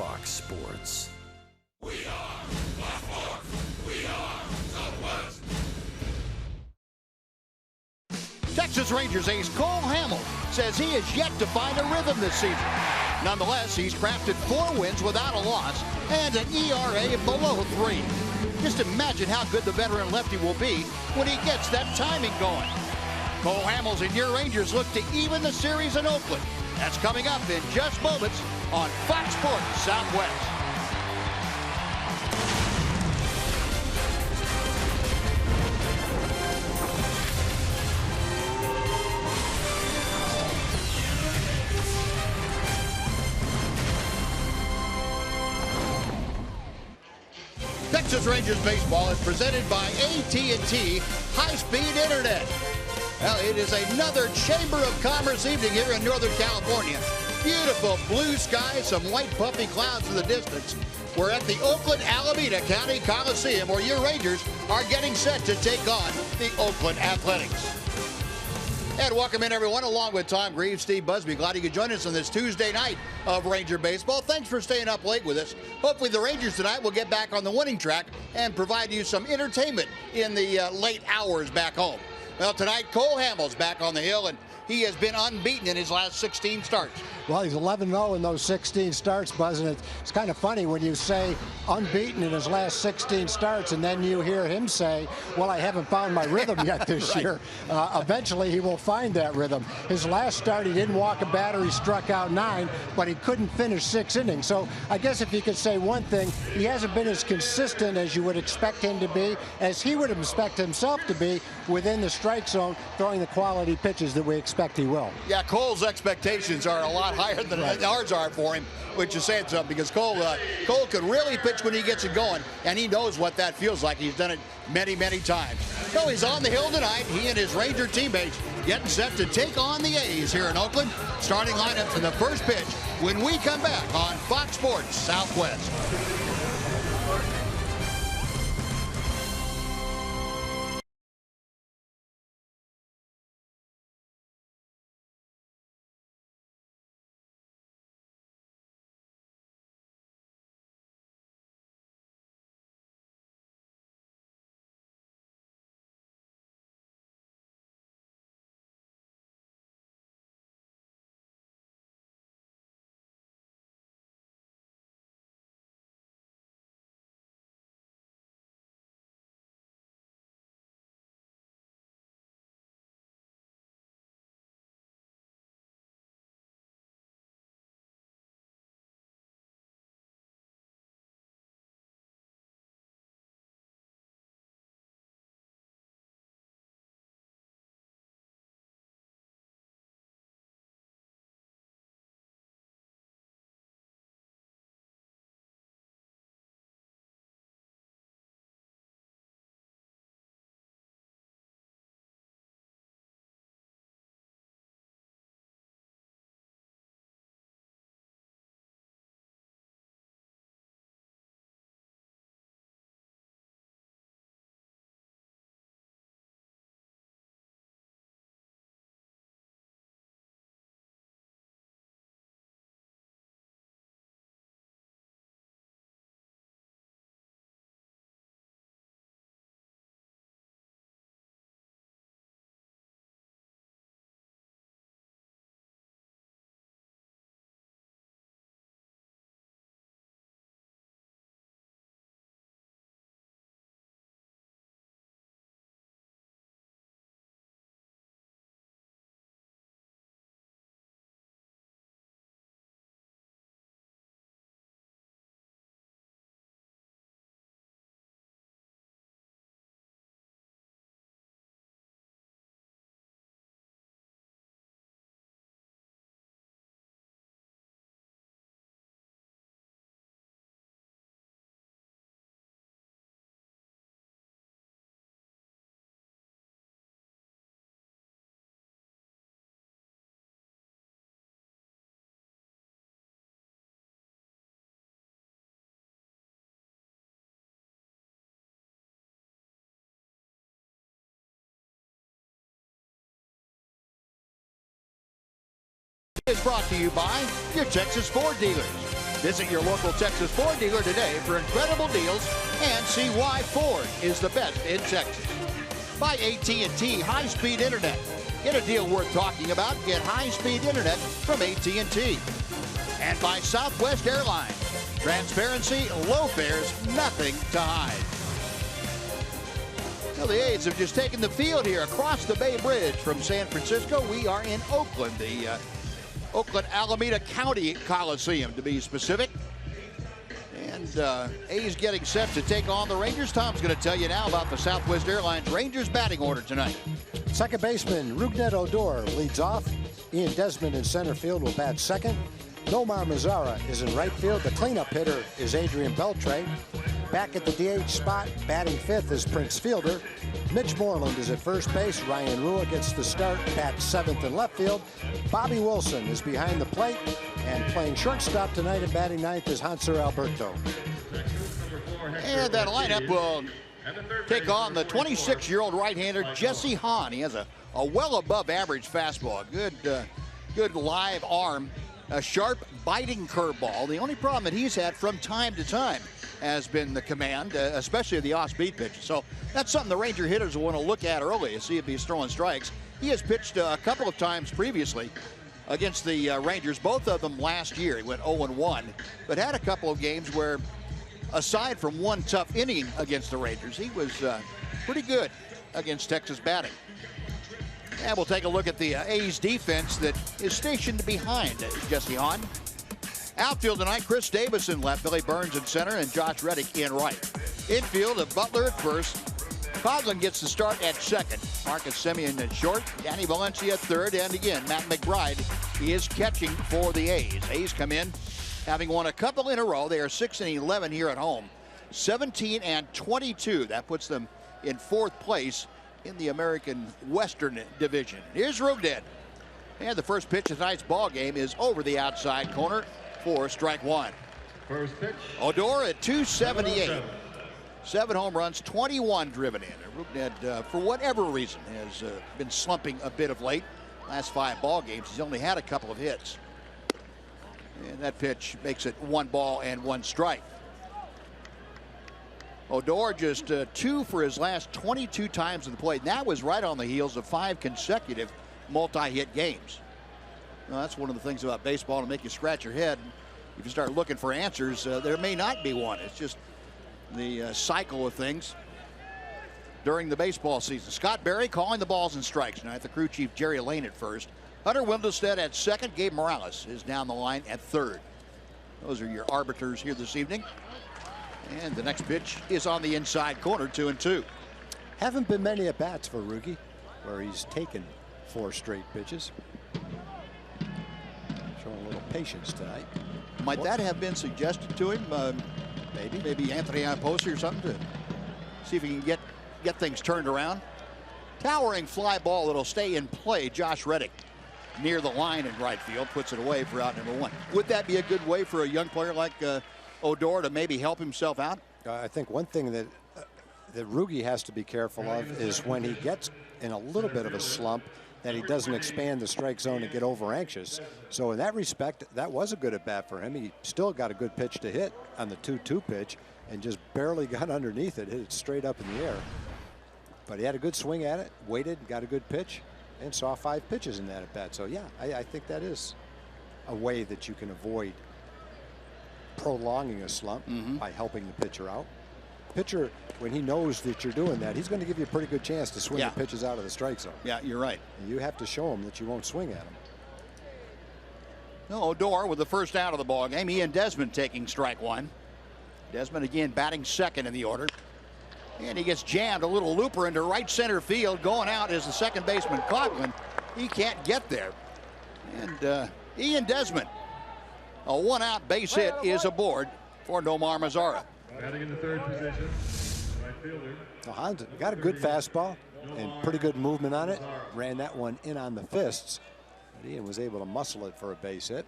Fox Sports. We are Baltimore. We are Southwest. Texas Rangers ace Cole Hamels says he is yet to find a rhythm this season. Nonetheless, he's crafted 4 wins without a loss and an ERA below 3. Just imagine how good the veteran lefty will be when he gets that timing going. Cole Hamels and your Rangers look to even the series in Oakland. That's coming up in just moments on Fox Sports Southwest. Texas Rangers baseball is presented by AT&T High-Speed Internet. Well, it is another Chamber of Commerce evening here in Northern California. Beautiful blue skies, some white puffy clouds in the distance. We're at the Oakland Alameda County Coliseum where your Rangers are getting set to take on the Oakland Athletics. And welcome in, everyone, along with Tom Greaves, Steve Busby. Glad you could join us on this Tuesday night of Ranger baseball. Thanks for staying up late with us. Hopefully the Rangers tonight will get back on the winning track and provide you some entertainment in the late hours back home. Well, tonight, Cole Hamels back on the hill, and he has been unbeaten in his last 16 starts. Well, he's 11-0 in those 16 starts, Buzz, and it's kind of funny when you say unbeaten in his last 16 starts, and then you hear him say, well, I haven't found my rhythm yet this Right. year. Eventually, he will find that rhythm. His last start, he didn't walk a batter, he struck out 9, but he couldn't finish 6 innings. So I guess if you could say one thing, he hasn't been as consistent as you would expect him to be, as he would expect himself to be within the strike zone, throwing the quality pitches that we expect he will. Yeah, Cole's expectations are a lot higher than ours are for him, which is saying something, because Cole could really pitch when he gets it going, and he knows what that feels like. He's done it many, many times. So he's on the hill tonight. He and his Ranger teammates getting set to take on the A's here in Oakland. Starting lineup for the first pitch when we come back on Fox Sports Southwest. Is brought to you by your Texas Ford dealers. Visit your local Texas Ford dealer today for incredible deals and see why Ford is the best in Texas. By AT&T high-speed internet. Get a deal worth talking about. Get high-speed internet from AT&T. And by Southwest Airlines. Transparency, low fares, nothing to hide. Well, the A's have just taken the field here across the Bay Bridge from San Francisco. We are in Oakland, the Oakland Alameda County Coliseum, to be specific. And A's getting set to take on the Rangers. Tom's going to tell you now about the Southwest Airlines Rangers batting order tonight. Second baseman Rougned Odor leads off. Ian Desmond in center field will bat second. Nomar Mazara is in right field. The cleanup hitter is Adrian Beltre. Back at the DH spot, batting fifth is Prince Fielder. Mitch Moreland is at first base. Ryan Rua gets the start, bats seventh in left field. Bobby Wilson is behind the plate. And playing shortstop tonight and batting ninth is Hanser Alberto. And that lineup will take on the 26-year-old right-hander Jesse Hahn. He has a well above average fastball. Good live arm. A sharp biting curveball. The only problem that he's had from time to time has been the command, especially of the off-speed pitches. So that's something the Ranger hitters will want to look at early to see if he's throwing strikes. He has pitched a couple of times previously against the Rangers, both of them last year. He went 0-1, but had a couple of games where, aside from one tough inning against the Rangers, he was pretty good against Texas batting. And we'll take a look at the A's defense that is stationed behind Jesse Hahn. Outfield tonight, Chris Davis in left, Billy Burns in center, and Josh Reddick in right. Infield, of Butler at first. Coughlin gets the start at second. Marcus Semien at short. Danny Valencia at third. And again, Matt McBride is catching for the A's. A's come in having won a couple in a row. They are 6-11 here at home. 17-22. That puts them in fourth place in the American Western Division. Here's Rougned. And the first pitch of tonight's ball game is over the outside corner for strike one. First pitch. Odor at 278. 7 home runs, 21 driven in. Rougned, for whatever reason, has been slumping a bit of late. Last 5 ball games, he's only had a couple of hits. And that pitch makes it 1 ball and 1 strike. Odor just 2 for his last 22 times at the plate. And that was right on the heels of 5 consecutive multi-hit games. Well, that's one of the things about baseball to make you scratch your head. If you start looking for answers, there may not be one. It's just the cycle of things during the baseball season. Scott Berry calling the balls and strikes tonight. The crew chief Jerry Lane at first. Hunter Wendelstedt at second. Gabe Morales is down the line at third. Those are your arbiters here this evening. And the next pitch is on the inside corner, 2-2. Haven't been many at bats for Roogie, where he's taken 4 straight pitches. Showing a little patience tonight. Might that have been suggested to him? Maybe Anthony Poser or something to see if he can get things turned around. Towering fly ball that'll stay in play. Josh Reddick near the line in right field puts it away for out number 1. Would that be a good way for a young player like Odor to maybe help himself out? I think one thing that Roogie has to be careful of is when he gets in a little bit of a slump, that he doesn't expand the strike zone and get over anxious. So in that respect, that was a good at bat for him. He still got a good pitch to hit on the 2-2 pitch and just barely got underneath it, hit it straight up in the air. But he had a good swing at it, waited, got a good pitch, and saw 5 pitches in that at bat. So yeah, I think that is a way that you can avoid prolonging a slump by helping the pitcher out. Pitcher, when he knows that you're doing that, he's going to give you a pretty good chance to swing the pitches out of the strike zone. Yeah, you're right. And you have to show him that you won't swing at him. No, Odor with the first out of the ball game. Ian Desmond taking strike 1. Desmond again batting second in the order. And he gets jammed, a little looper into right center field. Going out is the second baseman, Coughlin. He can't get there. And Ian Desmond, a 1-out base hit is aboard for Nomar Mazara. Batting in the third position, right fielder. Hans got a good fastball and pretty good movement on it. Ran that one in on the fists. But Ian was able to muscle it for a base hit.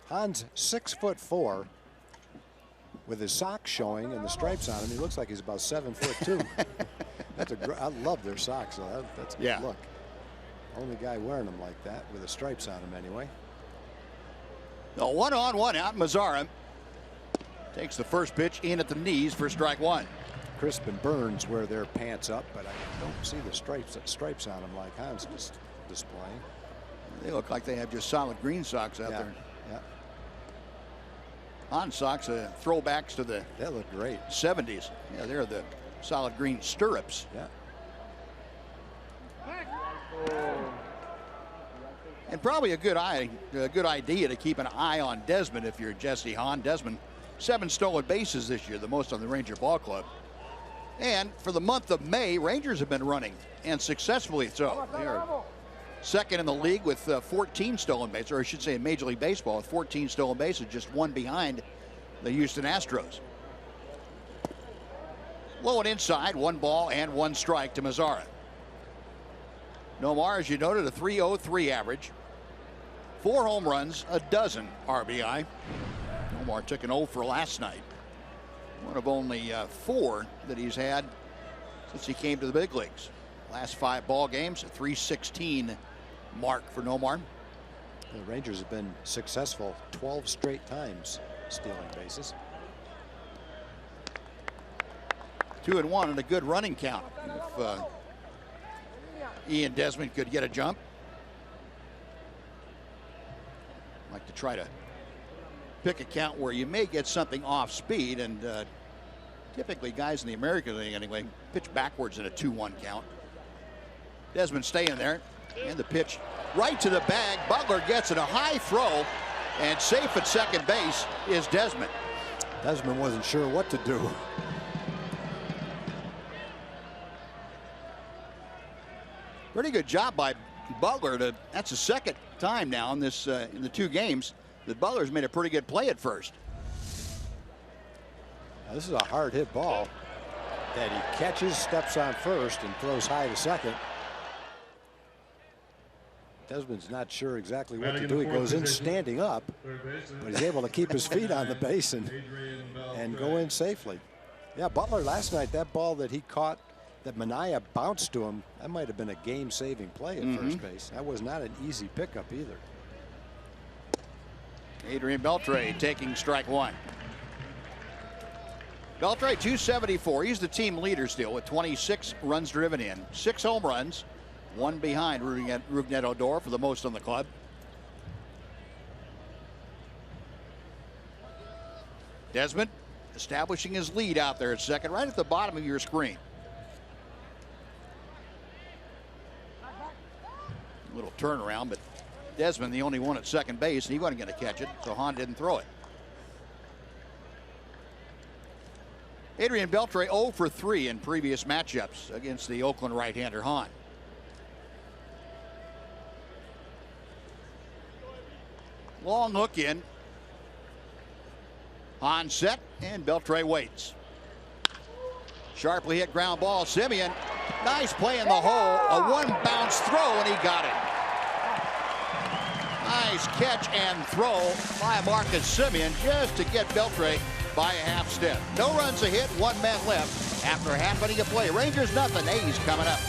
Hans 6'4", with his socks showing and the stripes on him. He looks like he's about 7'2". I love their socks. So that's a good look. Only guy wearing them like that with the stripes on him anyway. A 1-on-1 out. Mazzara takes the first pitch in at the knees for strike one. Crisp and Burns wear their pants up, but I don't see the stripes on them like Hans is displaying. They look like they have just solid green socks out there. Yeah. On socks, throwbacks to the That look great. 70s. Yeah, they're the solid green stirrups. Yeah. And probably a good idea to keep an eye on Desmond if you're Jesse Hahn. Desmond, 7 stolen bases this year, the most on the Ranger ball club. And for the month of May, Rangers have been running, and successfully so. They are second in the league with 14 stolen bases, or I should say in Major League Baseball with 14 stolen bases, just one behind the Houston Astros. Low and inside, 1 ball and 1 strike to Mazzara. Nomar, as you noted, a .303 average. 4 home runs, a dozen RBI. Nomar took an 0 for last night. One of only 4 that he's had since he came to the big leagues. Last 5 ball games, a .316 mark for Nomar. The Rangers have been successful 12 straight times stealing bases. 2-1 and a good running count. If Ian Desmond could get a jump. Like to try to pick a count where you may get something off speed, and typically guys in the American League anyway pitch backwards in a 2-1 count. Desmond staying there, and the pitch right to the bag. Butler gets it, a high throw, and safe at second base is Desmond. Desmond wasn't sure what to do. Pretty good job by Butler. That's the second time now in this in the 2 games that Butler's made a pretty good play at first. Now, this is a hard hit ball that he catches, steps on first, and throws high to second. Desmond's not sure exactly what to do. He goes in standing up, but he's able to keep his feet on the base and go in safely. Yeah, Butler last night, that ball that he caught that Manaea bounced to him, that might have been a game-saving play at first base. That was not an easy pickup either. Adrian Beltre taking strike one. Beltre, 274. He's the team leader still with 26 runs driven in, 6 home runs, 1 behind Rougned Odor for the most on the club. Desmond establishing his lead out there at second, right at the bottom of your screen. Little turnaround, but Desmond the only one at second base, and he wasn't going to catch it, so Hahn didn't throw it. Adrian Beltre 0 for 3 in previous matchups against the Oakland right-hander Hahn. Long hook in. Hahn set, and Beltre waits. Sharply hit ground ball. Semien, nice play in the hole. A 1-bounce throw, and he got it. Nice catch and throw by Marcus Semien just to get Beltre by a half step. No runs a hit, 1 man left after half inning of play. Rangers nothing. A's coming up.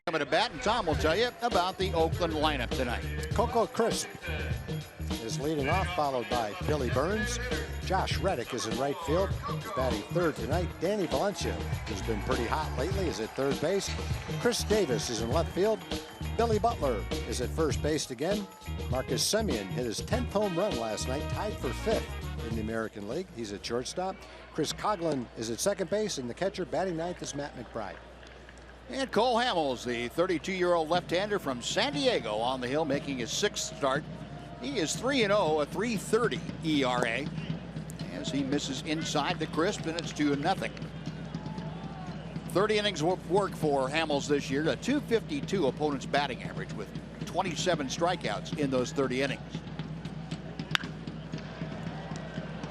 Coming to bat, and Tom will tell you about the Oakland lineup tonight. Coco Crisp is leading off, followed by Billy Burns. Josh Reddick is in right field. He's batting third tonight. Danny Valencia, who's been pretty hot lately, is at third base. Chris Davis is in left field. Billy Butler is at first base again. Marcus Semien hit his 10th home run last night, tied for 5th in the American League. He's at shortstop. Chris Coughlin is at second base, and the catcher batting ninth is Matt McBride. And Cole Hamels, the 32-year-old left-hander from San Diego, on the hill, making his 6th start. He is 3-0, a 3.30 ERA, as he misses inside the crisp, and it's 2-0. 30 innings of work for Hamels this year, a 252 opponent's batting average with 27 strikeouts in those 30 innings.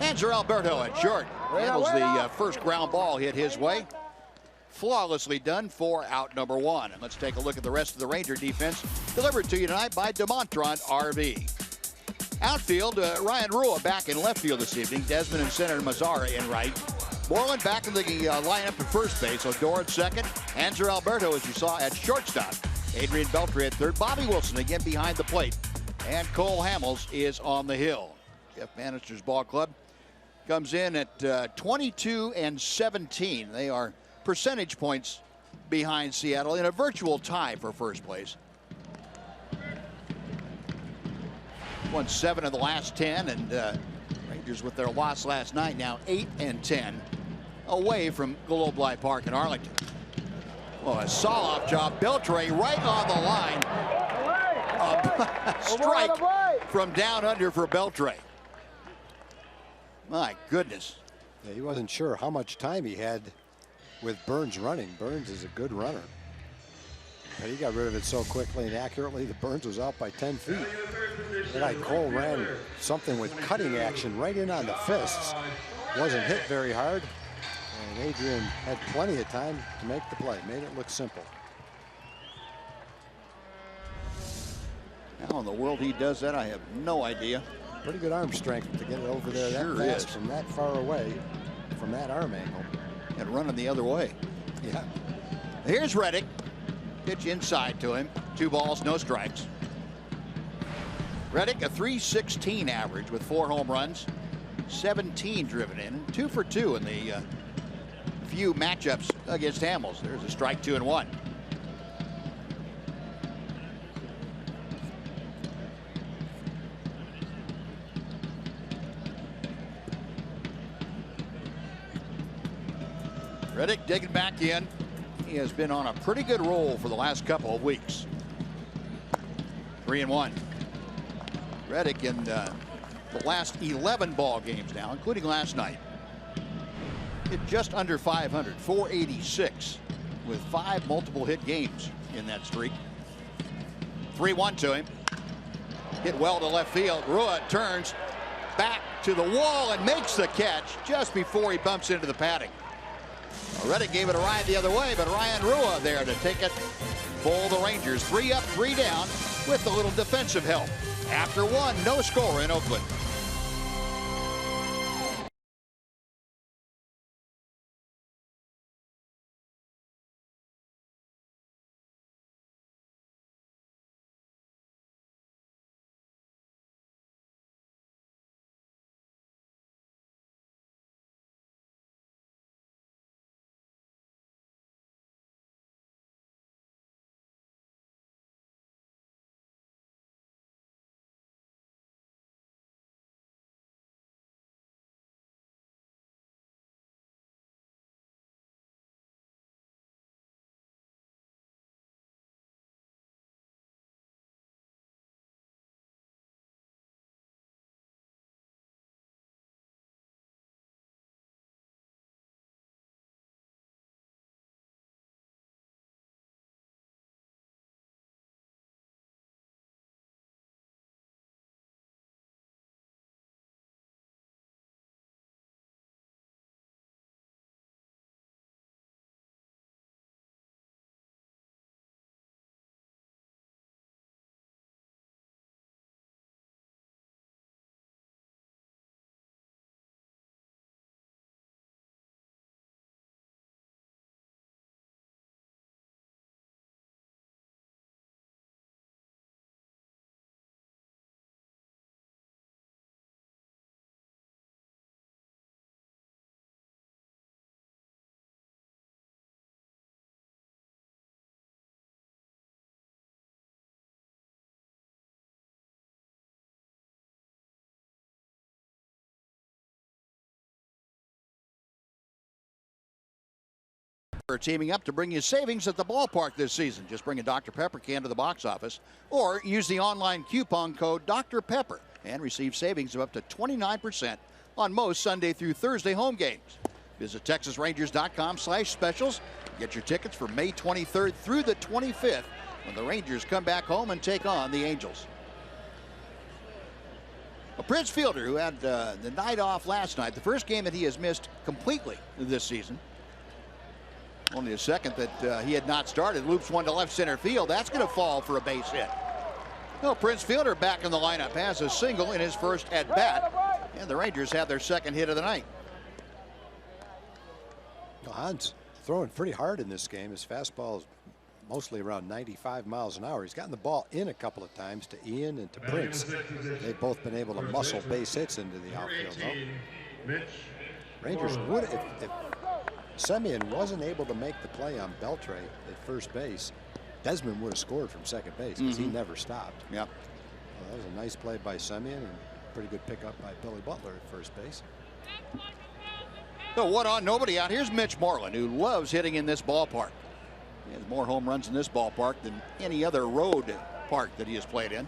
Hanser Alberto at short. Handles the first ground ball hit his way. Flawlessly done for out number 1. And let's take a look at the rest of the Ranger defense, delivered to you tonight by DeMontront RV. Outfield, Ryan Rua back in left field this evening. Desmond and center, Mazzara in right. Moreland back in the lineup at first base. Odor at second. Hanser Alberto, as you saw, at shortstop. Adrian Beltre at third. Bobby Wilson again behind the plate. And Cole Hamels is on the hill. Jeff Bannister's ball club comes in at 22 and 17. They are percentage points behind Seattle in a virtual tie for first place. Won 7 of the last 10, and Rangers, with their loss last night, now 8 and 10 away from Globe Life Park in Arlington. Well, a saw-off job. Beltre right on the line. A strike from down under for Beltre. My goodness. Yeah, he wasn't sure how much time he had with Burns running. Burns is a good runner, but he got rid of it so quickly and accurately that Burns was out by 10 feet. That guy Cole ran something with cutting action right in on the fists. Wasn't hit very hard, and Adrian had plenty of time to make the play. Made it look simple. How in the world he does that, I have no idea. Pretty good arm strength to get it over there Sure that fast is. from that far away, from that arm angle. And running the other way. Yeah. Here's Reddick. Pitch inside to him. 2 balls, no strikes. Reddick, a 3.16 average with 4 home runs, 17 driven in, and 2 for 2 in the few matchups against Hamels. There's a strike, 2-1. Reddick digging back in. He has been on a pretty good roll for the last couple of weeks. 3-1. Reddick in the last 11 ball games now, including last night, hit just under 500, 486, with 5 multiple hit games in that streak. 3-1 to him. Hit well to left field. Rua turns back to the wall and makes the catch just before he bumps into the padding. Reddick gave it a ride the other way, but Ryan Rua there to take it for the Rangers. 3 up, 3 down with a little defensive help. After 1, no score in Oakland. We're teaming up to bring you savings at the ballpark this season. Just bring a Dr. Pepper can to the box office or use the online coupon code Dr. Pepper and receive savings of up to 29% on most Sunday through Thursday home games. Visit TexasRangers.com/specials. Get your tickets for May 23rd through the 25th when the Rangers come back home and take on the Angels. A Prince Fielder who had the night off last night, the first game that he has missed completely this season. Only the second that he had not started. Loops one to left center field. That's going to fall for a base hit. No, Prince Fielder back in the lineup has a single in his first at bat, and the Rangers have their second hit of the night. Hahn's throwing pretty hard in this game. His fastball is mostly around 95 miles an hour. He's gotten the ball in a couple of times to Ian and to Prince. They've both been able to muscle base hits into the outfield, though. Rangers would, if Semien wasn't able to make the play on Beltre at first base, Desmond would have scored from second base because he never stopped. Yep. Well, that was a nice play by Semien and pretty good pickup by Billy Butler at first base. So 1 on, nobody out. Here's Mitch Moreland, who loves hitting in this ballpark. He has more home runs in this ballpark than any other road park that he has played in.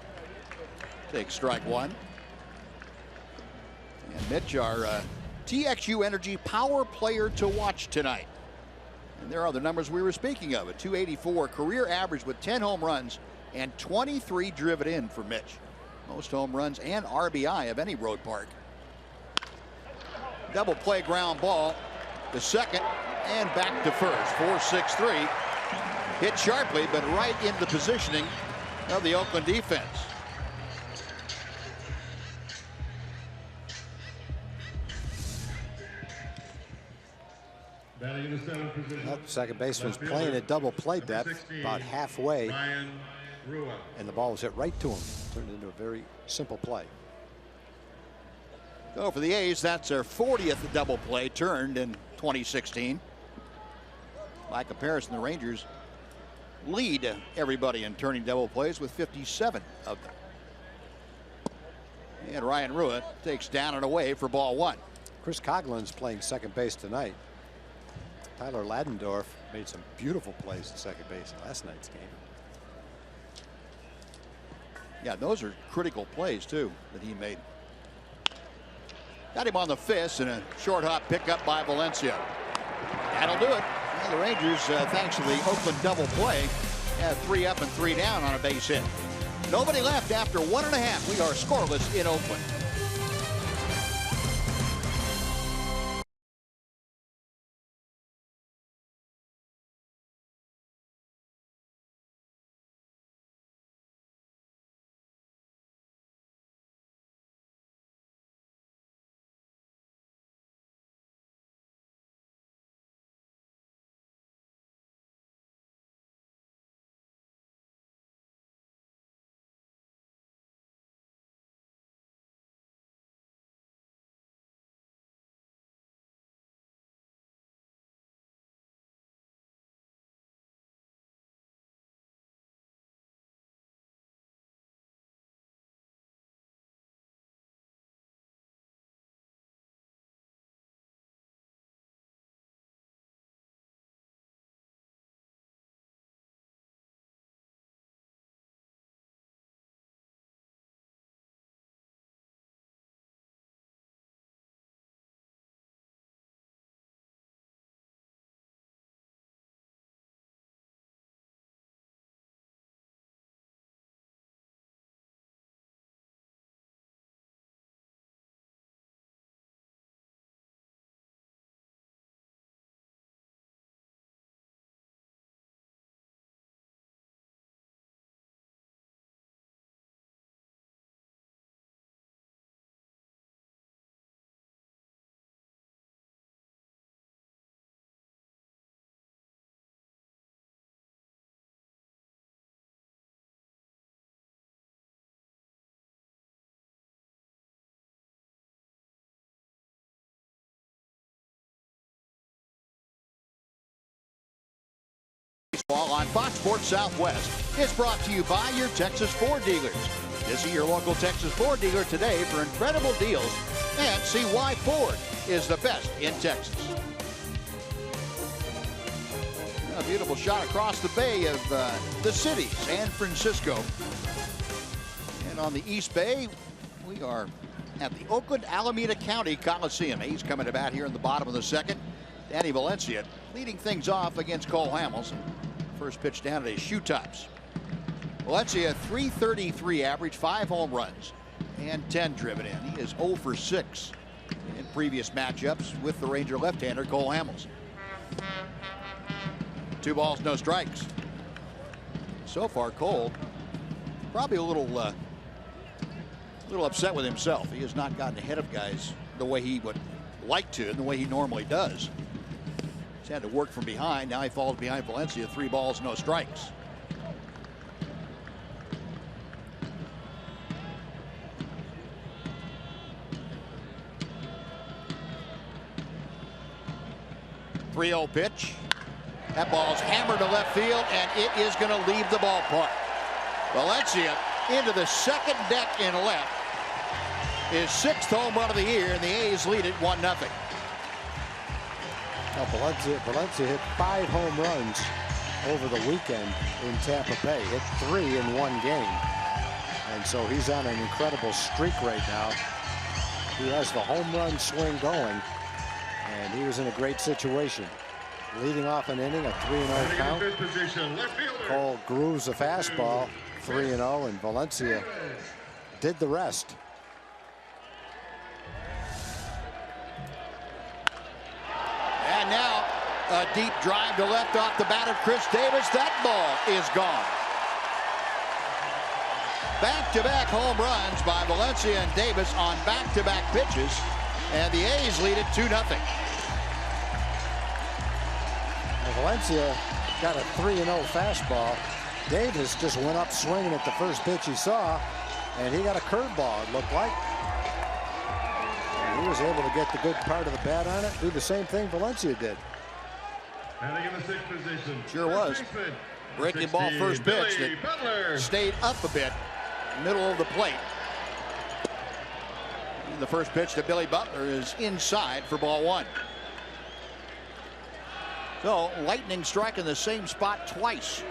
Takes strike one. And Mitch, our TXU Energy power player to watch tonight. And there are the numbers we were speaking of. A .284 career average with 10 home runs and 23 driven in for Mitch. Most home runs and RBI of any road park. Double play ground ball to second and back to first. 4-6-3. Hit sharply, but right in the positioning of the Oakland defense. Well, second baseman's playing at double play depth, about halfway, and the ball was hit right to him. Turned into a very simple play. So for the A's, that's their 40th double play turned in 2016. By comparison, the Rangers lead everybody in turning double plays with 57 of them. And Ryan Rua takes down and away for ball one. Chris Coughlin's playing second base tonight. Tyler Ladendorf made some beautiful plays at second base in last night's game. Yeah, those are critical plays, too, that he made. Got him on the fist and a short hop pickup by Valencia. That'll do it. And the Rangers, thanks to the Oakland double play, have 3 up and 3 down on a base hit. Nobody left after 1.5. We are scoreless in Oakland. Baseball on Fox Sports Southwest is brought to you by your Texas Ford dealers. Visit your local Texas Ford dealer today for incredible deals and see why Ford is the best in Texas. A beautiful shot across the bay of the city, San Francisco. And on the East Bay, we are at the Oakland Alameda County Coliseum. He's coming to bat here in the bottom of the second. Danny Valencia leading things off against Cole Hamels. First pitch down at his shoe tops. Valencia, .333 average, 5 home runs, and 10 driven in. He is 0 for 6 in previous matchups with the Ranger left-hander Cole Hamels. 2 balls, no strikes. So far, Cole probably a little upset with himself. He has not gotten ahead of guys the way he would like to and the way he normally does. He's had to work from behind. Now he falls behind Valencia. 3 balls, no strikes. .3-0 pitch. That ball's hammered to left field, and it is going to leave the ballpark. Valencia into the second deck in left. His 6th home run of the year, and the A's lead it 1-0. Now Valencia hit 5 home runs over the weekend in Tampa Bay. Hit 3 in 1 game. And so he's on an incredible streak right now. He has the home run swing going, and he was in a great situation. Leading off an inning, a 3-0 count. Cole grooves a fastball, 3-0, and Valencia did the rest. And now a deep drive to left off the bat of Chris Davis. That ball is gone. Back-to-back home runs by Valencia and Davis on back-to-back pitches, and the A's lead it 2-0. Valencia got a 3-0 fastball. Davis just went up swinging at the first pitch he saw, and he got a curveball, it looked like. And he was able to get the good part of the bat on it, do the same thing Valencia did. Batting in the 6th position. Sure was. Breaking ball first pitch that stayed up a bit, middle of the plate. And the first pitch to Billy Butler is inside for ball 1. So, lightning striking the same spot twice.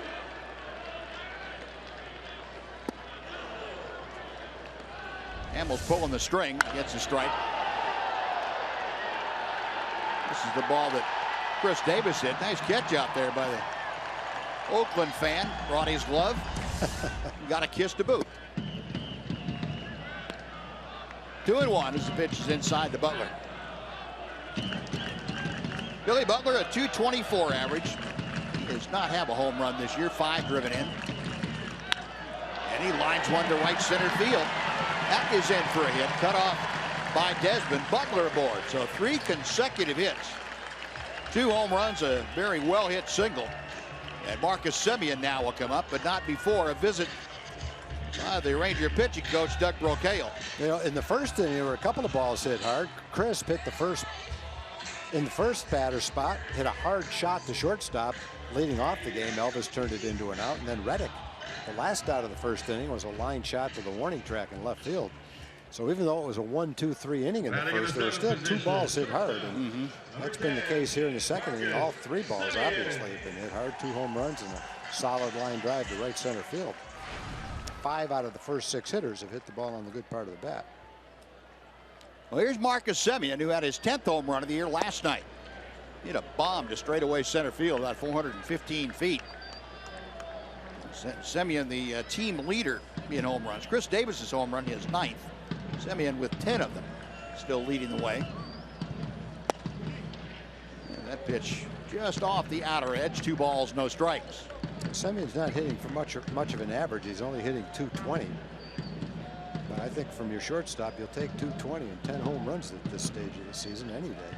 Hamels pulling the string, gets a strike. This is the ball that Chris Davis hit. Nice catch out there by the Oakland fan. Brought his glove. Got a kiss to boot. 2-1 as the pitch is inside to Butler. Billy Butler, a .224 average. He does not have a home run this year. 5 driven in. And he lines one to right center field. That is in for a hit. Cut off by Desmond. Butler aboard. So 3 consecutive hits. 2 home runs, a very well hit single. And Marcus Semien now will come up, but not before a visit by the Ranger pitching coach, Doug Brocail. You know, in the first inning, there were a couple of balls hit hard. Chris hit the first in the first batter spot, hit a hard shot to shortstop. Leading off the game, Elvis turned it into an out, and then Reddick, the last out of the first inning, was a line shot to the warning track in left field. So even though it was a 1-2-3 inning in the first, there were still 2 balls hit hard, and that's been the case here in the second inning. All 3 balls obviously have been hit hard. 2 home runs and a solid line drive to right center field. 5 out of the first 6 hitters have hit the ball on the good part of the bat. Well, here's Marcus Semien, who had his 10th home run of the year last night. He hit a bomb to straightaway center field, about 415 feet. Semien, the team leader in home runs. Chris Davis's home run, his 9th. Semien with 10 of them, still leading the way. And that pitch just off the outer edge. 2 balls, no strikes. Semien's not hitting for much of an average. He's only hitting .220. But I think from your shortstop, you'll take .220 and 10 home runs at this stage of the season any day.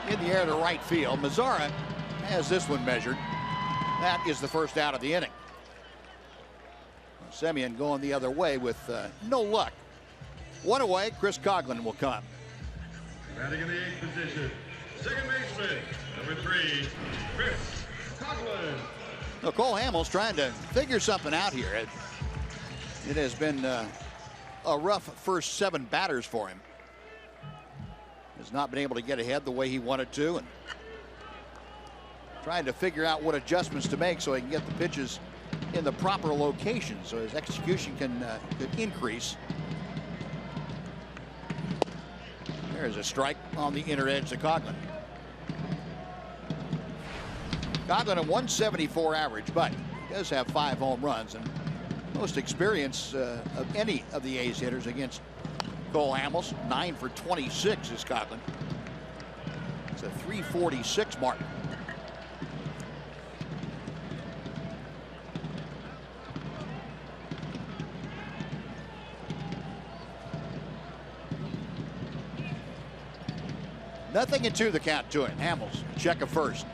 In the air to right field. Mazzara has this one measured. That is the first out of the inning. Semien going the other way with no luck. 1 away, Chris Coghlan will come. Batting in the 8th position, second baseman, number 3, Chris Coghlan. Well, Cole Hamels trying to figure something out here. It has been a rough first 7 batters for him. has not been able to get ahead the way he wanted to, and trying to figure out what adjustments to make so he can get the pitches in the proper location so his execution could increase. There's a strike on the inner edge to Coughlin. Coughlin a 174 average, but he does have 5 home runs and most experience of any of the A's hitters against Cole Hamels. 9 for 26 is Coughlin. It's a 346 mark. Nothing and 2 the count to him. Hamels, check of first.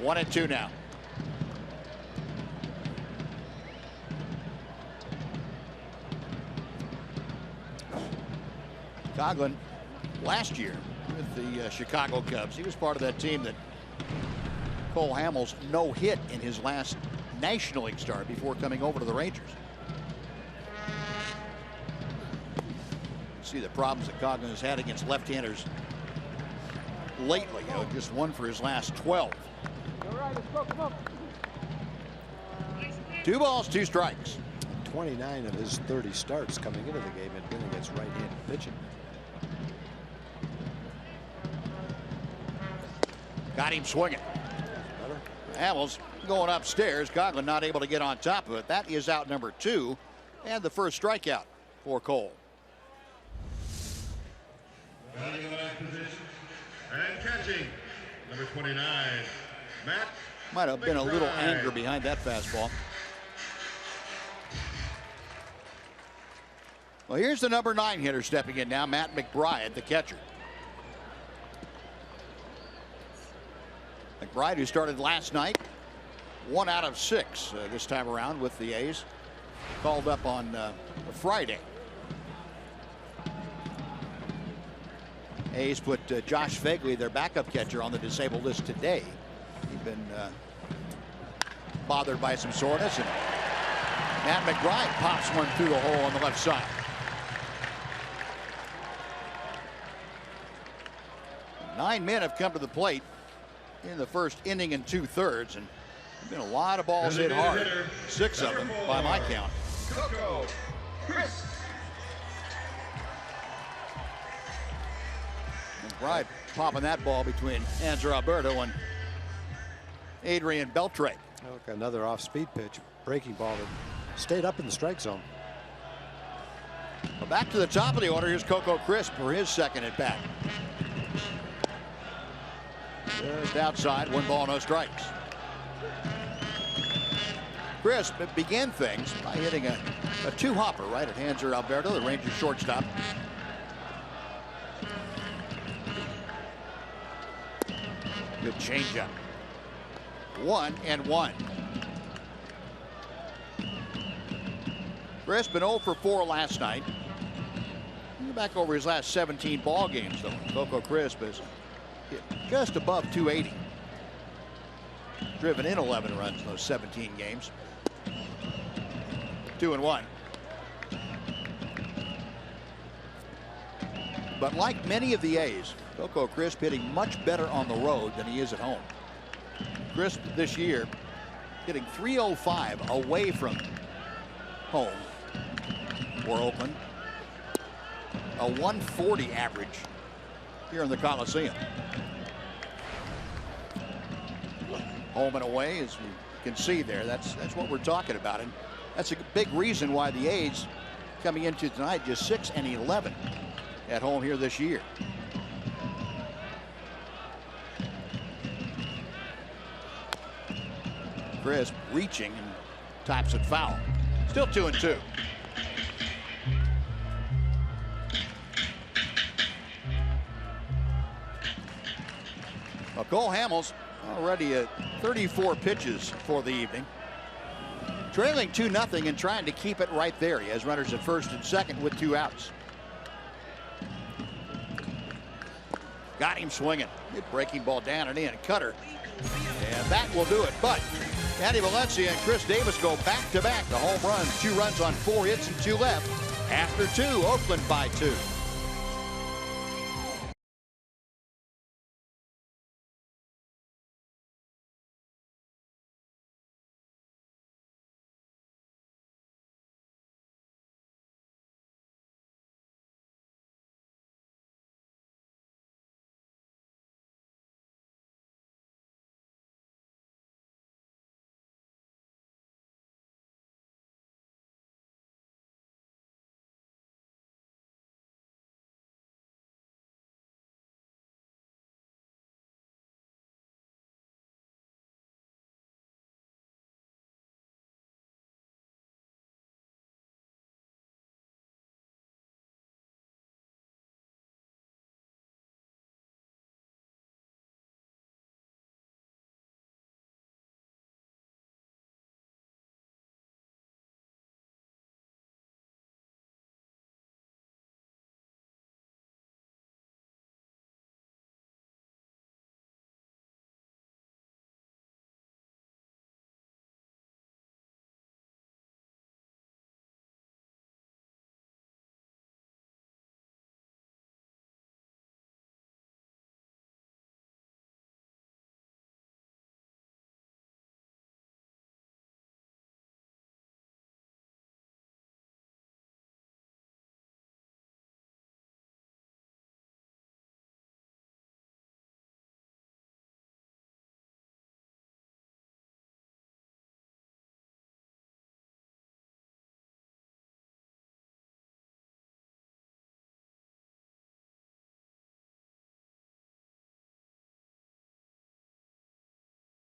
1-2 now. Coughlin last year with the Chicago Cubs. He was part of that team that Cole Hamels no hit in his last National League start before coming over to the Rangers. See the problems that Coughlin has had against left-handers lately. Just 1 for his last 12. 2 balls, 2 strikes. 29 of his 30 starts coming into the game had been against right-handed pitching. Got him swinging. Hamels going upstairs. Coughlin not able to get on top of it. That is out number 2 and the first strikeout for Cole. And catching, number 29, Matt. Might have been a little anger behind that fastball. Well, here's the number 9 hitter stepping in now, Matt McBride, the catcher. McBride, who started last night, 1 out of 6 this time around with the A's, called up on Friday. A's put Josh Fagley, their backup catcher, on the disabled list today. He's been bothered by some soreness, and Matt McBride pops one through the hole on the left side. 9 men have come to the plate in the first inning and 2/3, and there's been a lot of balls hit hard. 6 of them by my count. McBride popping that ball between Hanser Alberto and Adrian Beltre. Look, another off-speed pitch, breaking ball that stayed up in the strike zone. Well, back to the top of the order. Here's Coco Crisp for his second at bat. Just outside, 1 ball, no strikes. Crisp began things by hitting a 2-hopper right at Hanser Alberto, the Rangers shortstop. Good changeup. 1-1. Crisp been 0 for 4 last night. Back over his last 17 ball games, though. Coco Crisp has hit just above 280. Driven in 11 runs in those 17 games. 2-1. But like many of the A's, Coco Crisp hitting much better on the road than he is at home. Crisp this year hitting .305 away from home for Oakland. A 140 average here in the Coliseum. Home and away, as you can see there, that's what we're talking about, and that's a big reason why the A's coming into tonight just 6-11 at home here this year. Crisp reaching and taps it foul. Still 2-2. Well, Cole Hamels already at 34 pitches for the evening. Trailing 2-0 and trying to keep it right there. He has runners at first and second with 2 outs. Got him swinging. Good breaking ball down and in. Cutter. And that will do it. But Andy Valencia and Chris Davis go back-to-back. The home runs, 2 runs on 4 hits and 2 left. After 2, Oakland by 2.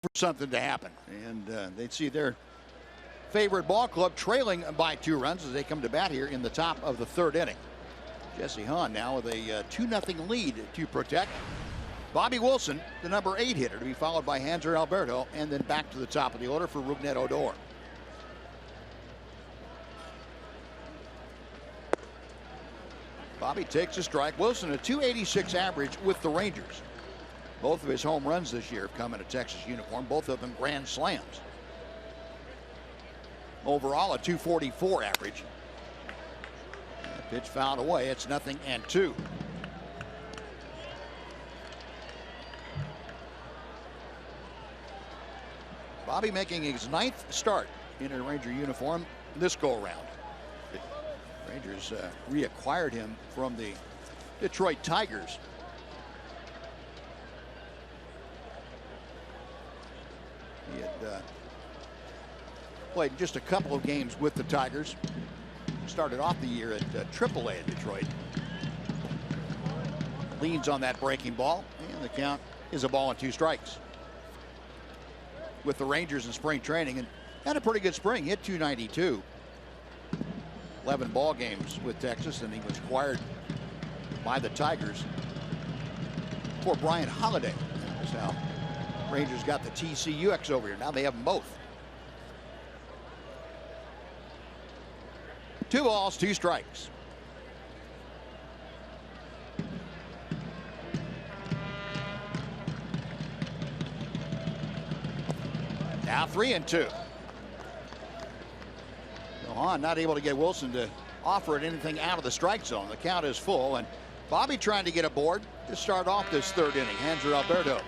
For something to happen, and they'd see their favorite ball club trailing by 2 runs as they come to bat here in the top of the 3rd inning. Jesse Hahn now with a 2-0 lead to protect. Bobby Wilson, the number 8 hitter, to be followed by Hanser Alberto, and then back to the top of the order for Rougned Odor. Bobby takes a strike. Wilson a .286 average with the Rangers. Both of his home runs this year have come in a Texas uniform, both of them grand slams. Overall, a .244 average. And pitch fouled away. It's 0-2. Bobby making his 9th start in a Ranger uniform this go-around. The Rangers reacquired him from the Detroit Tigers. He had played just a couple of games with the Tigers. Started off the year at AAA in Detroit. Leans on that breaking ball, and the count is a ball and 2 strikes. With the Rangers in spring training, and had a pretty good spring. Hit .292. 11 ball games with Texas, and he was acquired by the Tigers for Brian Holiday. That's how Rangers got the TCUX over here. Now they have them both. 2 balls, 2 strikes. Now 3-2. Hahn not able to get Wilson to offer it anything out of the strike zone. The count is full, and Bobby trying to get aboard to start off this 3rd inning. Hanser Alberto,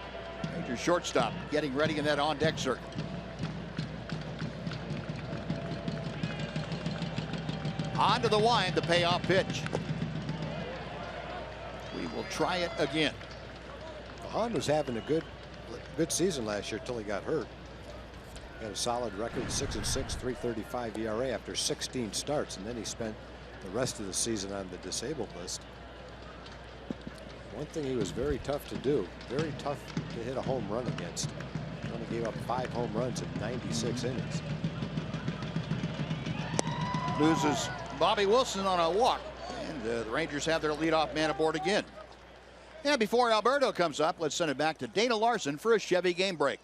Rangers shortstop, getting ready in that on-deck circle. On to the wind, the payoff pitch. We will try it again. Hahn was having a good season last year till he got hurt. He had a solid record, 6-6, 3.35 ERA after 16 starts, and then he spent the rest of the season on the disabled list. One thing he was very tough to do, very tough to hit a home run against. He only gave up 5 home runs in 96 innings. Loses Bobby Wilson on a walk, and the Rangers have their leadoff man aboard again. And before Alberto comes up, let's send it back to Dana Larson for a Chevy game break.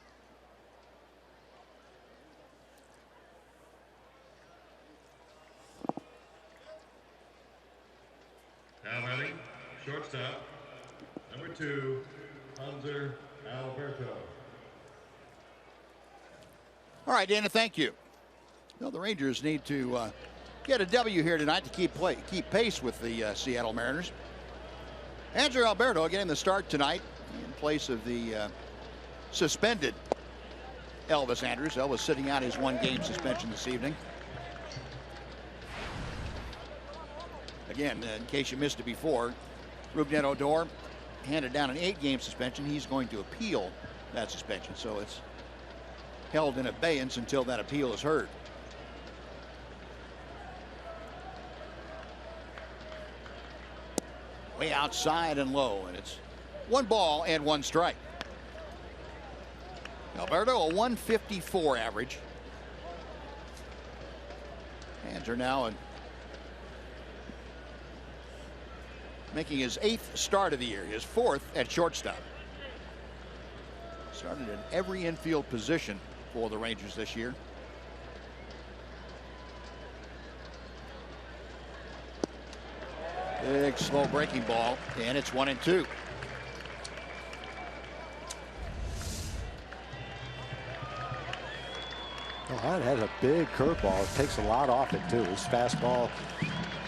Now batting, shortstop, number 2, Hanser Alberto. All right, Dana, thank you. Well, the Rangers need to get a W here tonight to keep pace with the Seattle Mariners. Andrew Alberto getting the start tonight in place of the suspended Elvis Andrus. Elvis sitting out his 1-game suspension this evening. Again, in case you missed it before, Rougned Odor handed down an 8-game suspension. He's going to appeal that suspension, so it's held in abeyance until that appeal is heard. Way outside and low, and it's 1 ball and 1 strike. Alberto, a 154 average. Hands are now making his 8th start of the year, his 4th at shortstop. Started in every infield position for the Rangers this year. Big slow breaking ball, and it's 1-2. Well, Hahn has a big curveball. It takes a lot off it too. His fastball,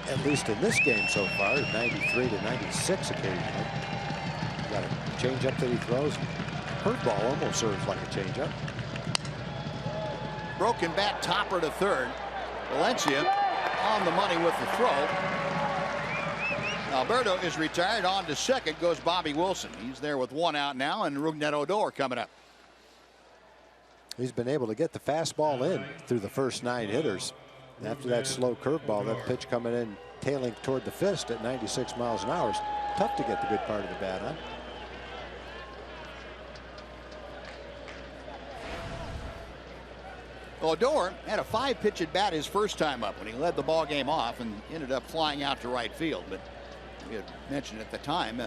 at least in this game so far, is 93 to 96 occasionally. Got a changeup that he throws. Curveball almost serves like a changeup. Broken bat, topper to third. Valencia on the money with the throw. Alberto is retired. On to second goes Bobby Wilson. He's there with 1 out now, and Rougned Odor coming up. He's been able to get the fastball in through the first 9 hitters. After that slow curveball, that pitch coming in tailing toward the fist at 96 miles an hour is tough to get the good part of the bat on. Odor had a 5-pitch at bat his first time up when he led the ball game off and ended up flying out to right field. But we had mentioned at the time,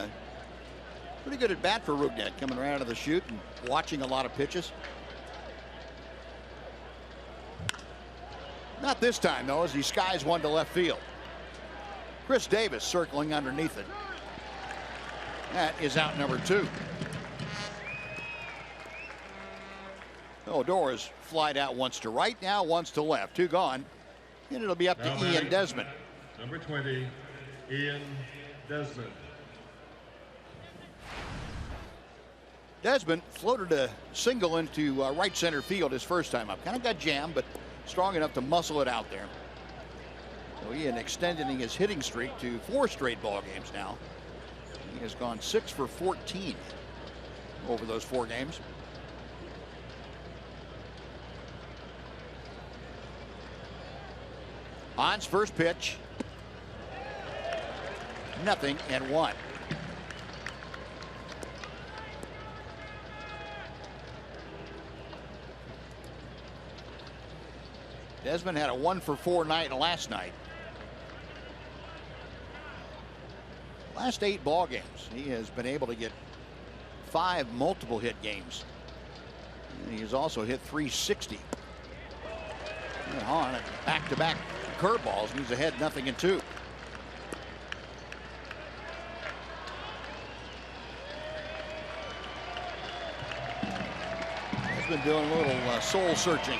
pretty good at bat for Rougned, coming right out of the chute and watching a lot of pitches. Not this time, though, as he skies one to left field. Chris Davis circling underneath it. That is out number 2. Odor has flied out once to right, now once to left. 2 gone. And it'll be up to Ian Desmond. Number 20, Ian Desmond. Desmond floated a single into right center field his first time up. Kind of got jammed, but strong enough to muscle it out there. So Ian extending his hitting streak to 4 straight ball games now. He has gone 6 for 14 over those 4 games. Hahn's first pitch. Nothing and 1. Desmond had a 1 for 4 night last night. Last 8 ball games, he has been able to get 5 multiple hit games. And he has also hit 360. And Hahn back-to-back curveballs, and he's ahead 0-2. He's been doing a little soul searching.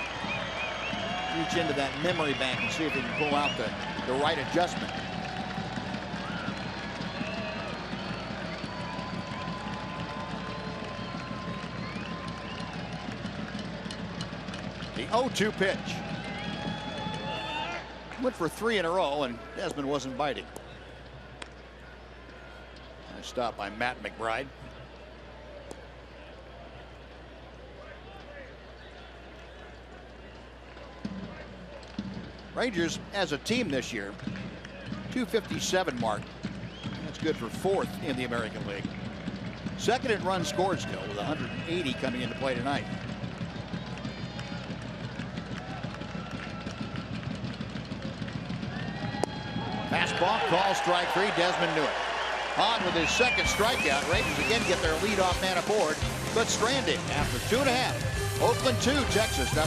Reach into that memory bank and see if he can pull out the right adjustment. The 0-2 pitch. Went for 3 in a row, and Desmond wasn't biting. Nice stop by Matt McBride. Rangers as a team this year, 257 mark. That's good for 4th in the American League. 2nd in runs scored still, with 180 coming into play tonight. Fastball, call strike 3. Desmond knew it. Hahn with his 2nd strikeout. Rangers again get their leadoff man aboard, but stranded after 2.5. Oakland 2, Texas 0.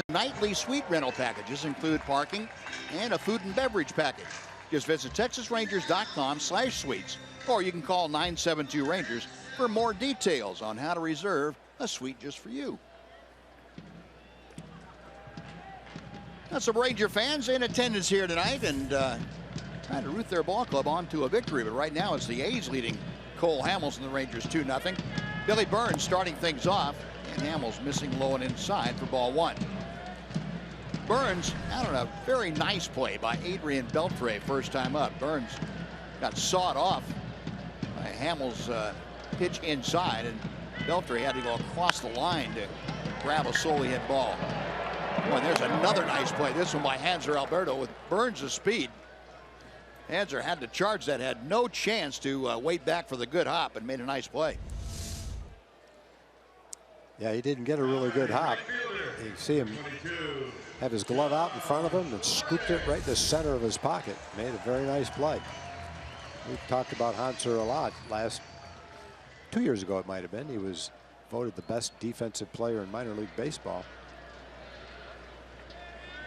Nightly suite rental packages include parking and a food and beverage package. Just visit TexasRangers.com/suites, or you can call 972-RANGERS for more details on how to reserve a suite just for you. Now, some Ranger fans in attendance here tonight and trying to root their ball club onto a victory, but right now it's the A's leading Cole Hamels and the Rangers 2-0. Billy Burns starting things off, and Hamels missing low and inside for ball one. Burns out on a very nice play by Adrian Beltre first time up. Burns got sawed off by Hamels' pitch inside, and Beltre had to go across the line to grab a solely hit ball. Boy, there's another nice play. This one by Hanser Alberto with Burns' speed. Hanser had to charge that, had no chance to wait back for the good hop, and made a nice play. Yeah, he didn't get a really good hop. You see him have his glove out in front of him and scooped it right in the center of his pocket. Made a very nice play. We've talked about Hanser a lot. 2 years ago, it might have been. He was voted the best defensive player in minor league baseball.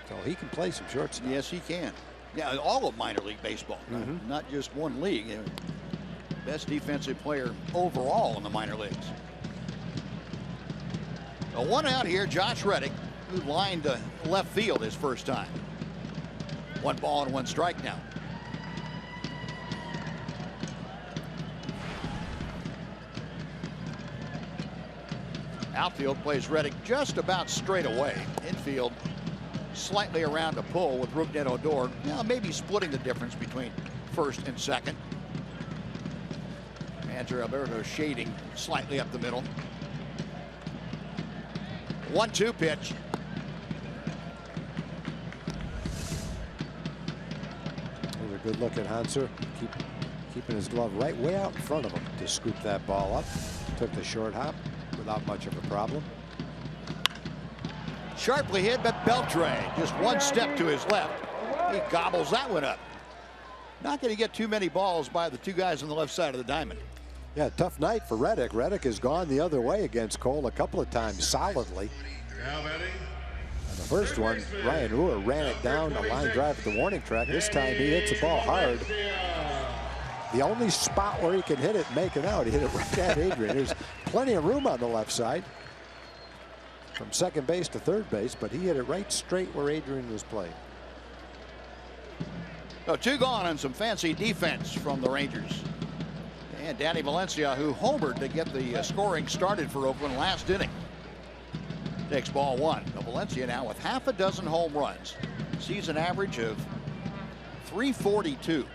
So he can play some shortstop. Yes, he can. Yeah, all of minor league baseball, not just one league. Best defensive player overall in the minor leagues. A one out here, Josh Reddick, who lined left field his first time. 1 ball and 1 strike now. Outfield plays Reddick just about straight away. Infield slightly around a pull with Rougned Odor. Now maybe splitting the difference between first and second. Hanser Alberto shading slightly up the middle. 1-2 pitch. There's a good look at Hanser. Keeping his glove right way out in front of him to scoop that ball up. Took the short hop without much of a problem. Sharply hit, but Beltre just one step to his left. He gobbles that one up. Not going to get too many balls by the two guys on the left side of the diamond. Yeah, tough night for Reddick. Reddick has gone the other way against Cole a couple of times solidly. Now batting. The first one, Ryan Ruhr ran it down a line drive at the warning track. This time he hits the ball hard. The only spot where he can hit it and make it out, he hit it right at Adrian. There's plenty of room on the left side from second base to third base, but he hit it right straight where Adrian was playing. So 2 gone on some fancy defense from the Rangers. And Danny Valencia, who homered to get the scoring started for Oakland last inning, takes ball 1. Now Valencia now with half a dozen home runs. Season average of .342.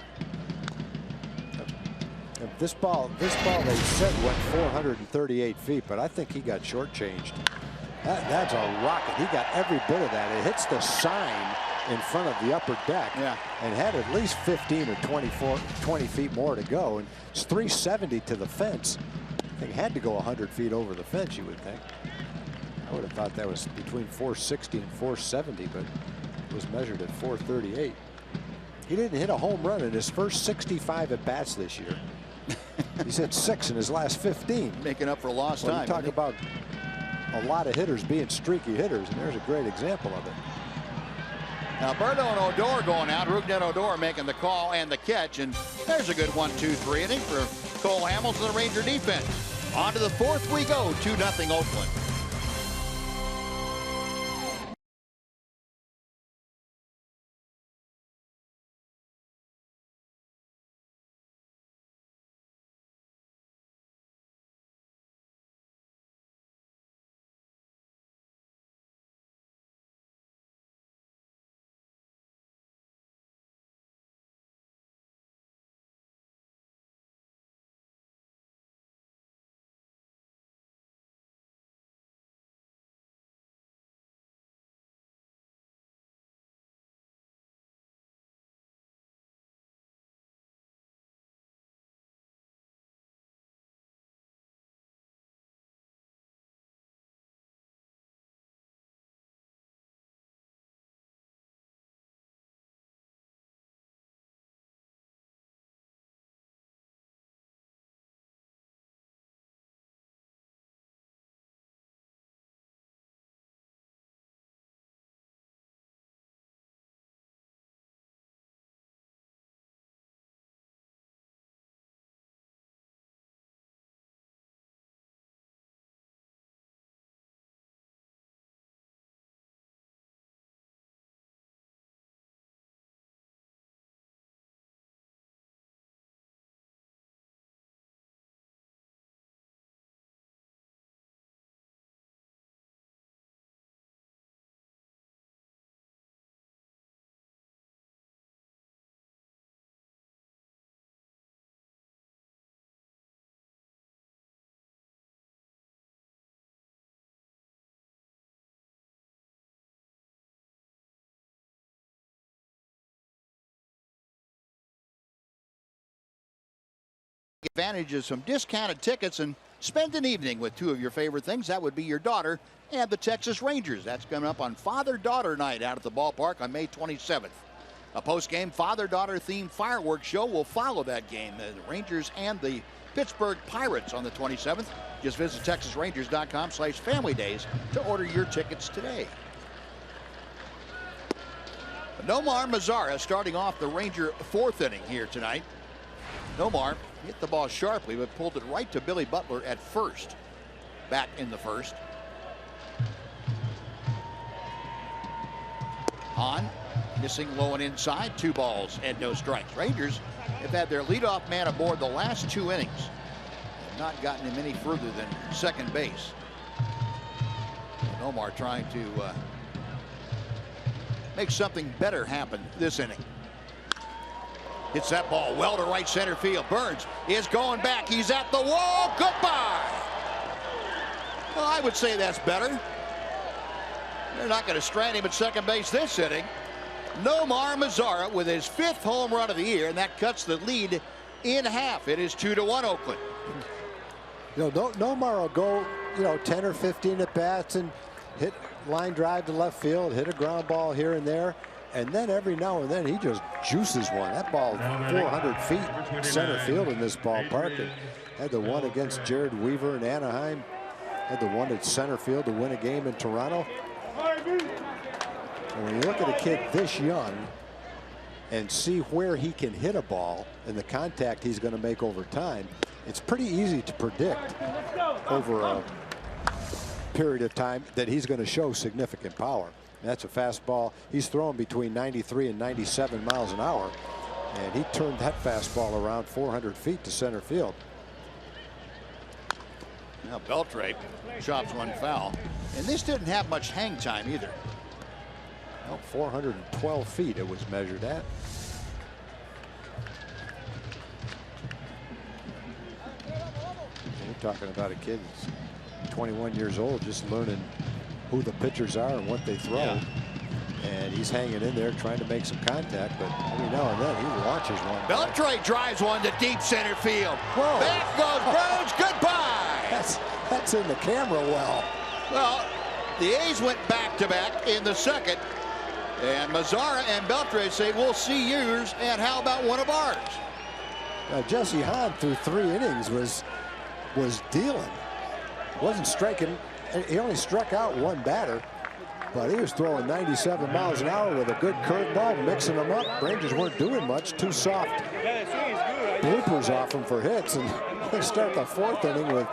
This ball they said went 438 feet, but I think he got shortchanged. That's a rocket. He got every bit of that. It hits the sign in front of the upper deck, and had at least 15 or 20 feet more to go, and it's 370 to the fence. I think it had to go 100 feet over the fence, you would think. I would have thought that was between 460 and 470, but it was measured at 438. He didn't hit a home run in his first 65 at bats this year. He's hit 6 in his last 15. Making up for lost time. You talk about a lot of hitters being streaky hitters, and there's a great example of it. Alberto and Odor going out. Rougned Odor making the call and the catch, and there's a good 1-2-3 inning for Cole Hamels and the Ranger defense. On to the 4th we go, 2-0 Oakland. advantage of some discounted tickets and spend an evening with two of your favorite things. That would be your daughter and the Texas Rangers. That's coming up on Father-Daughter Night out at the ballpark on May 27th. A post-game father-daughter themed fireworks show will follow that game. The Rangers and the Pittsburgh Pirates on the 27th. Just visit TexasRangers.com/Family Days to order your tickets today. Nomar Mazara starting off the Ranger fourth inning here tonight. Nomar hit the ball sharply, but pulled it right to Billy Butler at first. Back in the first. Hahn missing low and inside. 2 balls and no strikes. Rangers have had their leadoff man aboard the last 2 innings. Have not gotten him any further than second base. Nomar trying to make something better happen this inning. Hits that ball well to right center field. Burns is going back. He's at the wall. Goodbye. Well, I would say that's better. They're not going to strand him at second base this inning. Nomar Mazara with his 5th home run of the year, and that cuts the lead in half. It is 2-1 Oakland. Nomar will go, 10 or 15 at bats and hit line drive to left field, hit a ground ball here and there, and then every now and then he just juices one. That ball 400 feet center field in this ballpark. And had the one against Jared Weaver in Anaheim. Had the one at center field to win a game in Toronto. And when you look at a kid this young and see where he can hit a ball and the contact he's going to make over time, it's pretty easy to predict over a period of time that he's going to show significant power. And that's a fastball. He's throwing between 93 and 97 miles an hour, and he turned that fastball around 400 feet to center field. Now Beltre chops one foul, and this didn't have much hang time either. Well, 412 feet it was measured at. You're talking about a kid that's 21 years old, just learning who the pitchers are and what they throw. Yeah. And he's hanging in there trying to make some contact, but every now and then he launches one. Beltre drives one to deep center field. Whoa. Back goes Burns. Goodbye. That's in the camera well. Well, the A's went back-to-back in the second, and Mazara and Beltre say, we'll see yours, and how about one of ours? Now, Jesse Hahn through 3 innings was dealing. Wasn't striking. He only struck out 1 batter, but he was throwing 97 miles an hour with a good curveball, mixing them up. Rangers weren't doing much. 2 soft bloopers off him for hits, and they start the 4th inning with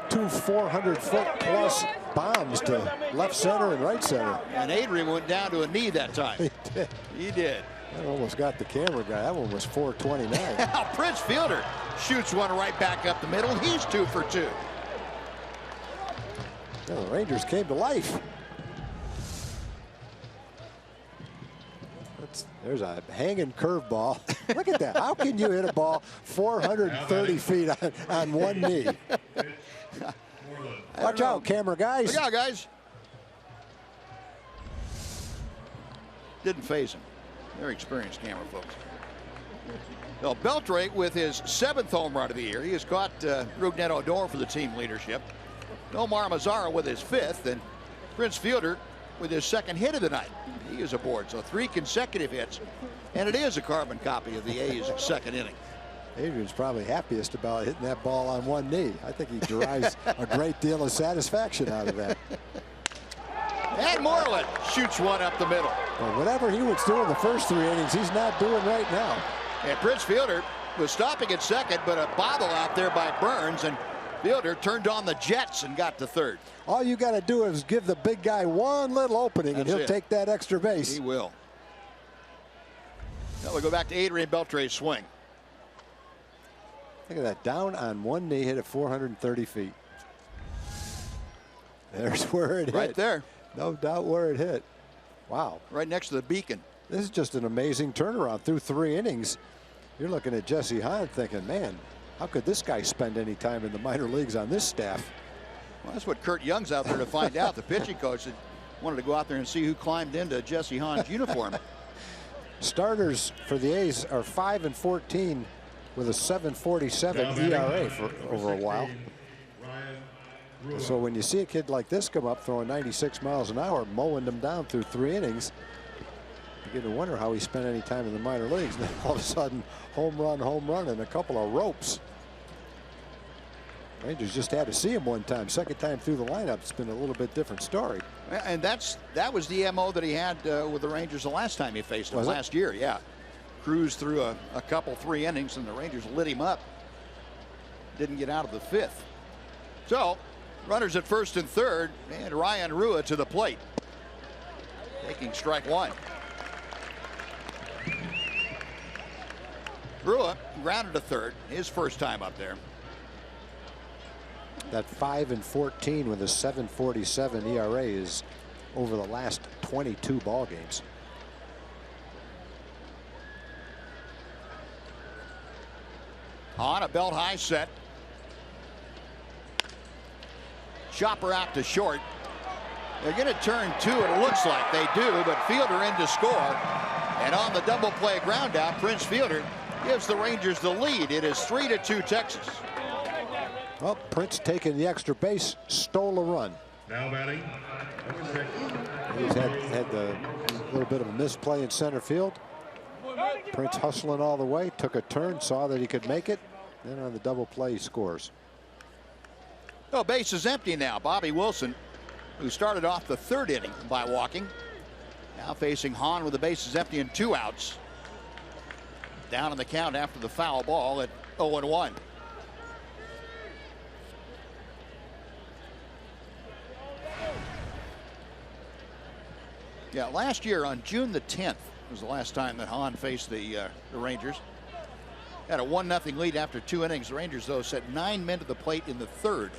2 400-foot-plus bombs to left center and right center. And Adrian went down to a knee that time. He did. He did. That almost got the camera guy. That one was 429. Now Prince Fielder shoots one right back up the middle. He's 2 for 2. Well, the Rangers came to life. There's a hanging curveball. Look at that. How can you hit a ball 430 feet on one knee? Watch out, camera guys. Look out, guys. Didn't phase him. Very experienced camera folks. Well, Beltre with his 7th home run of the year. He has caught Rougned Odor for the team leadership. Nomar Mazara with his 5th, and Prince Fielder with his 2nd hit of the night. He is aboard, so 3 consecutive hits, and it is a carbon copy of the A's 2nd inning. Adrian's probably happiest about hitting that ball on one knee. I think he derives a great deal of satisfaction out of that. And Moreland shoots one up the middle. But whatever he was doing the first 3 innings, he's not doing right now. And Prince Fielder was stopping at second, but a bobble out there by Burns, and Fielder turned on the jets and got to 3rd. All you got to do is give the big guy one little opening, and he'll take that extra base. He will. Now we'll go back to Adrian Beltre's swing. Look at that, down on one knee, hit at 430 feet. There's where it hit. Right there. No doubt where it hit. Wow. Right next to the beacon. This is just an amazing turnaround through 3 innings. You're looking at Jesse Hahn thinking, man, how could this guy spend any time in the minor leagues on this staff? Well, that's what Kurt Young's out there to find out. The pitching coach that wanted to go out there and see who climbed into Jesse Hahn's uniform. Starters for the A's are 5 and 14 with a 7.47 ERA for over a while. So when you see a kid like this come up throwing 96 miles an hour, mowing them down through 3 innings, you begin to wonder how he spent any time in the minor leagues. And then all of a sudden, home run, and a couple of ropes. Rangers just had to see him one time. Second time through the lineup, it's been a little bit different story. And that was the MO that he had with the Rangers the last time he faced them last year. Yeah, cruised through a couple 3 innings, and the Rangers lit him up. Didn't get out of the 5th. So runners at first and third, and Ryan Rua to the plate, taking strike 1. Rua grounded to third, his first time up there. That 5-14 with a 7.47 ERA is over the last 22 ball games. On a belt high set. Chopper out to short. They're going to turn 2, and it looks like they do, but Fielder in to score. And on the double play ground out, Prince Fielder gives the Rangers the lead. It is 3-2 Texas. Well, Prince taking the extra base, stole a run. Now batting, number 6. He's had the little bit of a misplay in center field. Prince hustling all the way, took a turn, saw that he could make it. Then on the double play, he scores. Oh, base is empty now. Bobby Wilson, who started off the 3rd inning by walking, now facing Hahn with the bases empty and 2 outs. Down in the count after the foul ball at 0-1. Yeah, last year on June the 10th was the last time that Hahn faced the Rangers. Had a 1-0 lead after 2 innings. The Rangers, though, set 9 men to the plate in the 3rd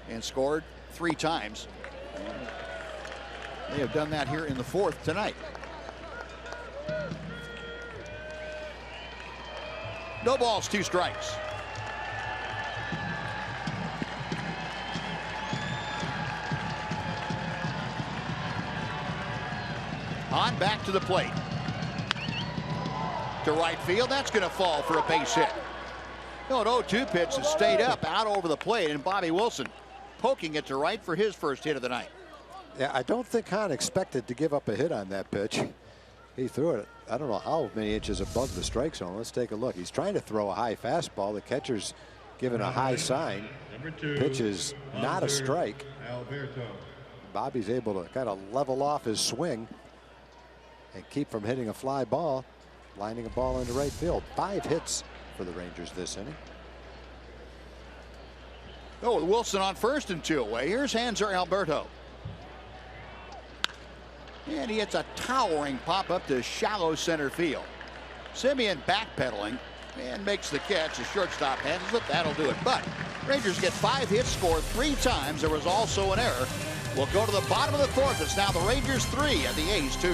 and scored 3 times. They have done that here in the 4th tonight. No balls, 2 strikes. On back to the plate. To right field. That's going to fall for a base hit. No, an 0-2 pitch has stayed up out over the plate, and Bobby Wilson poking it to right for his first hit of the night. Yeah, I don't think Hahn expected to give up a hit on that pitch. He threw it, I don't know how many inches above the strike zone. Let's take a look. He's trying to throw a high fastball. The catcher's given a high sign. Number 2. Pitch is not a strike. Alberto. Bobby's able to kind of level off his swing and keep from hitting a fly ball, lining a ball into right field. 5 hits for the Rangers this inning. Oh, Wilson on first and 2 away. Here's Hanser Alberto. And he hits a towering pop up to shallow center field. Simeon backpedaling and makes the catch. The shortstop handles it. That'll do it. But Rangers get 5 hits, scored 3 times. There was also an error. We'll go to the bottom of the 4th. It's now the Rangers 3 and the A's 2.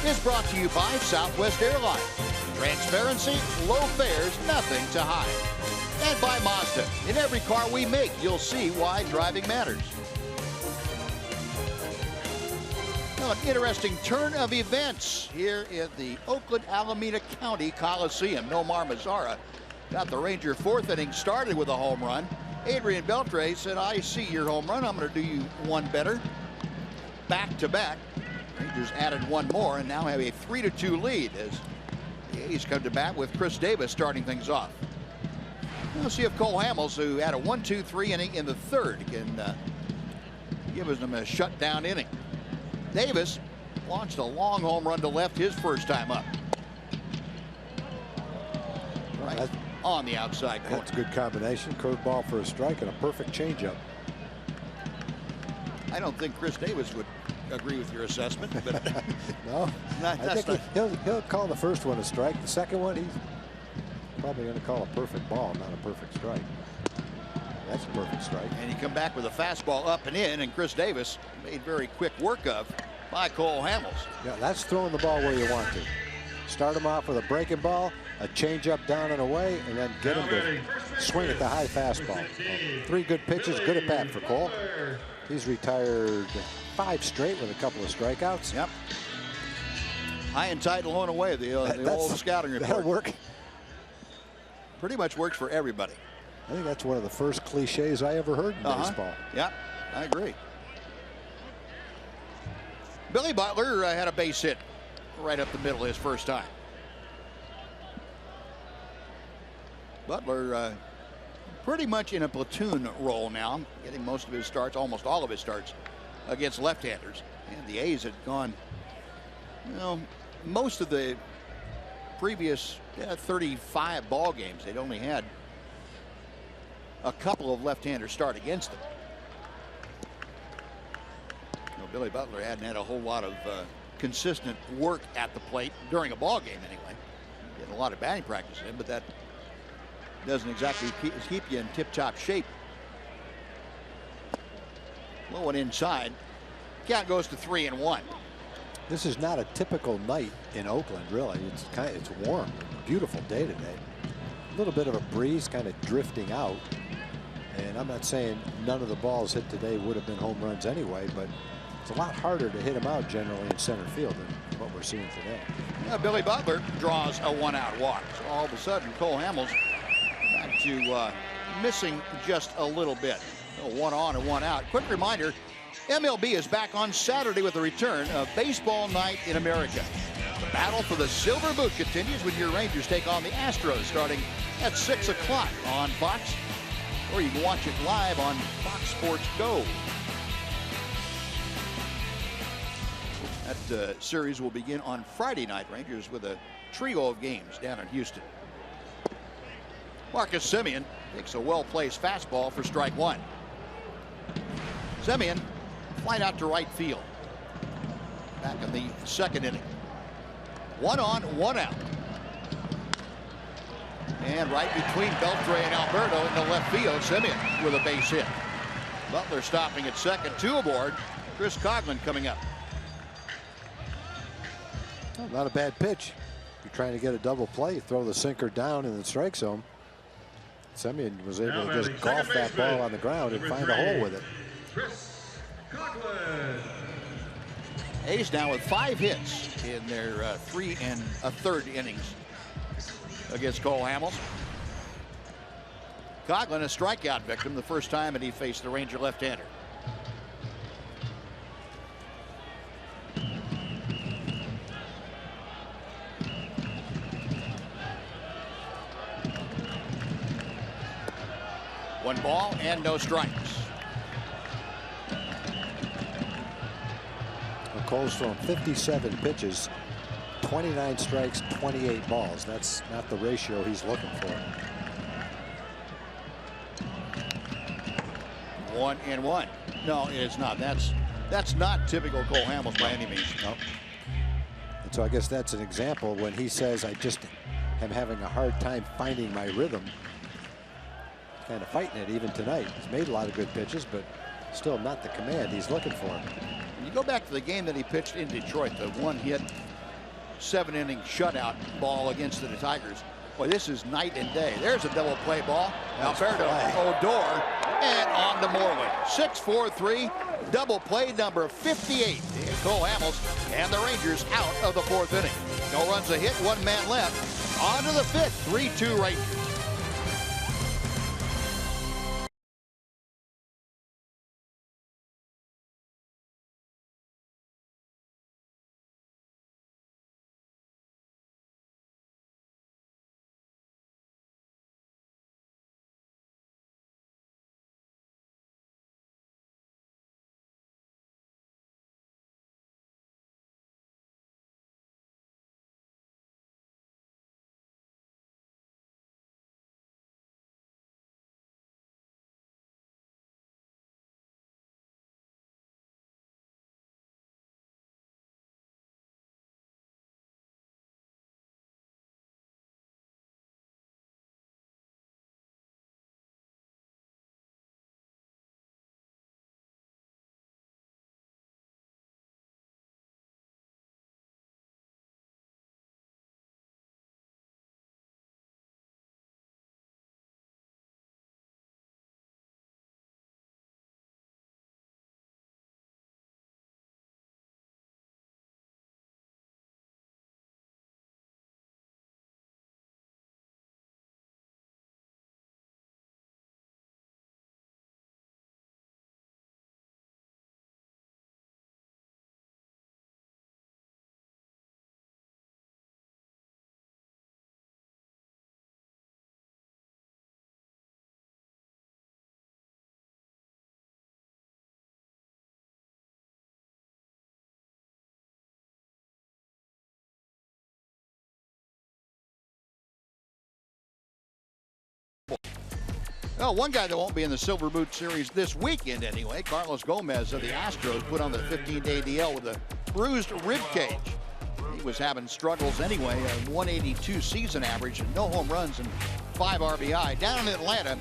is brought to you by Southwest Airlines. Transparency, low fares, nothing to hide. And by Mazda. In every car we make, you'll see why driving matters. Now, an interesting turn of events here in the Oakland Alameda County Coliseum. Nomar Mazara got the Ranger fourth inning started with a home run. Adrian Beltre said, I see your home run. I'm going to do you one better. Back to back. Rangers added one more and now have a 3-2 lead as the A's come to bat with Chris Davis starting things off. We'll see if Cole Hamels, who had a 1-2-3 inning in the third, can give them a shutdown inning. Davis launched a long home run to left his first time up. Right on the outside corner. That's a good combination. Curveball for a strike and a perfect changeup. I don't think Chris Davis would agree with your assessment, but no, I think he'll call the first one a strike. The second one, he's probably going to call a perfect ball, not a perfect strike. That's a perfect strike. And you come back with a fastball up and in, and Chris Davis made very quick work of by Cole Hamels. Yeah, that's throwing the ball where you want to. Start him off with a breaking ball, a changeup down and away, and then get him to swing at the high fastball. 3 good pitches, good at bat for Cole. He's retired 5 straight with a couple of strikeouts. Yep. High and tight, low and away. The old scouting report. That'll work. Pretty much works for everybody. I think that's one of the first cliches I ever heard in baseball. Yeah, I agree. Billy Butler had a base hit right up the middle his first time. Butler pretty much in a platoon role now, getting most of his starts, almost all of his starts, against left-handers. And the A's had gone, most of the previous 35 ball games, they'd only had a couple of left-handers start against them. Billy Butler hadn't had a whole lot of consistent work at the plate during a ball game anyway. Getting a lot of batting practice in, but that doesn't exactly keep you in tip-top shape. Low and inside. Count goes to 3-1. This is not a typical night in Oakland, really. It's warm, beautiful day today. A little bit of a breeze kind of drifting out. And I'm not saying none of the balls hit today would have been home runs anyway, but it's a lot harder to hit them out generally in center field than what we're seeing today. Billy Butler draws a 1-out walk. So all of a sudden, Cole Hamels back to missing just a little bit. 1 on and 1 out. Quick reminder, MLB is back on Saturday with the return of Baseball Night in America. The battle for the Silver Boot continues when your Rangers take on the Astros starting at 6 o'clock on Fox. Or you can watch it live on Fox Sports Go. That series will begin on Friday night. Rangers with a trio of games down in Houston. Marcus Semien takes a well-placed fastball for strike 1. Semien flight out to right field. Back in the second inning. 1 on, 1 out. And right between Beltre and Alberto in the left field, Semien with a base hit. Butler stopping at second, 2 aboard. Chris Coghlan coming up. Well, not a bad pitch. You're trying to get a double play, you throw the sinker down in the strike zone. Semien was able to just golf that ball on the ground and find a hole with it. Chris Coghlan. A's now with 5 hits in their 3 1/3 innings against Cole Hamels. Coghlan, a strikeout victim, the first time that he faced the Ranger left-hander. One ball and no strikes. Cole's thrown 57 pitches, 29 strikes, 28 balls. That's not the ratio he's looking for. 1-1. No, it's not. That's not typical Cole Hamels by any means. No. And so I guess that's an example when he says, I just am having a hard time finding my rhythm. He's kind of fighting it even tonight. He's made a lot of good pitches, but still not the command he's looking for. You go back to the game that he pitched in Detroit, the one hit 7-inning shutout ball against the Tigers. Boy, this is night and day. There's a double play ball. Alberto Odor and on to Morwin. 6-4-3, double play number 58. Cole Hamels and the Rangers out of the 4th inning. No runs, a hit, 1 man left. On to the 5th, 3-2 Rangers. Well, one guy that won't be in the Silver Boot Series this weekend anyway, Carlos Gomez of the Astros, put on the 15-day DL with a bruised rib cage. He was having struggles anyway, a 182 season average and no home runs and 5 RBI. Down in Atlanta,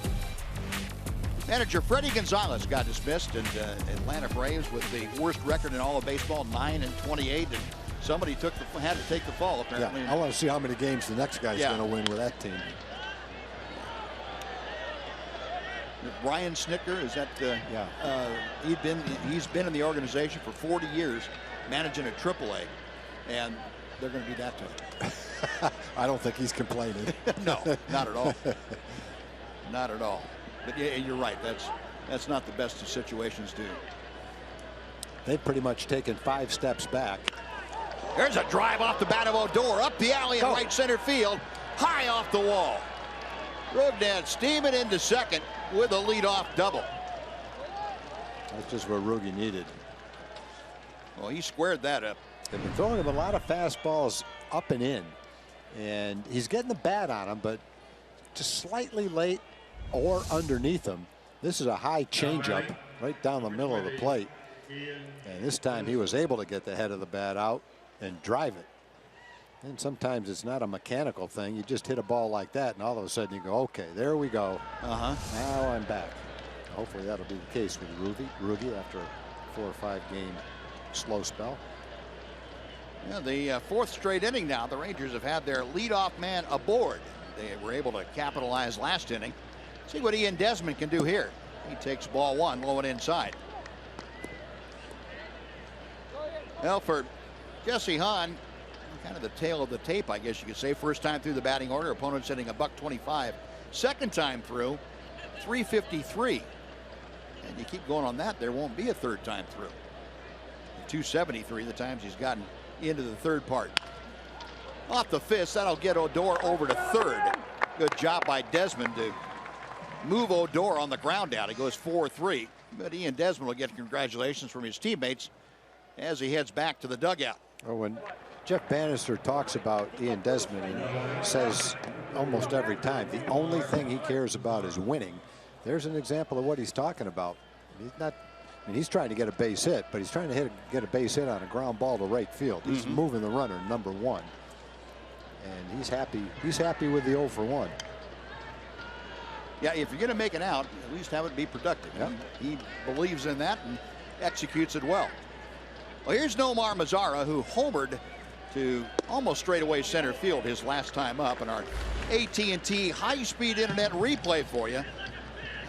manager Freddie Gonzalez got dismissed, and Atlanta Braves with the worst record in all of baseball, 9-28, and somebody had to take the fall apparently. Yeah, I want to see how many games the next guy's going to win with that team. Brian Snitker, is that? He's been in the organization for 40 years, managing a AAA, and they're going to do that to him. I don't think he's complaining. No, not at all. Not at all. But yeah, you're right. That's not the best of situations, dude. They've pretty much taken 5 steps back. There's a drive off the bat of Odor, up the alley in right center field, high off the wall. Rugdad steaming into second with a leadoff double. That's just what Rugi needed. Well, he squared that up. They've been throwing him a lot of fastballs up and in, and he's getting the bat on him, but just slightly late or underneath him. This is a high changeup right down the middle of the plate, and this time he was able to get the head of the bat out and drive it. And sometimes it's not a mechanical thing. You just hit a ball like that, and all of a sudden you go, okay, there we go. Now I'm back. Hopefully that'll be the case with Rugi after a 4 or 5 game slow spell. Yeah, the 4th straight inning now. The Rangers have had their leadoff man aboard. They were able to capitalize last inning. See what Ian Desmond can do here. He takes ball 1, low and inside. Well, for Jesse Hahn, kind of the tail of the tape, I guess you could say. First time through the batting order, opponent's hitting $125. Second time through, .353. And you keep going on that, there won't be a third time through. .273 the times he's gotten into the third part. Off the fist, that'll get Odor over to third. Good job by Desmond to move Odor on the ground out. He goes 4-3. But Ian Desmond will get congratulations from his teammates as he heads back to the dugout. Well, when Jeff Bannister talks about Ian Desmond and says almost every time the only thing he cares about is winning, there's an example of what he's talking about. He's not, I mean, he's trying to get a base hit, but he's trying to get a base hit on a ground ball to right field. He's moving the runner, number 1, and he's happy. He's happy with the 0 for 1. Yeah, if you're going to make it out, at least have it be productive. Yep. He believes in that and executes it well. Well, here's Nomar Mazara, who homered to almost straightaway center field his last time up. And our AT&T high-speed internet replay for you.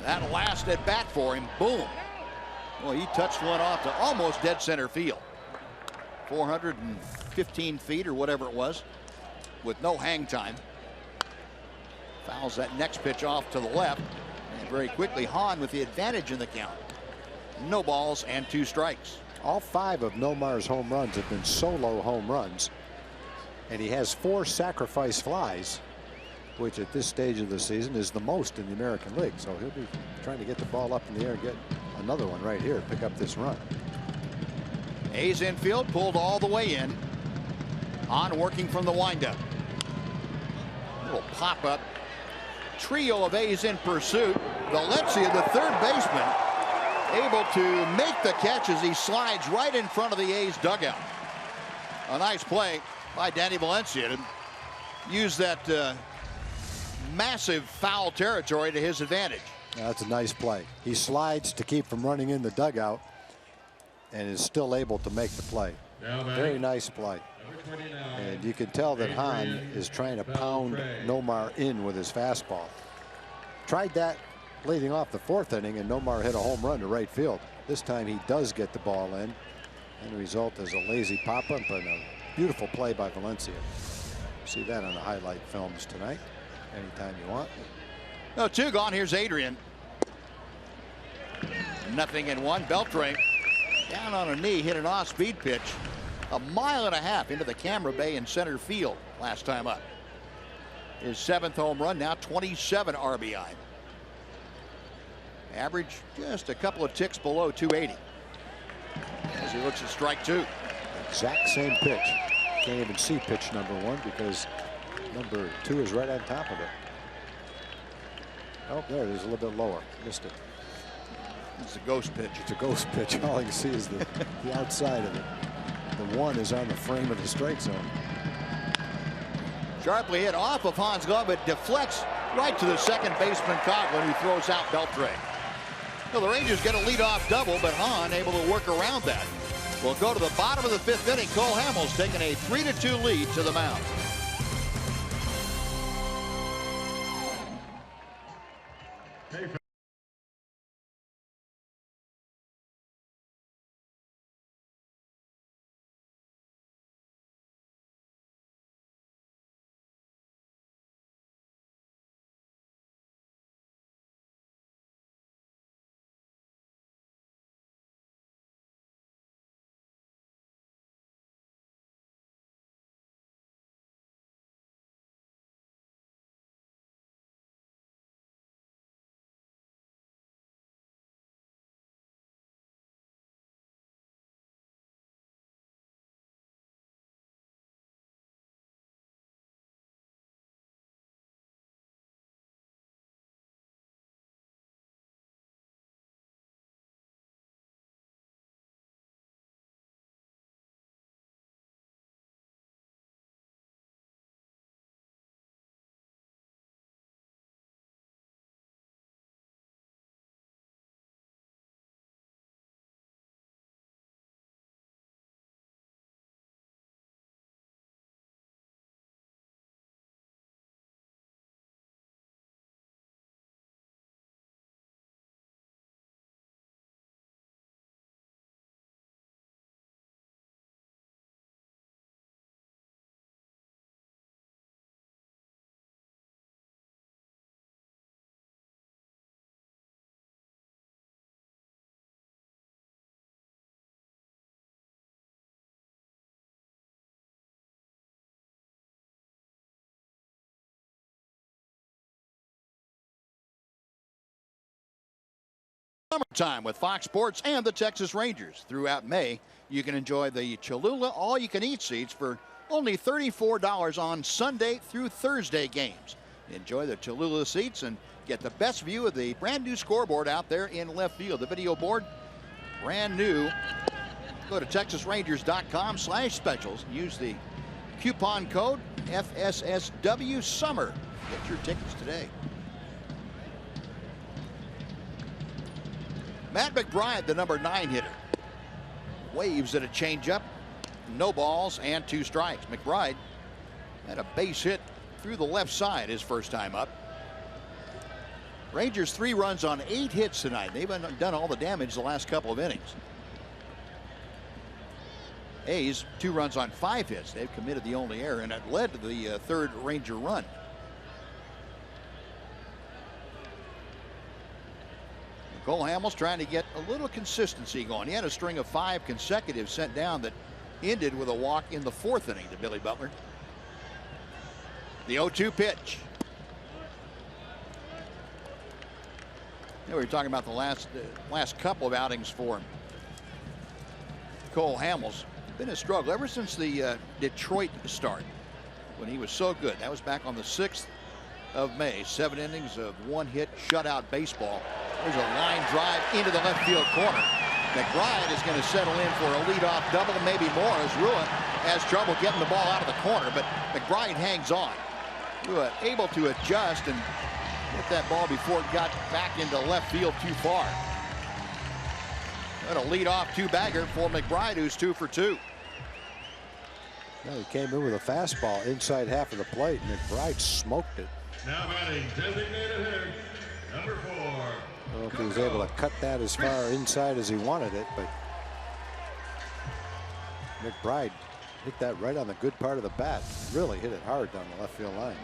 That last at bat for him, boom. Well, he touched one off to almost dead center field. 415 feet or whatever it was, with no hang time. Fouls that next pitch off to the left. And very quickly, Hahn with the advantage in the count. No balls and 2 strikes. All 5 of Nomar's home runs have been solo home runs. And he has 4 sacrifice flies, which at this stage of the season is the most in the American League. So he'll be trying to get the ball up in the air and get another one right here, pick up this run. A's infield pulled all the way in. Hahn working from the windup. Little pop-up. Trio of A's in pursuit. Valencia, the third baseman, able to make the catch as he slides right in front of the A's dugout. A nice play by Danny Valencia to use that massive foul territory to his advantage. That's a nice play. He slides to keep from running in the dugout and is still able to make the play. Very nice play. And you can tell that Hahn is trying to pound Nomar in with his fastball. Tried that leading off the 4th inning, and Nomar hit a home run to right field. This time he does get the ball in, and the result is a lazy pop-up and a beautiful play by Valencia. See that on the highlight films tonight anytime you want. No, 2 gone. Here's Adrian. 0-1. Beltre down on a knee, hit an off-speed pitch 1.5 miles into the camera bay in center field last time up. His 7th home run, now 27 RBI. Average just a couple of ticks below 280 as he looks at strike 2. Exact same pitch. Can't even see pitch number 1 because number 2 is right on top of it. Oh, there it is, a little bit lower. Missed it. It's a ghost pitch. It's a ghost pitch. All I can see is the outside of it. The 1 is on the frame of the strike zone. Sharply hit off of Hahn's glove, but deflects right to the second baseman Coughlin, who throws out Beltre. Well, the Rangers get a leadoff double, but Hahn able to work around that. We'll go to the bottom of the 5th inning. Cole Hamels taking a 3-2 lead to the mound. Summertime with Fox Sports and the Texas Rangers. Throughout May, you can enjoy the Cholula all-you-can-eat seats for only $34 on Sunday through Thursday games. Enjoy the Cholula seats and get the best view of the brand new scoreboard out there in left field. The video board, brand new. Go to TexasRangers.com/specials. Use the coupon code FSSW Summer. Get your tickets today. Matt McBride, the number 9 hitter, waves at a changeup. no balls and 2 strikes. McBride had a base hit through the left side his first time up. Rangers 3 runs on 8 hits tonight. They've done all the damage the last couple of innings. A's 2 runs on 5 hits. They've committed the only error, and it led to the 3rd Ranger run. Cole Hamels trying to get a little consistency going. He had a string of 5 consecutive sent down that ended with a walk in the 4th inning to Billy Butler. The 0-2 pitch. We were talking about the last couple of outings for Cole Hamels. Been a struggle ever since the Detroit start when he was so good. That was back on the 6th of May. 7 innings of 1 hit shutout baseball. There's a line drive into the left field corner. McBride is going to settle in for a leadoff double, maybe more, as Rua has trouble getting the ball out of the corner, but McBride hangs on. Rua able to adjust and get that ball before it got back into left field too far. And a leadoff 2-bagger for McBride, who's 2 for 2. Well, he came in with a fastball inside half of the plate, and McBride smoked it. Now batting designated hitter, number 4. I don't know if he was able to cut that as far inside as he wanted it, but McBride hit that right on the good part of the bat. Really hit it hard down the left field line.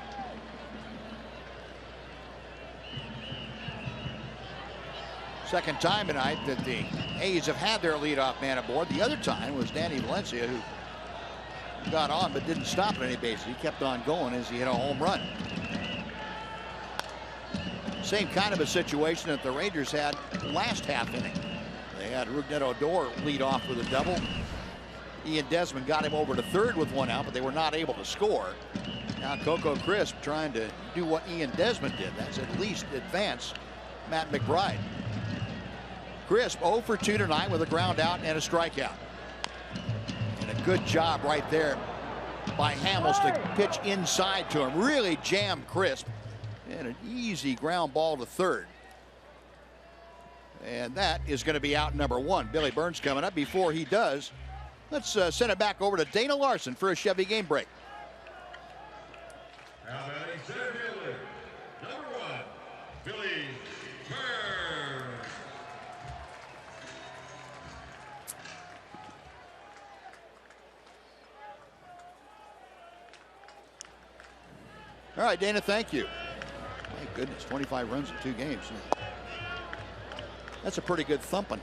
Second time tonight that the A's have had their leadoff man aboard. The other time was Danny Valencia, who got on but didn't stop at any bases. He kept on going as he hit a home run. Same kind of a situation that the Rangers had last half inning. They had Rougned Odor lead off with a double. Ian Desmond got him over to 3rd with 1 out, but they were not able to score. Now Coco Crisp trying to do what Ian Desmond did. That's at least advance Matt McBride. Crisp 0 for 2 tonight with a ground out and a strikeout. And a good job right there by Hamels to pitch inside to him. Really jammed Crisp. And an easy ground ball to 3rd. And that is going to be out number 1. Billy Burns coming up. Before he does, let's send it back over to Dana Larson for a Chevy game break. Now batting center fielder, number 1, Billy Burns. All right, Dana, thank you. My goodness, 25 runs in 2 games. That's a pretty good thumping.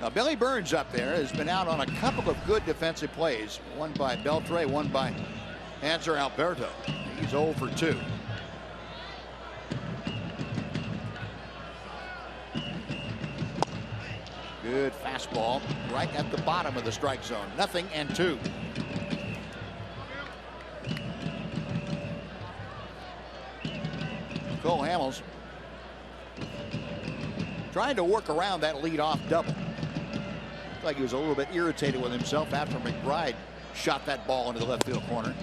Now, Billy Burns up there has been out on a couple of good defensive plays. One by Beltre, one by Hanser Alberto. He's 0 for 2. Good fastball right at the bottom of the strike zone. 0-2. Cole Hamels trying to work around that leadoff double. Looked like he was a little bit irritated with himself after McBride shot that ball into the left field corner.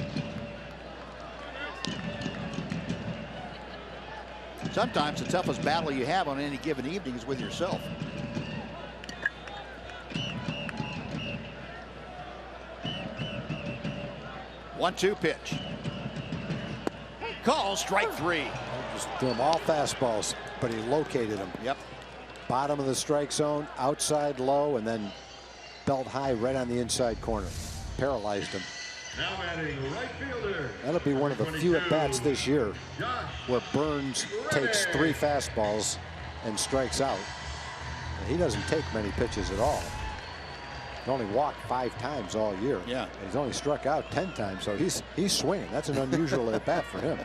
Sometimes the toughest battle you have on any given evening is with yourself. One-two pitch. Call strike 3. Just threw him all fastballs, but he located him. Yep. Bottom of the strike zone, outside low, and then belt high right on the inside corner. Paralyzed him. Now batting right fielder. That'll be one of the few at-bats this year where Burns takes 3 fastballs and strikes out. And he doesn't take many pitches at all. He only walked 5 times all year. Yeah. And he's only struck out 10 times, so he's swinging. That's an unusual at-bat for him.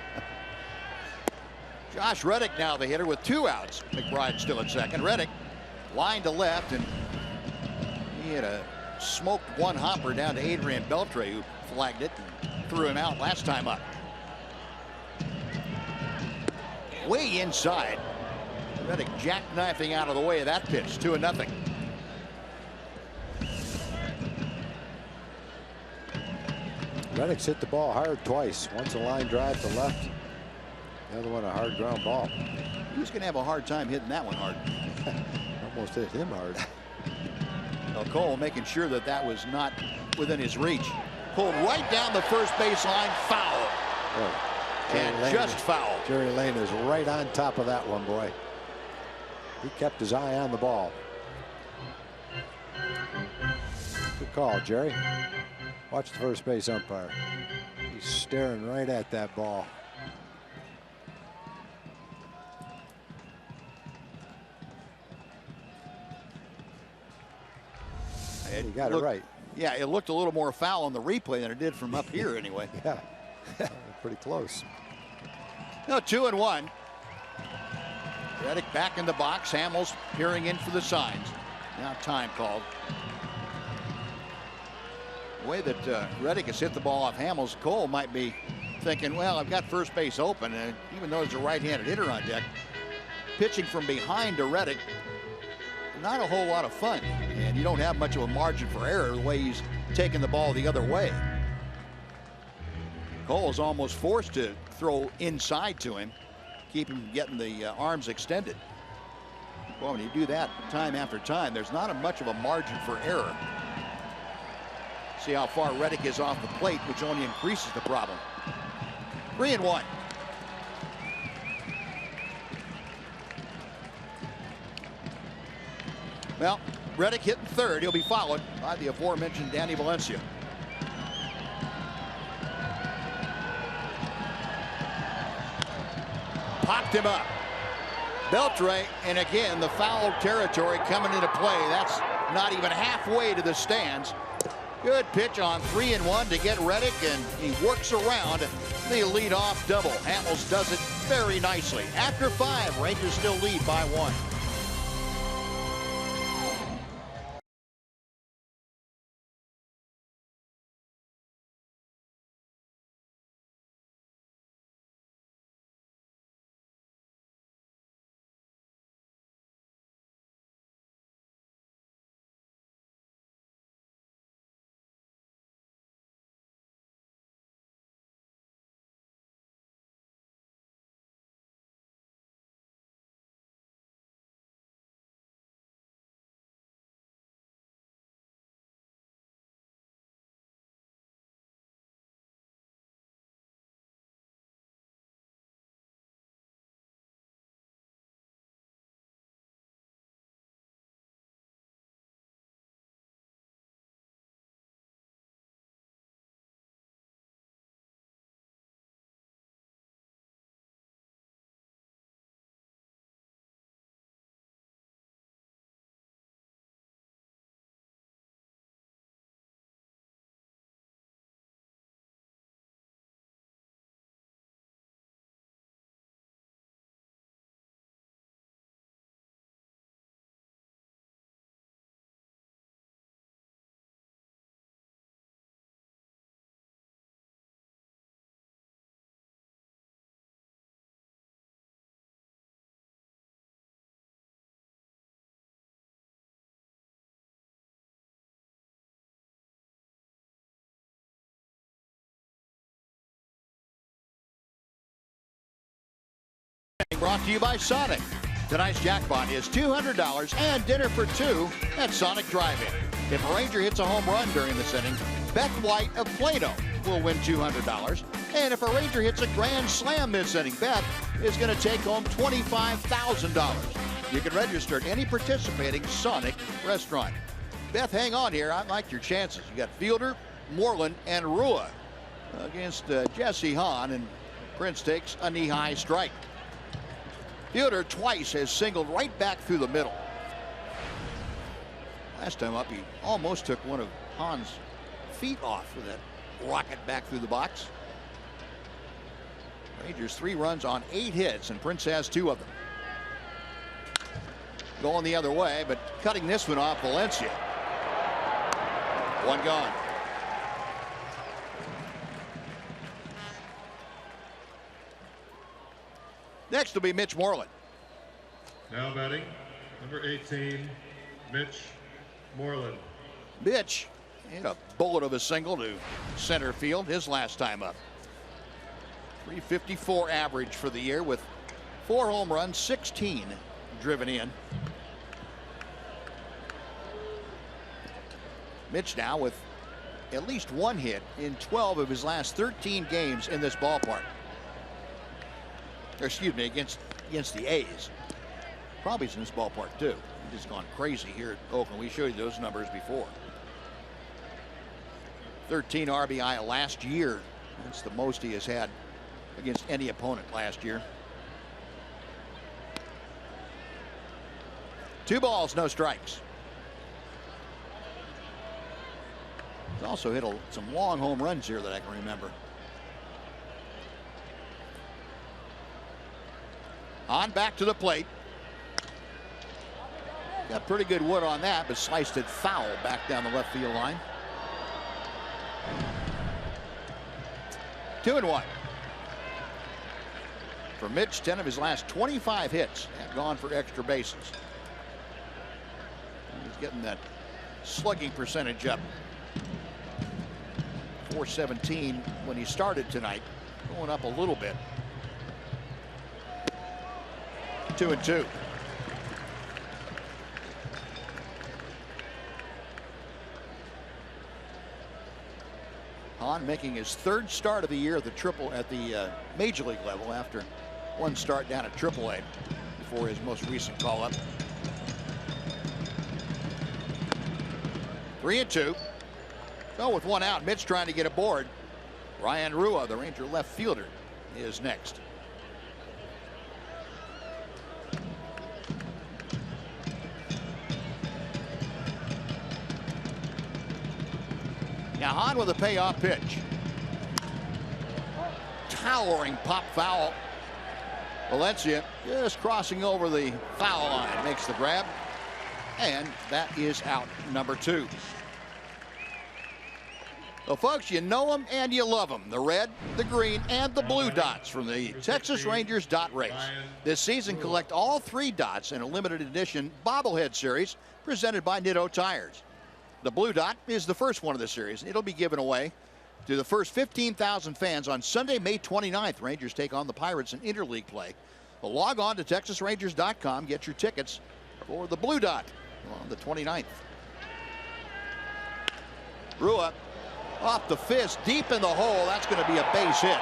Josh Reddick now the hitter with 2 outs. McBride still at second. Reddick line to left, and he had a smoked one hopper down to Adrian Beltre, who flagged it and threw him out last time up. Way inside. Reddick jackknifing out of the way of that pitch. 2-0. Reddick's hit the ball hard twice. Once a line drive to left. The other one a hard ground ball. He was going to have a hard time hitting that one hard. Almost hit him hard. Well, Cole making sure that that was not within his reach. Pulled right down the first baseline, foul. And just foul. Jerry Lane is right on top of that one, boy. He kept his eye on the ball. Good call, Jerry. Watch the first base umpire. He's staring right at that ball. He got it right. Yeah, it looked a little more foul on the replay than it did from up here anyway. Yeah, pretty close. No, 2-1. Reddick back in the box. Hamels peering in for the signs. Now time called. The way that Reddick has hit the ball off Hamels, Cole might be thinking, well, I've got first base open, and even though there's a right-handed hitter on deck, pitching from behind to Reddick, not a whole lot of fun, and you don't have much of a margin for error the way he's taking the ball the other way. Cole is almost forced to throw inside to him, keep him getting the arms extended. Well, when you do that time after time, there's not much of a margin for error. See how far Reddick is off the plate, which only increases the problem. 3-1. Well, Reddick hitting third. He'll be followed by the aforementioned Danny Valencia. Popped him up. Beltre, and again, the foul territory coming into play. That's not even halfway to the stands. Good pitch on 3-1 to get Reddick, and he works around the leadoff double. Hamels does it very nicely. After 5, Rangers still lead by 1. Brought to you by Sonic. Tonight's jackpot is $200 and dinner for 2 at Sonic Drive-In. If a Ranger hits a home run during this inning, Beth White of Plano will win $200. And if a Ranger hits a grand slam this inning, Beth is going to take home $25,000. You can register at any participating Sonic restaurant. Beth, hang on here. I like your chances. You got Fielder, Moreland, and Rua against Jesse Hahn, and Prince takes a knee-high strike. Fielder twice has singled right back through the middle. Last time up, he almost took one of Hahn's feet off with that rocket back through the box. Rangers 3 runs on 8 hits, and Prince has 2 of them. Going the other way, but cutting this one off, Valencia. 1 gone. Next will be Mitch Moreland. Now batting, number 18, Mitch Moreland. Mitch hit a bullet of a single to center field his last time up. .354 average for the year with 4 home runs, 16 driven in. Mitch now with at least one hit in 12 of his last 13 games in this ballpark. Or excuse me, against the A's. Probably in this ballpark too. He's just gone crazy here at Oakland. We showed you those numbers before. 13 RBI last year. That's the most he has had against any opponent last year. 2 balls, no strikes. He's also hit some long home runs here that I can remember. On back to the plate. Got pretty good wood on that, but sliced it foul back down the left field line. 2-1. For Mitch, 10 of his last 25 hits have gone for extra bases. He's getting that slugging percentage up. .417 when he started tonight, going up a little bit. 2-2. Hahn making his 3rd start of the year at the major league level after one start down at AAA before his most recent call-up. 3-2. So with 1 out, Mitch trying to get aboard. Ryan Rua, the Ranger left fielder, is next. Now Hahn with a payoff pitch. Towering pop foul. Valencia just crossing over the foul line, makes the grab, and that is out number 2. Well, folks, you know them and you love them. The red, the green, and the blue dots from the Texas Rangers dot race. This season, collect all 3 dots in a limited edition bobblehead series presented by Nitto Tires. The blue dot is the first one of the series. It'll be given away to the first 15,000 fans on Sunday, May 29th. Rangers take on the Pirates in interleague play. Well, log on to TexasRangers.com. Get your tickets for the blue dot on the 29th. Rua off the fist, deep in the hole. That's going to be a base hit.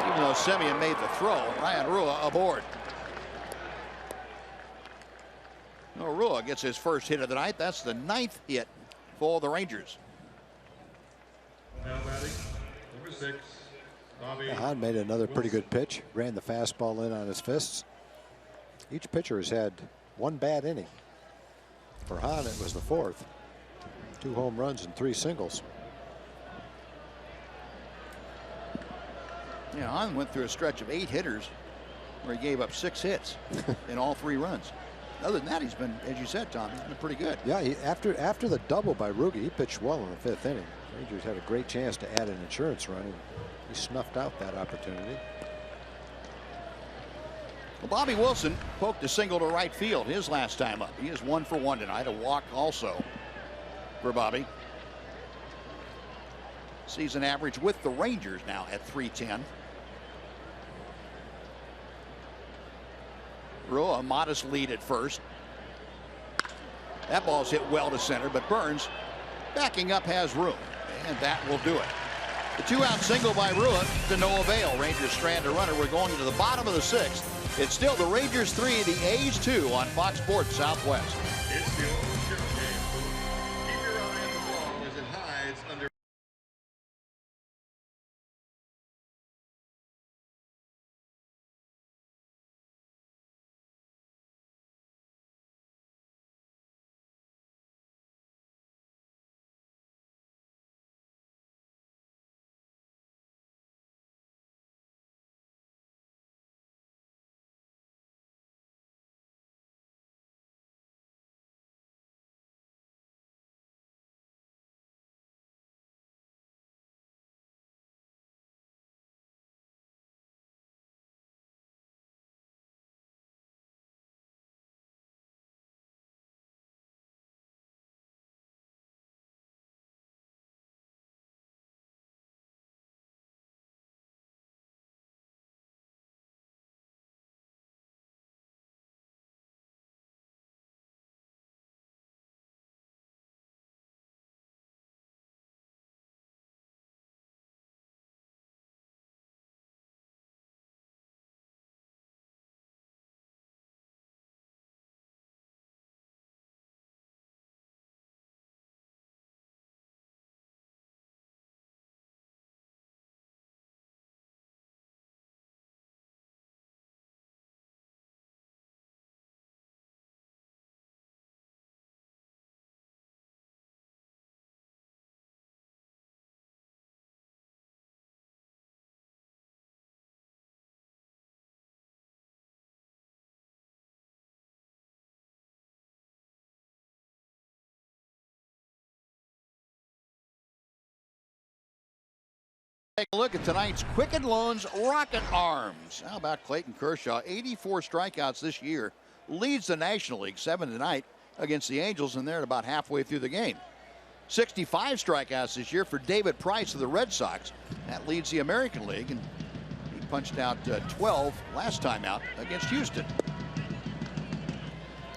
Even though Semien made the throw, Ryan Rua aboard. Well, Rua gets his first hit of the night. That's the 9th hit for the Rangers. Now batting, number 6, Bobby. Hahn made another pretty good pitch. Ran the fastball in on his fists. Each pitcher has had 1 bad inning. For Hahn, it was the 4th. 2 home runs and 3 singles. Yeah, Hahn went through a stretch of 8 hitters where he gave up 6 hits in all 3 runs. Other than that, he's been, as you said, Tom, he's been pretty good. Yeah, after the double by Ruge, he pitched well in the 5th inning. Rangers had a great chance to add an insurance run, and he snuffed out that opportunity. Well, Bobby Wilson poked a single to right field his last time up. He is 1 for 1 tonight, a walk also for Bobby. Season average with the Rangers now at .310. Rua, a modest lead at first. That ball's hit well to center, but Burns backing up has room, and that will do it. The 2-out single by Rua to no avail. Rangers strand a runner. We're going into the bottom of the 6th. It's still the Rangers 3, the A's 2 on Fox Sports Southwest. It's the Take a look at tonight's Quicken Loans Rocket Arms. How about Clayton Kershaw? 84 strikeouts this year. Leads the National League 7 tonight against the Angels, and they're at about halfway through the game. 65 strikeouts this year for David Price of the Red Sox. That leads the American League, and he punched out 12 last time out against Houston.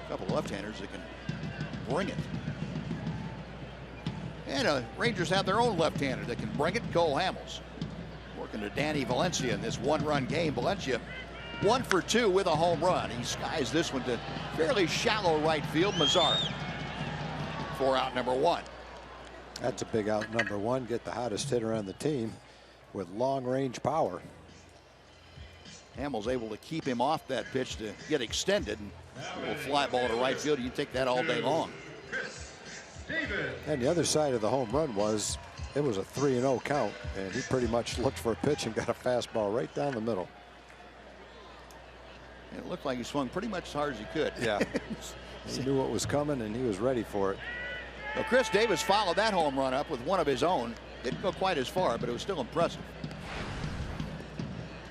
A couple of left-handers that can bring it. And Rangers have their own left-hander that can bring it, Cole Hamels. Working to Danny Valencia in this one-run game. Valencia 1 for 2 with a home run. He skies this one to fairly shallow right field. Mazzara for out number 1. That's a big out number 1. Get the hottest hitter on the team with long-range power. Hamels able to keep him off that pitch to get extended. And a little fly ball to right field. You can take that all day long. And the other side of the home run was it was a 3-0 count, and he pretty much looked for a pitch and got a fastball right down the middle. It looked like he swung pretty much as hard as he could. Yeah. He knew what was coming, and he was ready for it. Well, Chris Davis followed that home run up with one of his own. Didn't go quite as far, but it was still impressive.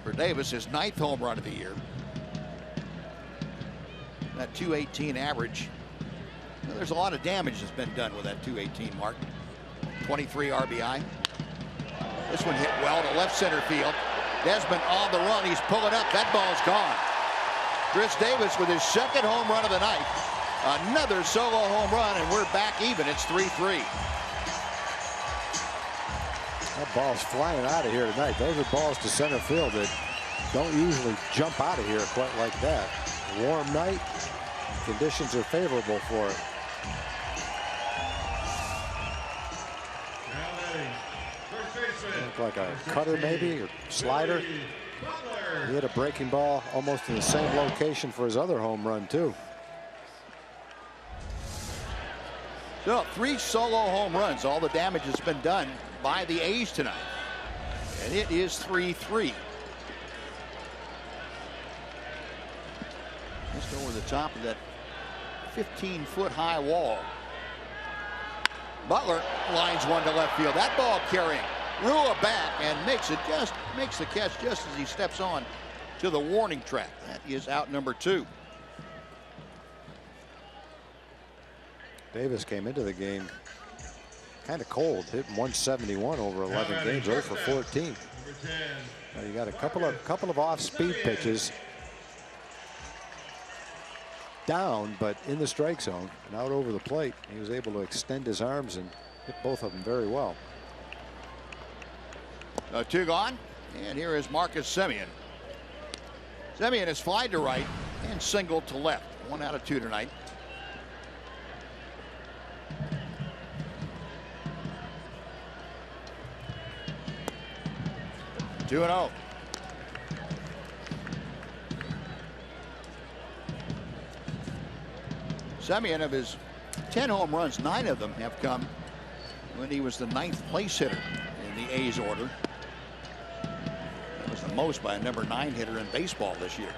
For Davis, his 9th home run of the year. That 218 average. Well, there's a lot of damage that's been done with that 218 mark. 23 RBI. This one hit well to left center field. Desmond on the run. He's pulling up. That ball's gone. Chris Davis with his 2nd home run of the night. Another solo home run, and we're back even. It's 3-3. That ball's flying out of here tonight. Those are balls to center field that don't usually jump out of here quite like that. Warm night. Conditions are favorable for it. Looked like a cutter maybe, or slider. He hit a breaking ball almost in the same location for his other home run too. So 3 solo home runs. All the damage has been done by the A's tonight. And it is 3-3. Just over the top of that 15-foot high wall. Butler lines one to left field. That ball carrying. Rua back and makes the catch just as he steps on to the warning track. That is out number 2. Davis came into the game kind of cold, hitting 171 over 11 games, 0 for 14. Now you got a couple of off-speed pitches down, but in the strike zone and out over the plate. He was able to extend his arms and hit both of them very well. 2 gone, and here is Marcus Semien. Semien is flied to right and singled to left. 1 out of 2 tonight. Two and 0. Semien, of his 10 home runs, 9 of them have come when he was the 9th place hitter in the A's order. That was the most by a number 9 hitter in baseball this year.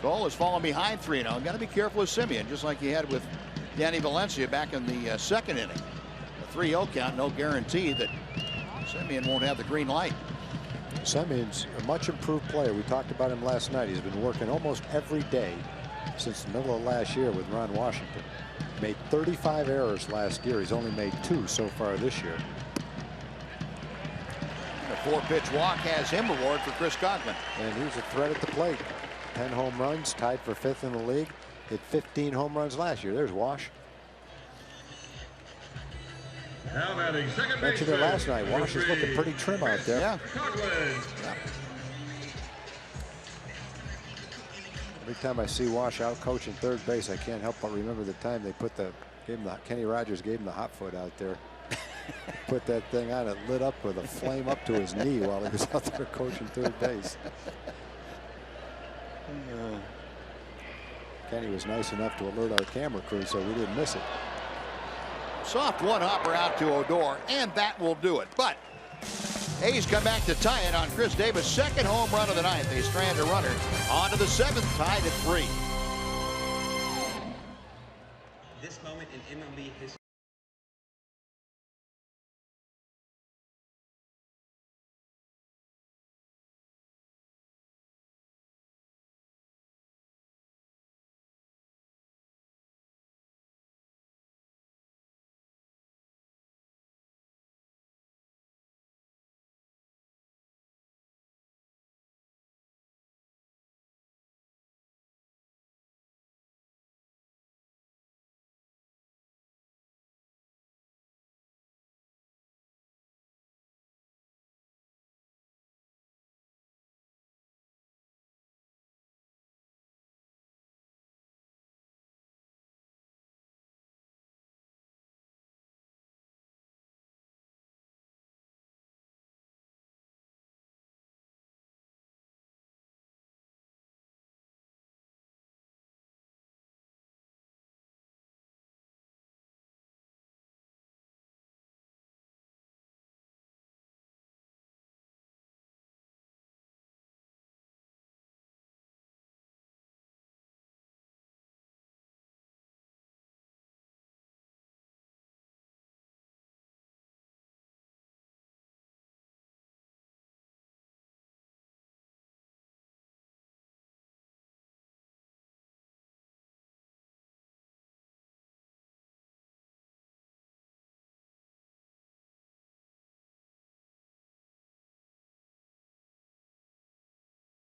Cole has fallen behind 3-0. Got to be careful with Semien, just like he had with Danny Valencia back in the 2nd inning. A 3-0 count, no guarantee that Semien won't have the green light. Semien's a much improved player. We talked about him last night. He's been working almost every day since the middle of last year with Ron Washington. Made 35 errors last year. He's only made 2 so far this year. And a 4-pitch walk has him reward for Chris Coughlin. And he's a threat at the plate. 10 home runs, tied for 5th in the league. Hit 15 home runs last year. There's Wash. Now batting second Mentioned it last night. Wash is looking pretty trim out there. Yeah. Coughlin. Every time I see Wash out coaching third base, I can't help but remember the time they Kenny Rogers gave him the hot foot out there. Put that thing on, it lit up with a flame up to his knee while he was out there coaching third base. Kenny was nice enough to alert our camera crew so we didn't miss it. Soft one-hopper out to Odor, and that will do it. But A's come back to tie it on Chris Davis' 2nd home run of the night. They strand a runner onto the 7th, tied at 3. This moment in MLB history.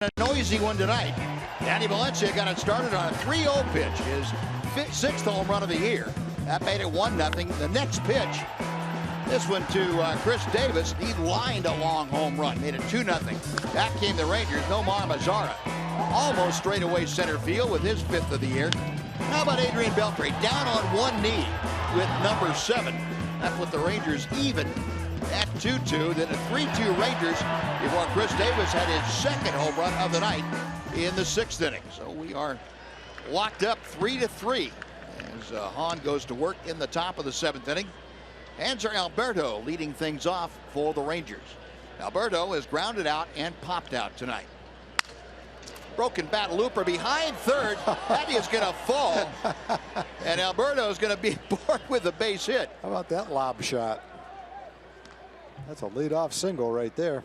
a noisy one tonight. Danny Valencia got it started on a 3-0 pitch, his sixth home run of the year. That made it 1-0. The next pitch, this one to Chris Davis. He lined a long home run, made it 2-0. Back came the Rangers. Nomar Mazara, almost straightaway center field with his 5th of the year. How about Adrian Beltre down on one knee with number 7? That put the Rangers even at 2-2. Then a 3-2 Rangers before Chris Davis had his second home run of the night in the 6th inning. So we are locked up 3-3 as Hahn goes to work in the top of the 7th inning. Hanser Alberto leading things off for the Rangers. Alberto is grounded out and popped out tonight. Broken bat looper behind third. That is going to fall. And Alberto is going to be bored with a base hit. How about that lob shot? That's a leadoff single right there.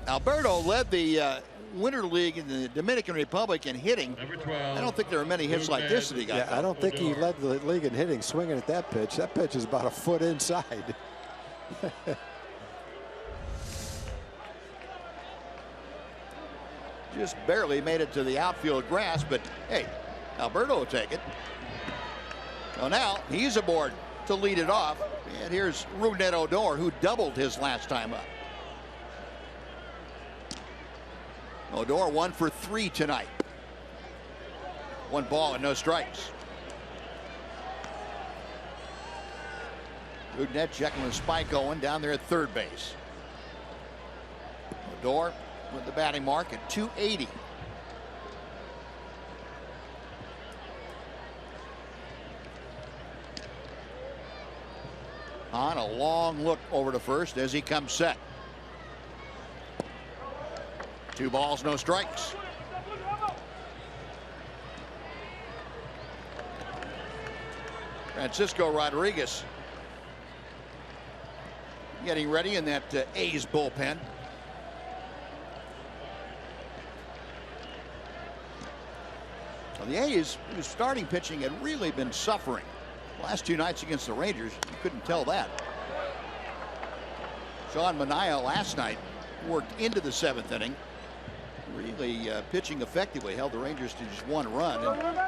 Alberto led the Winter League in the Dominican Republic in hitting. Number 12. I don't think there are many hits like this that he got. Yeah, I don't think he led the league in hitting swinging at that pitch. That pitch is about a foot inside. Just barely made it to the outfield grass, but hey, Alberto will take it. So now he's aboard to lead it off. And here's Rougned Odor, who doubled his last time up. Odor 1 for 3 tonight. 1 ball and no strikes. Rougned checking the spike going down there at third base. Odor with the batting mark at 280. On a long look over to first as he comes set. 2 balls, no strikes. Francisco Rodriguez getting ready in that A's bullpen. Well, the A's, whose starting pitching had really been suffering the last 2 nights against the Rangers. You couldn't tell that. Sean Manaea last night worked into the 7th inning, really pitching effectively, held the Rangers to just 1 run. And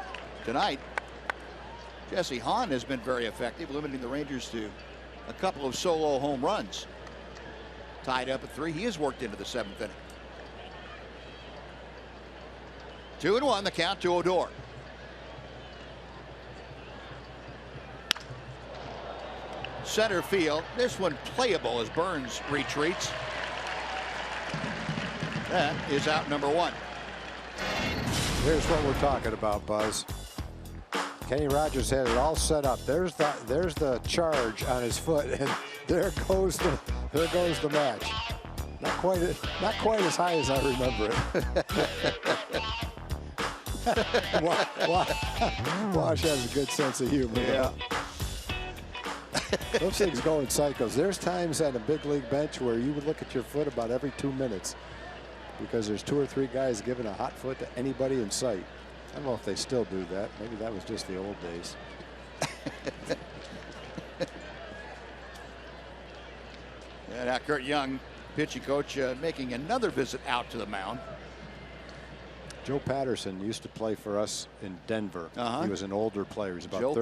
tonight, Jesse Hahn has been very effective, limiting the Rangers to a couple of solo home runs. Tied up at 3. He has worked into the 7th inning. 2-1 the count to Odor. Center field. This one playable as Burns retreats. That is out number 1. Here's what we're talking about, Buzz. Kenny Rogers had it all set up. There's the charge on his foot, and there goes the match. Not quite as high as I remember it. Wash has a good sense of humor. Yeah. Those things go in cycles. There's times on a big league bench where you would look at your foot about every 2 minutes because there's 2 or 3 guys giving a hot foot to anybody in sight. I don't know if they still do that. Maybe that was just the old days. And now Kurt Young, pitching coach, making another visit out to the mound. Joe Patterson used to play for us in Denver. He was an older player. He's about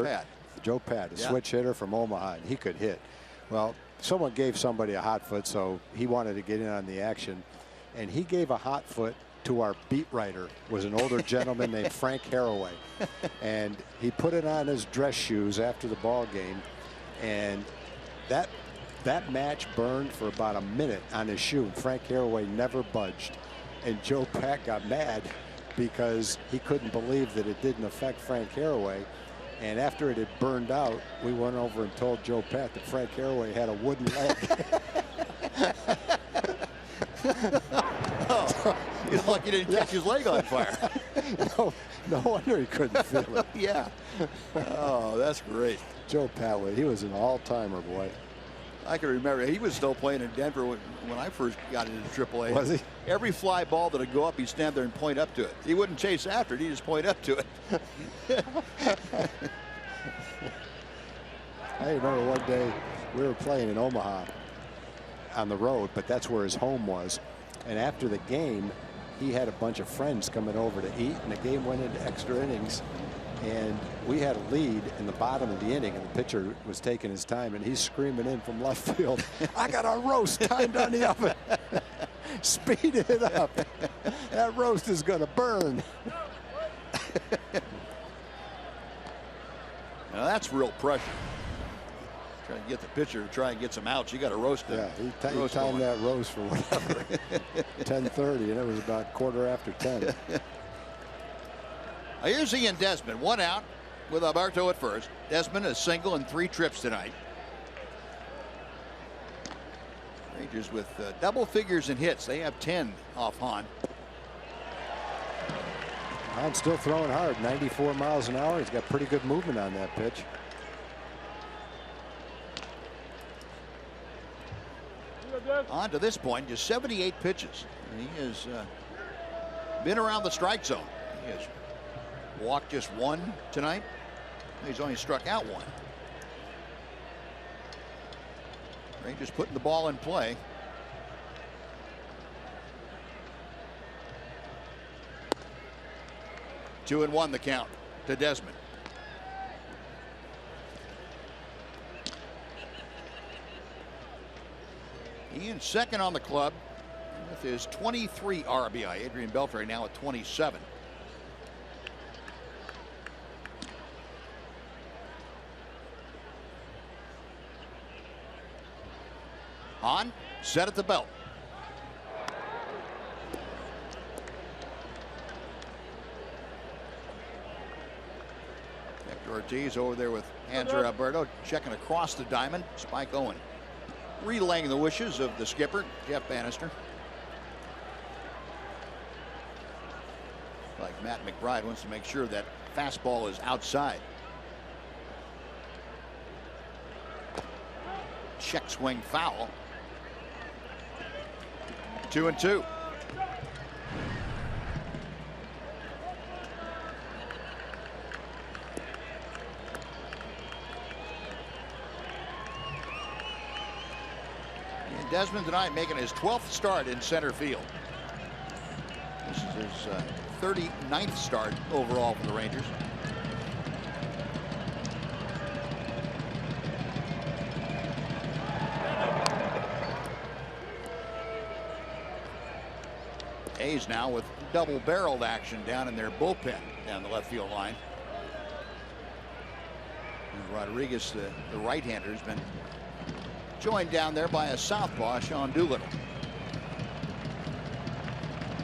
Joe Pat, a switch hitter from Omaha, and he could hit. Well, someone gave somebody a hot foot, so he wanted to get in on the action, and he gave a hot foot to our beat writer. Was an older gentleman named Frank Haraway, and he put it on his dress shoes after the ball game, and that match burned for about a minute on his shoe. Frank Haraway never budged, and Joe Pat got mad because he couldn't believe that it didn't affect Frank Haraway. And after it had burned out, we went over and told Joe Pat that Frank Haraway had a wooden leg. He's lucky he didn't catch his leg on fire. No wonder he couldn't feel it. Yeah. Oh, that's great. Joe Pat, he was an all-timer, boy. I can remember he was still playing in Denver when I first got into AAA. Was he? Every fly ball that would go up, he'd stand there and point up to it. He wouldn't chase after it. He'd just point up to it. I remember one day we were playing in Omaha on the road, but that's where his home was. And after the game, he had a bunch of friends coming over to eat, and the game went into extra innings. And we had a lead in the bottom of the inning, and the pitcher was taking his time, and he's screaming in from left field, "I got a roast timed on the oven." Speed it up. That roast is going to burn. Now that's real pressure. Trying to get the pitcher to try and get some outs. You got to roast it. Yeah, he timed that roast for whatever. 10:30, and it was about 10:15. Here's Ian Desmond, one out with Alberto at first. Desmond a single and 3 trips tonight. Rangers with double figures in hits. They have 10 off Hahn. Hahn's still throwing hard, 94 miles an hour. He's got pretty good movement on that pitch. On to this point, just 78 pitches. He has been around the strike zone. He has walked just 1 tonight. He's only struck out 1. Rangers putting the ball in play. Two and 1 the count to Desmond. Ian second on the club with his 23 RBI. Adrian Beltre now at 27. Hahn set at the belt. Hector Ortiz over there with Hanser Alberto checking across the diamond. Spike Owen relaying the wishes of the skipper, Jeff Bannister. Like Matt McBride wants to make sure that fastball is outside. Check swing foul. 2-2. And Desmond tonight making his 12th start in center field. This is his 39th start overall for the Rangers. A's now with double-barreled action down in their bullpen down the left field line. And Rodriguez, the right-hander, has been joined down there by a southpaw, Sean Doolittle.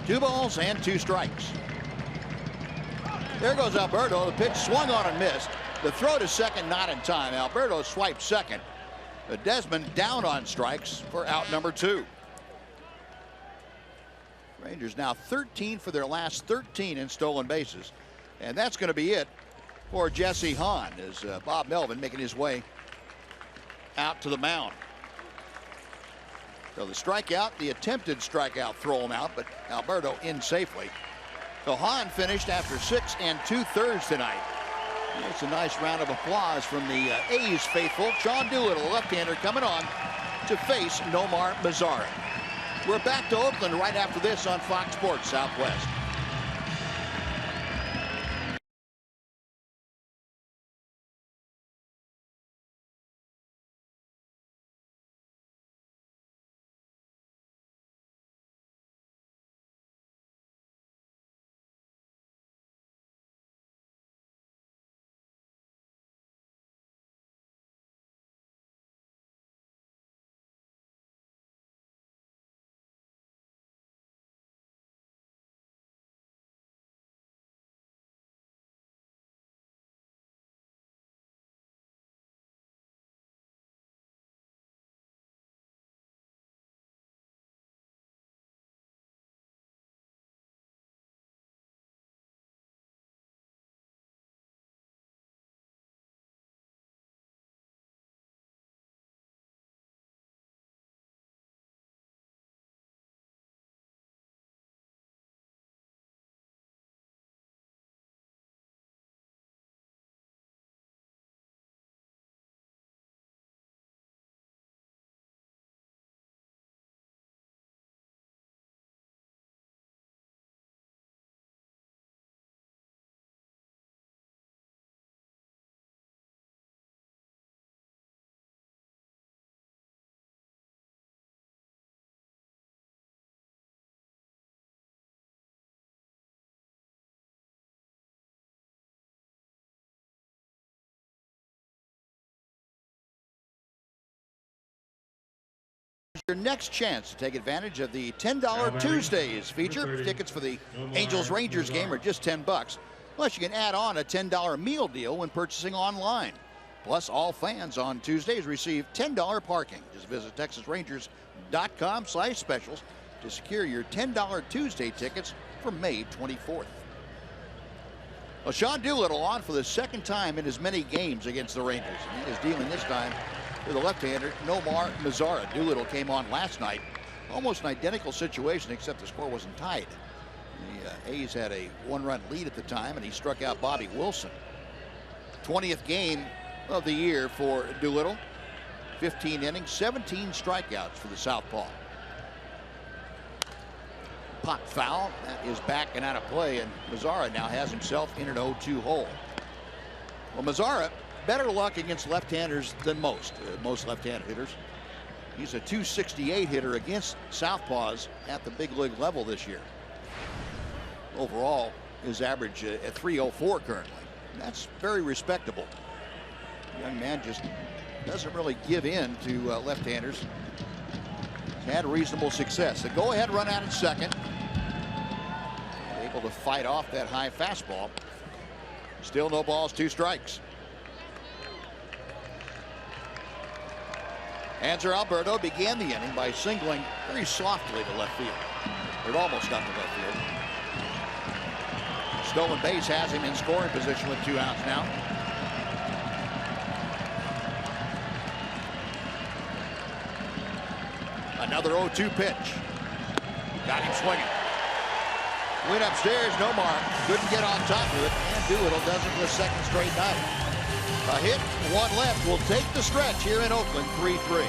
2 balls and 2 strikes. There goes Alberto. The pitch swung on and missed. The throw to second not in time. Alberto swiped second. But Desmond down on strikes for out number 2. Rangers now 13 for their last 13 in stolen bases. And that's going to be it for Jesse Hahn as Bob Melvin making his way out to the mound. So the strikeout, the attempted strikeout, throw him out, but Alberto in safely. So Hahn finished after 6 2/3 tonight. It's a nice round of applause from the A's faithful. Sean Doolittle, left-hander, coming on to face Nomar Mazara. We're back to Oakland right after this on Fox Sports Southwest. your next chance to take advantage of the $10 Tuesdays feature. Tickets for the Angels-Rangers game are just $10. Plus, you can add on a $10 meal deal when purchasing online. Plus, all fans on Tuesdays receive $10 parking. Just visit TexasRangers.com/specials to secure your $10 Tuesday tickets for May 24th. Well, Sean Doolittle on for the second time in as many games against the Rangers. He is dealing this time with a left-hander, Nomar Mazara. Doolittle came on last night. Almost an identical situation, except the score wasn't tied. The A's had a one-run lead at the time, and he struck out Bobby Wilson. 20th game of the year for Doolittle. 15 innings, 17 strikeouts for the southpaw. Pop foul. That is back and out of play, and Mazara now has himself in an 0-2 hole. Well, Mazara, better luck against left-handers than most left-handed hitters. He's a .268 hitter against southpaws at the big league level this year. Overall, his average at .304 currently. That's very respectable. The young man just doesn't really give in to left-handers. He's had reasonable success. A go-ahead run out at second. Able to fight off that high fastball. Still no balls, 2 strikes. Hanser Alberto began the inning by singling very softly to left field. It almost got to left field. Stolen base has him in scoring position with 2 outs now. Another 0-2 pitch. Got him swinging. Went upstairs, Nomar couldn't get on top of it, and Doolittle does it for the second straight night. A hit, 1 left will take the stretch here in Oakland, 3-3.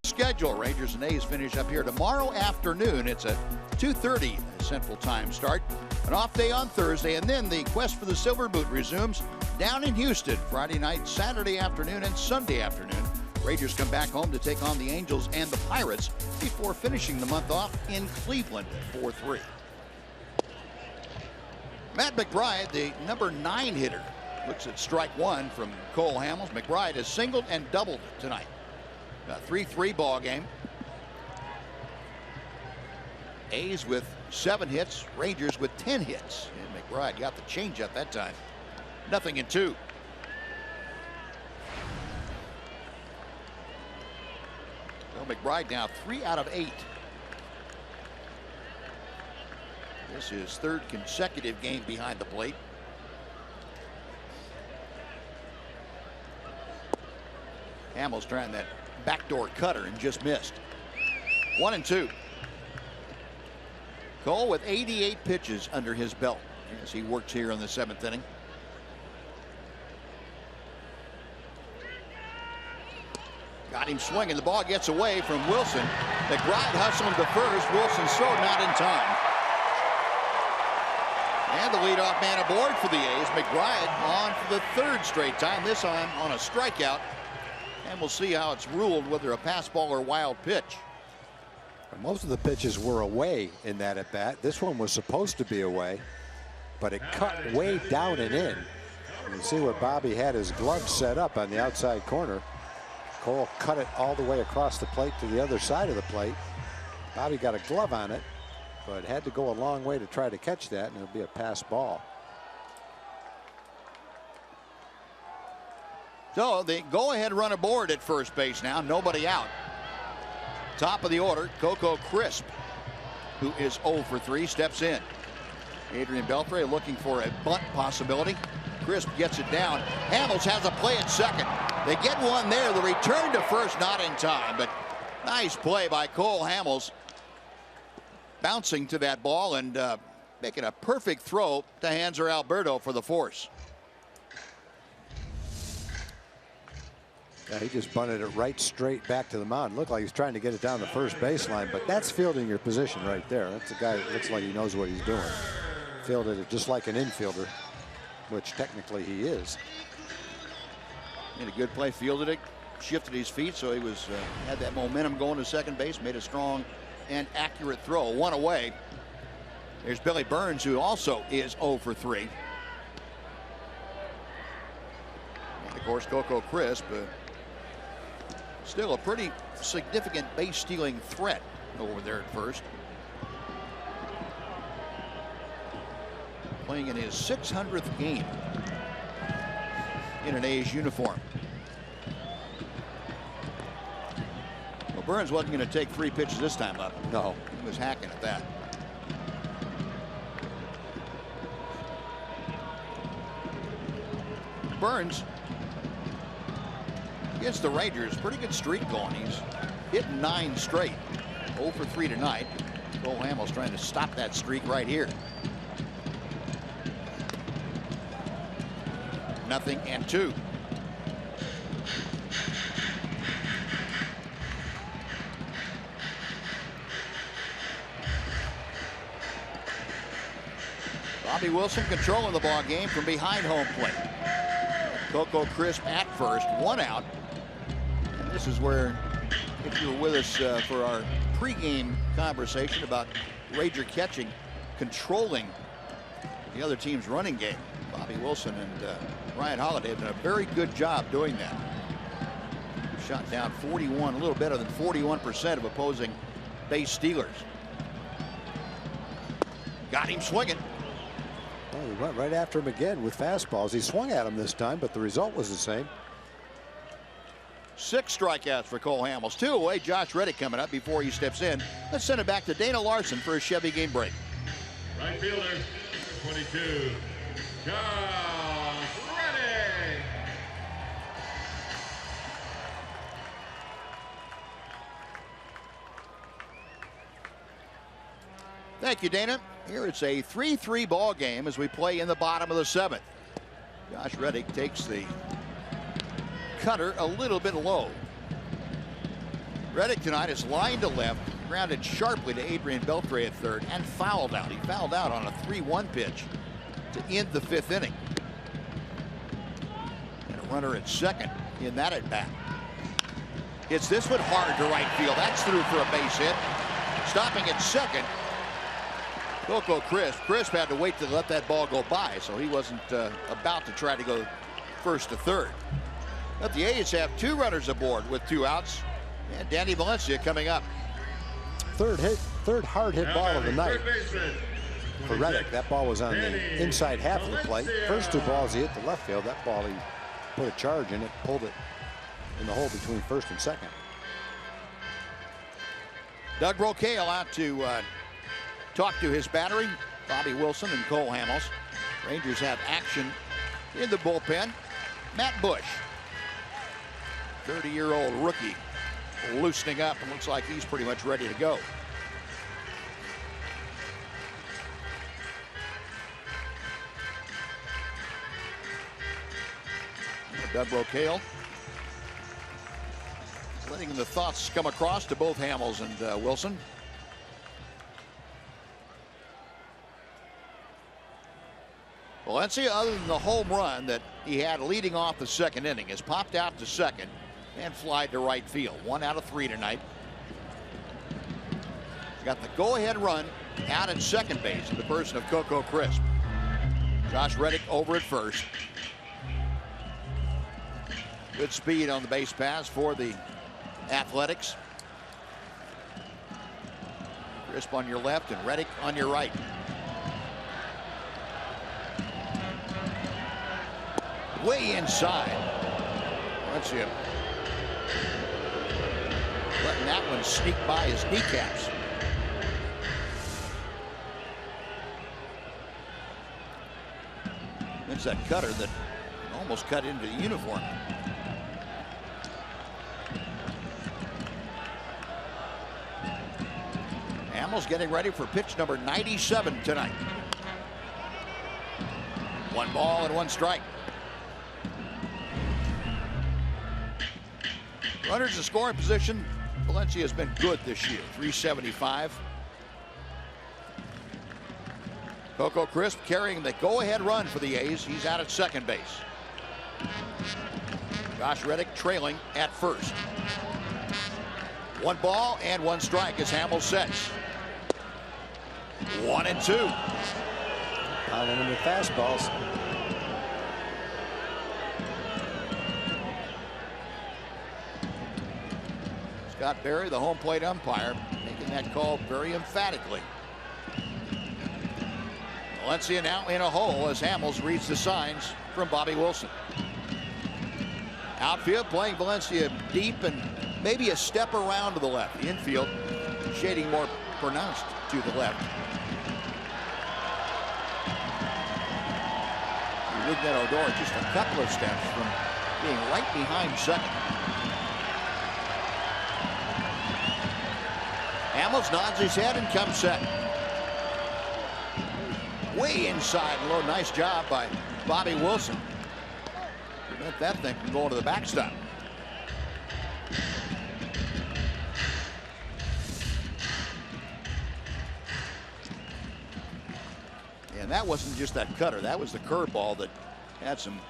Schedule. Rangers and A's finish up here tomorrow afternoon. It's a 2:30 Central Time start. An off day on Thursday, and then the quest for the Silver Boot resumes down in Houston Friday night, Saturday afternoon, and Sunday afternoon. Rangers come back home to take on the Angels and the Pirates before finishing the month off in Cleveland at 4-3. Matt McBride, the number 9 hitter, looks at strike 1 from Cole Hamels. McBride has singled and doubled tonight. A 3-3 ball game. A's with 7 hits, Rangers with 10 hits. And McBride got the changeup that time. 0-2. Well, McBride now 3 out of 8. This is 3rd consecutive game behind the plate. Hamels trying that backdoor cutter and just missed. 1-2. Cole with 88 pitches under his belt as he works here in the 7th inning. Got him swinging. The ball gets away from Wilson. McBride hustling to first. Wilson's throw not in time. And the leadoff man aboard for the A's. McBride on for the third straight time. This time on a strikeout. And we'll see how it's ruled, whether a pass ball or wild pitch. Most of the pitches were away in that at bat. This one was supposed to be away, but it cut way down and in. You see where Bobby had his glove set up on the outside corner. Cole cut it all the way across the plate to the other side of the plate. Bobby got a glove on it, but had to go a long way to try to catch that, and it'll be a pass ball. So the go-ahead run aboard at first base now. Nobody out. Top of the order, Coco Crisp, who is 0 for 3, steps in. Adrian Beltre looking for a bunt possibility. Crisp gets it down. Hamels has a play at second. They get one there. The return to first not in time, but nice play by Cole Hamels. Bouncing to that ball and making a perfect throw to Hanser Alberto for the force. Yeah, he just bunted it right straight back to the mound. Looked like he's trying to get it down the first baseline, but that's fielding your position right there. That's a guy that looks like he knows what he's doing. Fielded it just like an infielder, which technically he is. Made a good play, fielded it, shifted his feet, so he was had that momentum going to second base, made a strong and accurate throw. One away. There's Billy Burns, who also is 0 for 3. And of course, Coco Crisp, still a pretty significant base stealing threat over there at first. Playing in his 600th game in an A's uniform. Well, Burns wasn't going to take 3 pitches this time up. No. He was hacking at that. Burns against the Rangers, pretty good streak going. He's hitting 9 straight. 0 for 3 tonight. Cole Hamels trying to stop that streak right here. 0-2. Bobby Wilson controlling the ball game from behind home plate. Coco Crisp at first, 1 out. And this is where, if you were with us for our pregame conversation about Ranger catching, controlling the other team's running game, Bobby Wilson and Ryan Holiday have done a very good job doing that. Shot down 41, a little better than 41% of opposing base stealers. Got him swinging. Well, he went right after him again with fastballs. He swung at him this time, but the result was the same. 6 strikeouts for Cole Hamels. 2 away. Josh Reddick coming up before he steps in. Let's send it back to Dana Larson for a Chevy game break. Right fielder, 22, Josh Reddick. Thank you, Dana. Here it's a 3-3 ball game as we play in the bottom of the 7th. Josh Reddick takes the cutter a little bit low. Reddick tonight is lined to left, grounded sharply to Adrian Beltre at third, and fouled out. He fouled out on a 3-1 pitch to end the 5th inning. And a runner at second in that at bat. Hits this one hard to right field. That's through for a base hit. Stopping at second, Coco Crisp. Crisp had to wait to let that ball go by, so he wasn't about to try to go first to third. But the A's have 2 runners aboard with 2 outs, and Danny Valencia coming up. Third hard hit ball of the night for Reddick. That ball was on the inside half of the plate. First 2 balls he hit the left field. That ball he put a charge in it, pulled it in the hole between first and second. Doug Brocail out to talk to his battery, Bobby Wilson and Cole Hamels. Rangers have action in the bullpen. Matt Bush, 30-year-old rookie, loosening up and looks like he's pretty much ready to go. Doug Brocail letting the thoughts come across to both Hamels and Wilson. Valencia, other than the home run that he had leading off the second inning, has popped out to second and flied to right field. 1 out of 3 tonight. He's got the go-ahead run out at second base in the person of Coco Crisp. Josh Reddick over at first. Good speed on the base pass for the Athletics. Crisp on your left and Reddick on your right. Way inside. Let's see him. Letting that one sneak by his kneecaps. It's that cutter that almost cut into the uniform. Hamels getting ready for pitch number 97 tonight. 1 ball and 1 strike. Runners in scoring position. Valencia has been good this year. 375. Coco Crisp carrying the go-ahead run for the A's. He's out at second base. Josh Reddick trailing at first. 1 ball and 1 strike as Hamels sets. 1 and 2. Pounding him with fastballs. Scott Berry, the home plate umpire, making that call very emphatically. Valencia now in a hole as Hamels reads the signs from Bobby Wilson. Outfield playing Valencia deep and maybe a step around to the left. The infield shading more pronounced to the left. Wignet Odor just a couple of steps from being right behind second. Hamels nods his head and comes set. Way inside low. Nice job by Bobby Wilson. Prevent that thing from going to the backstop. And that wasn't just that cutter. That was the curveball that had some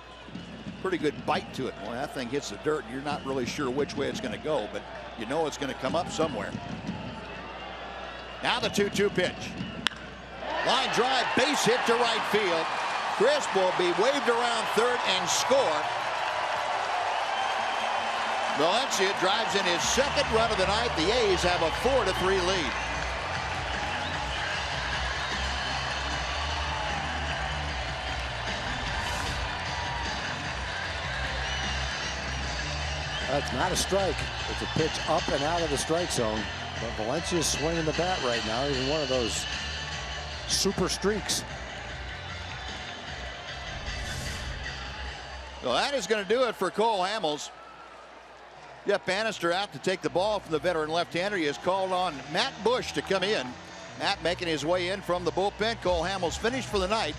pretty good bite to it. When that thing hits the dirt, you're not really sure which way it's going to go, but you know it's going to come up somewhere. Now the 2-2 pitch. Line drive, base hit to right field. Crisp will be waved around third and score. Valencia drives in his second run of the night. The A's have a 4-3 lead. That's not a strike. It's a pitch up and out of the strike zone. But Valencia's swinging the bat right now. He's in one of those super streaks. Well, that is going to do it for Cole Hamels. Jeff Bannister out to take the ball from the veteran left-hander. He has called on Matt Bush to come in. Matt making his way in from the bullpen. Cole Hamels finished for the night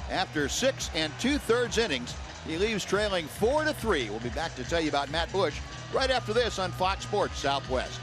after 6 2/3 innings. He leaves trailing 4-3. We'll be back to tell you about Matt Bush right after this on Fox Sports Southwest.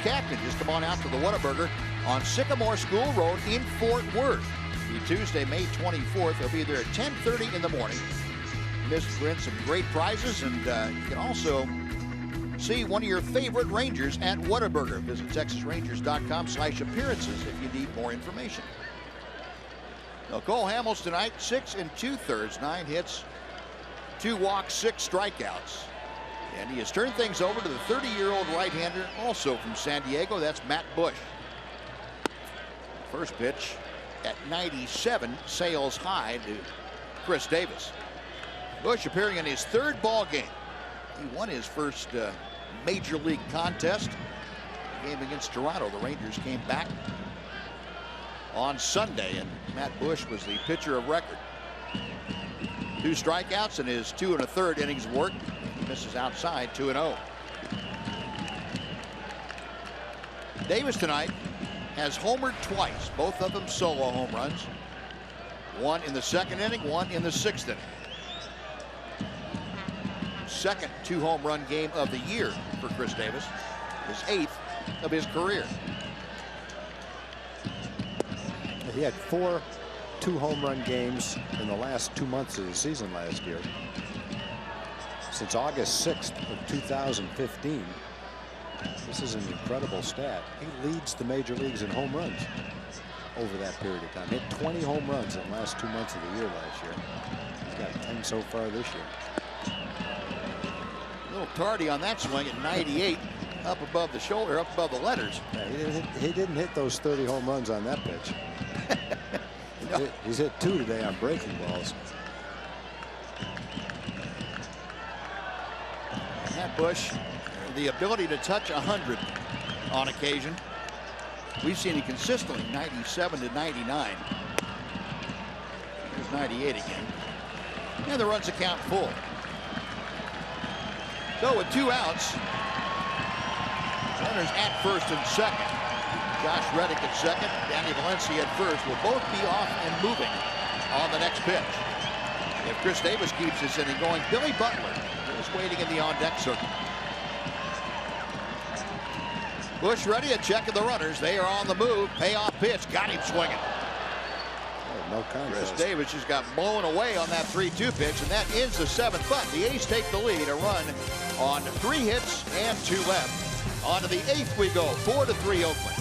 captain. Just come on out to the Whataburger on Sycamore School Road in Fort Worth. The Tuesday, May 24th. They'll be there at 10:30 in the morning. Miss win some great prizes, and you can also see one of your favorite Rangers at Whataburger. Visit TexasRangers.com/appearances if you need more information. Now, Cole Hamels tonight, 6 2/3, 9 hits, 2 walks, 6 strikeouts. And he has turned things over to the 30-year-old right-hander, also from San Diego. That's Matt Bush. First pitch at 97, sails high to Chris Davis. Bush appearing in his 3rd ball game. He won his first major league contest, game against Toronto. The Rangers came back on Sunday, and Matt Bush was the pitcher of record. 2 strikeouts in his 2 1/3 innings of work. He misses outside, 2-0. Davis tonight has homered twice, both of them solo home runs. 1 in the 2nd inning, 1 in the 6th inning. Second 2-home run game of the year for Chris Davis, his 8th of his career. He had 4 2-home run games in the last 2 months of the season last year. Since August 6th of 2015. This is an incredible stat. He leads the major leagues in home runs over that period of time. Hit 20 home runs in the last 2 months of the year last year. He's got 10 so far this year. A little tardy on that swing at 98, up above the shoulder, up above the letters. Yeah, he didn't hit those 30 home runs on that pitch. No. He's hit 2 today on breaking balls. Matt Bush, the ability to touch 100 on occasion. We've seen it consistently, 97 to 99. Here's 98 again. And the runs account full. So with 2 outs, runners at 1st and 2nd. Josh Reddick at 2nd, Danny Valencia at 1st will both be off and moving on the next pitch. If Chris Davis keeps this inning going, Billy Butler is waiting in the on-deck circle. Bush ready, a check of the runners. They are on the move. Payoff pitch, got him swinging. Oh, no contest. Chris Davis just got blown away on that 3-2 pitch, and that ends the 7th. But the A's take the lead, a run on 3 hits and 2 left. On to the 8th we go, 4-3 Oakland.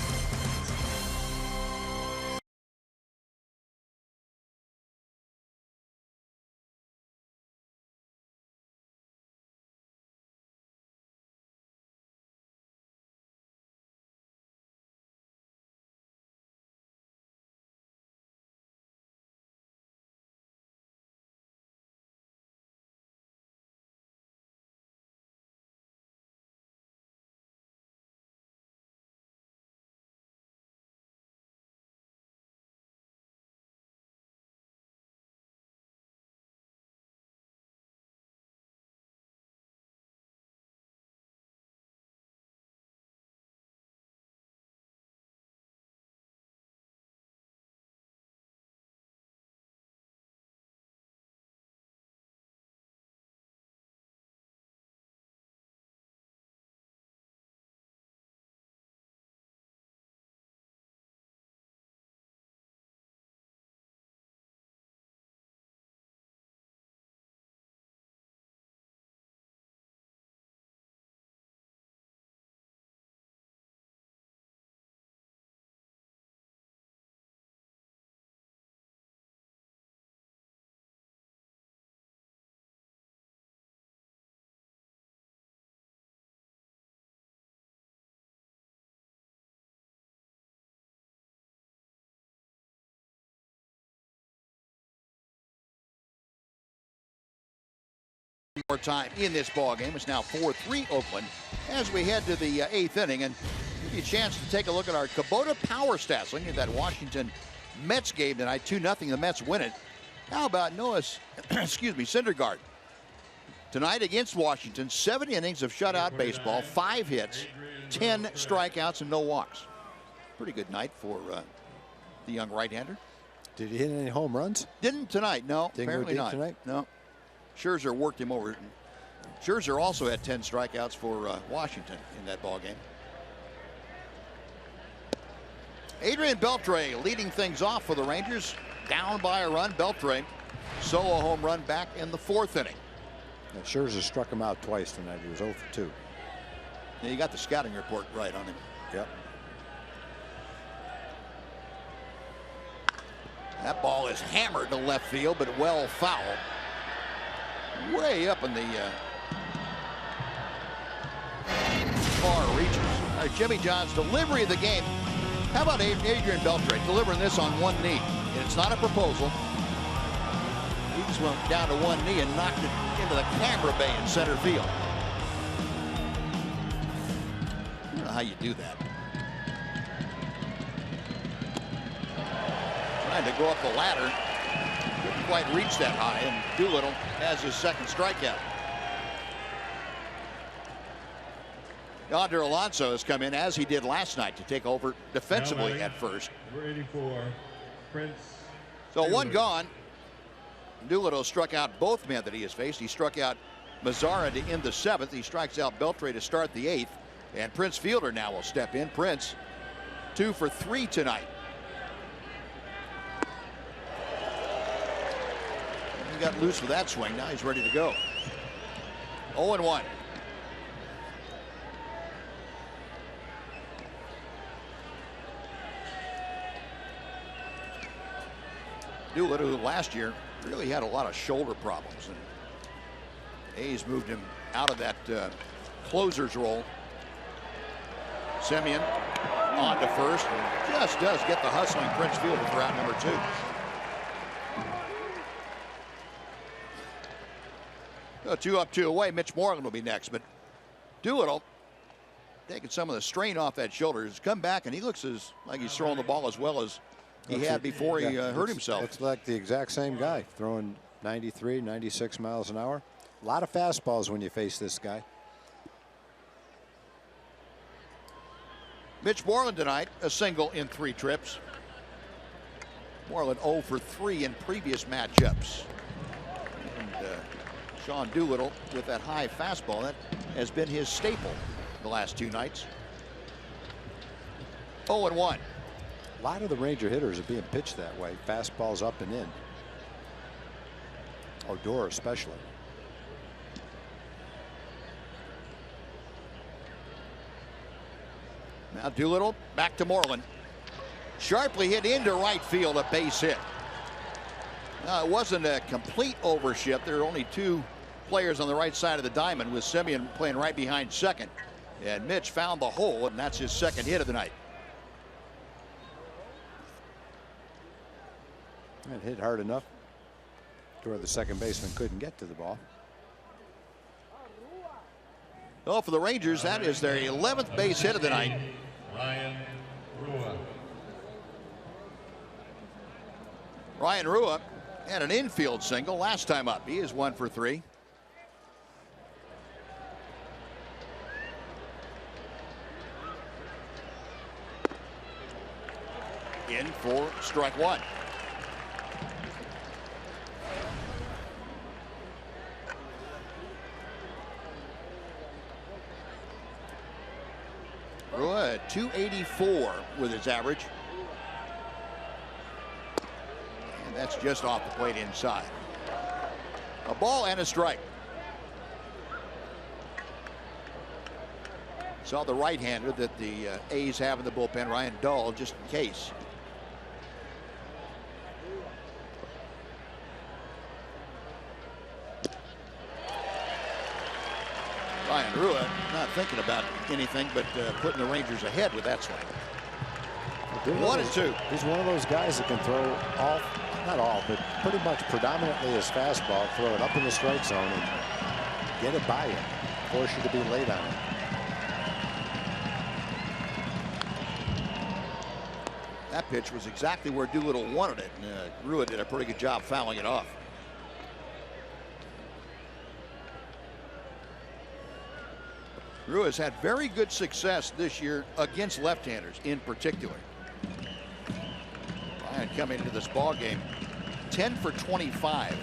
More time in this ball game. It's now 4-3 Oakland as we head to the 8th inning, and give you a chance to take a look at our Kubota power stats. Looking at that Washington Mets game tonight, 2-0. The Mets win it. How about Noah's, Syndergaard tonight against Washington? 7 innings of shutout baseball, 5 hits, 10 strikeouts, and no walks. Pretty good night for the young right-hander. Did he hit any home runs? Didn't tonight. No, apparently not. Tonight? No. Scherzer worked him over. Scherzer also had 10 strikeouts for Washington in that ball game. Adrian Beltre leading things off for the Rangers. Down by a run. Beltre solo home run back in the 4th inning. And Scherzer struck him out twice tonight. He was 0 for 2. Yeah, you got the scouting report right on him. Yep. That ball is hammered to left field, but well foul. Way up in the far reaches. All right, Jimmy John's delivery of the game. How about Adrian Beltre delivering this on one knee? And it's not a proposal. He just went down to one knee and knocked it into the camera bay in center field. I don't know how you do that. Trying to go up the ladder. Couldn't quite reach that high, and Doolittle has his 2nd strikeout. Yonder Alonso has come in, as he did last night, to take over defensively at first. Number 84, Prince. So one gone. Doolittle struck out both men that he has faced. He struck out Mazzara to end the 7th. He strikes out Beltre to start the 8th. And Prince Fielder now will step in. Prince 2 for 3 tonight. He got loose with that swing. Now he's ready to go. 0-1. Doolittle, who last year really had a lot of shoulder problems, and A's moved him out of that closer's role. Semien on to first, and just does get the hustling Prince Fielder for out number 2. So 2 up, 2 away. Mitch Moreland will be next, but Doolittle taking some of the strain off that shoulder. He's come back, and he looks like he's throwing the ball as well as he had before he hurt himself. Looks like the exact same guy, throwing 93, 96 miles an hour. A lot of fastballs when you face this guy. Mitch Moreland tonight, a single in 3 trips. Moreland 0 for 3 in previous matchups. And Sean Doolittle with that high fastball, that has been his staple the last 2 nights. 0-1. A lot of the Ranger hitters are being pitched that way. Fastballs up and in. Odor especially. Now Doolittle back to Moreland. Sharply hit into right field, a base hit. Now, it wasn't a complete overshift. There are only 2 players on the right side of the diamond, with Semien playing right behind second. And Mitch found the hole, and that's his 2nd hit of the night. It hit hard enough to where the second baseman couldn't get to the ball. Well, for the Rangers, that is their 11th base hit of the night. Ryan Rua had an infield single last time up. He is 1 for 3. In for strike 1. Rua at 284 with his average. And that's just off the plate inside. A ball and a strike. Saw the right-hander that the A's have in the bullpen, Ryan Dahl, just in case. Ryan Rua not thinking about anything but putting the Rangers ahead with that swing. 1-2. He's one of those guys that can throw not all, but pretty much predominantly his fastball, throw it up in the strike zone and get it by you, force you to be late on it. That pitch was exactly where Doolittle wanted it, and Rua did a pretty good job fouling it off. Rua has had very good success this year against left-handers in particular. Ryan coming into this ball game 10 for 25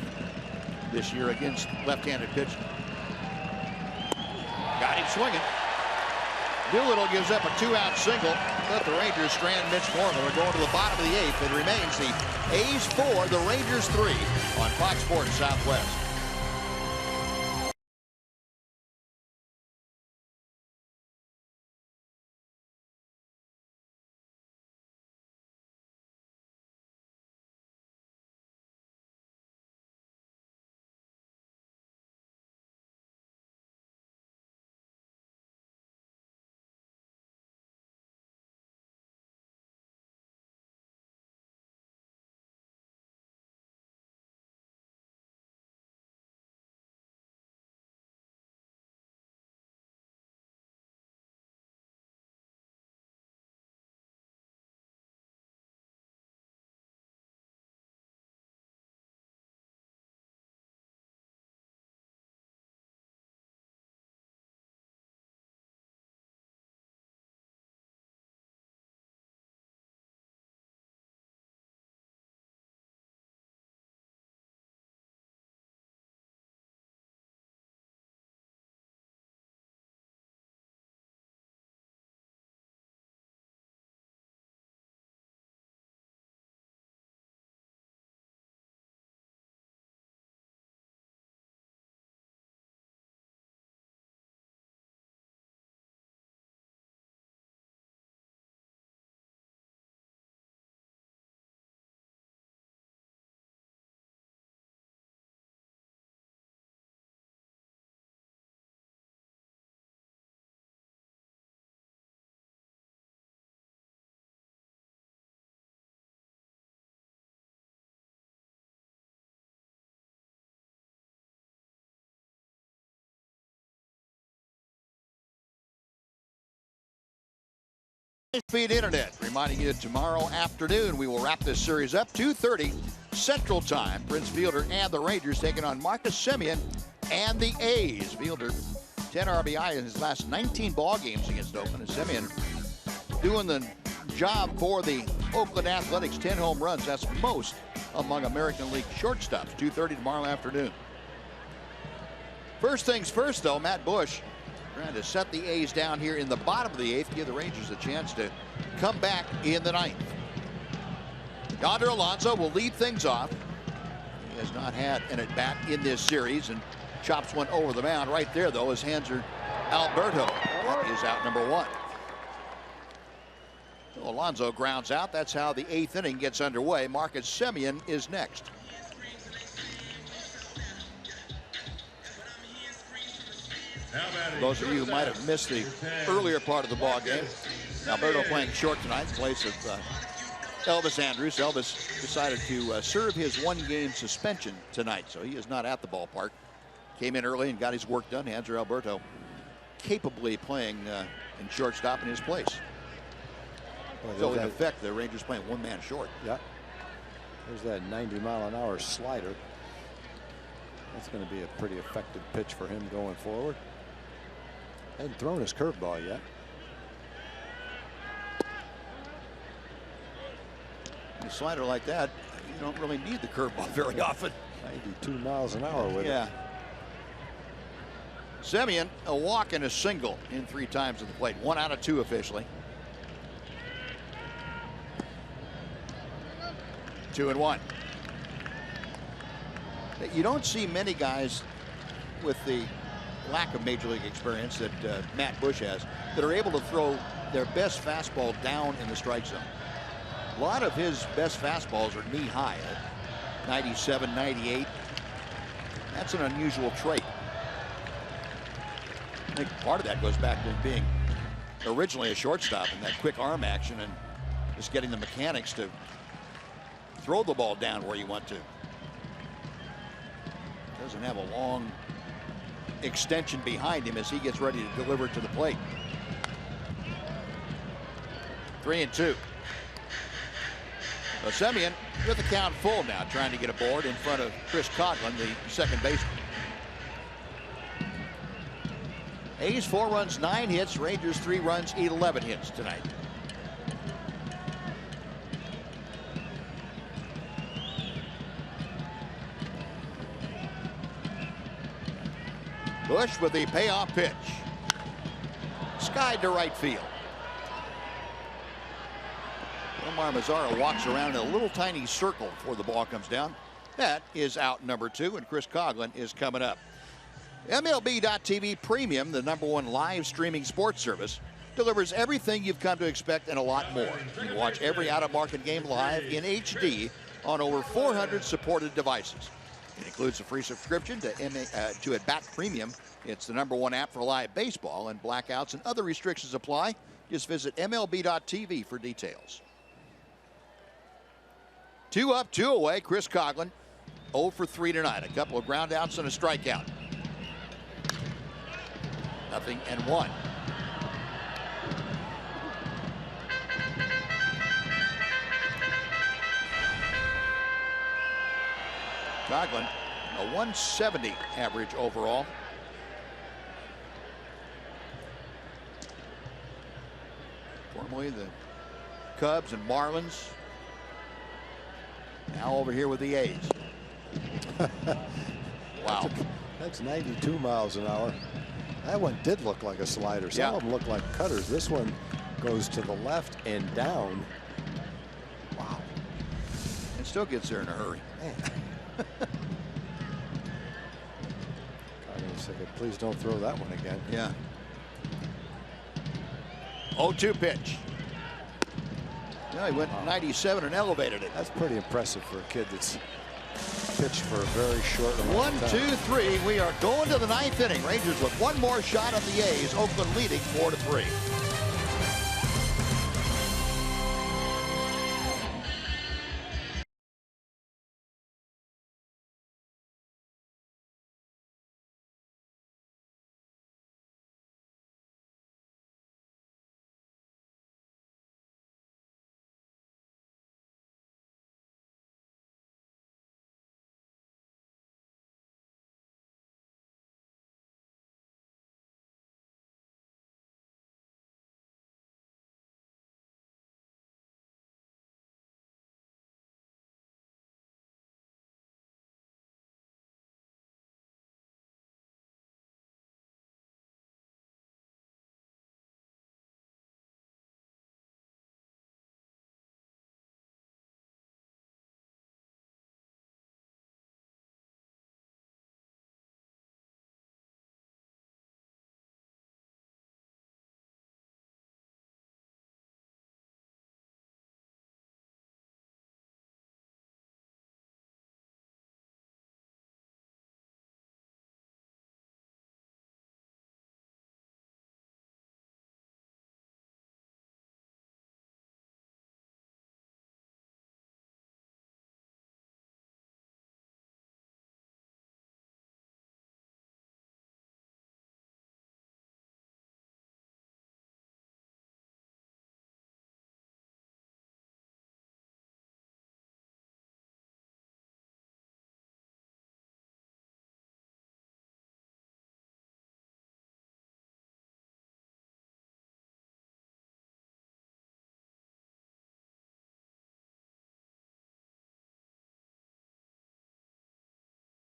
this year against left-handed pitching. Got him swinging. Doolittle gives up a 2-out single, but the Rangers strand Mitch Moreland. We're going to the bottom of the 8th. It remains the A's 4, the Rangers 3 on Fox Sports Southwest. High-speed internet, reminding you tomorrow afternoon we will wrap this series up 2:30 Central Time. Prince Fielder and the Rangers taking on Marcus Semien and the A's. Fielder 10 RBI in his last 19 ball games against Oakland, and Semien doing the job for the Oakland Athletics. 10 home runs, that's most among American League shortstops. 2:30 tomorrow afternoon. First things first, though, Matt Bush trying to set the A's down here in the bottom of the 8th, give the Rangers a chance to come back in the 9th. Yonder Alonso will lead things off. He has not had an at-bat in this series, and chops one over the mound. Right there, though, is Hanser Alberto. That is out number 1. So Alonso grounds out. That's how the 8th inning gets underway. Marcus Semien is next. Those of you who might have missed the earlier part of the ball game, Alberto playing short tonight in place of Elvis Andrus. Elvis decided to serve his 1-game suspension tonight, so he is not at the ballpark. Came in early and got his work done. Hanser Alberto capably playing in shortstop in his place. So in effect, the Rangers playing 1-man short. Yeah. There's that 90-mile-an-hour slider. That's going to be a pretty effective pitch for him going forward. Hadn't thrown his curveball yet. A slider like that, you don't really need the curveball very often. 92 miles an hour with it. Semien, a walk and a single in 3 times at the plate. 1 out of 2 officially. 2-1. You don't see many guys with the lack of major league experience that Matt Bush has that are able to throw their best fastball down in the strike zone. A lot of his best fastballs are knee high at 97, 98. That's an unusual trait. I think part of that goes back to being originally a shortstop and that quick arm action and just getting the mechanics to throw the ball down where you want to. Doesn't have a long extension behind him as he gets ready to deliver it to the plate. 3-2. Semien with the count full now, trying to get aboard in front of Chris Coghlan, the second baseman. A's 4 runs, 9 hits. Rangers 3 runs, 11 hits tonight. Bush with the payoff pitch. skied to right field. Omar Mazzara walks around in a little tiny circle before the ball comes down. That is out number 2, and Chris Coughlin is coming up. MLB.TV Premium, the #1 live streaming sports service, delivers everything you've come to expect and a lot more. You can watch every out-of-market game live in HD on over 400 supported devices. It includes a free subscription to At Bat Premium. It's the #1 app for live baseball, and blackouts and other restrictions apply. Just visit MLB.TV for details. 2 up, 2 away. Chris Coughlin, 0 for 3 tonight. A couple of ground outs and a strikeout. 0-1. Coughlin, a 170 average overall. Formerly the Cubs and Marlins. Now over here with the A's. Wow. That's 92 miles an hour. That one did look like a slider. Some of them look like cutters. This one goes to the left and down. Wow. And still gets there in a hurry. Man. Please don't throw that one again. Yeah. 0-2 pitch. Yeah, he went 97 and elevated it. That's pretty impressive for a kid that's pitched for a very short amount of time. 1, 2, 3. We are going to the 9th inning. Rangers with one more shot at the A's. Oakland leading 4-3.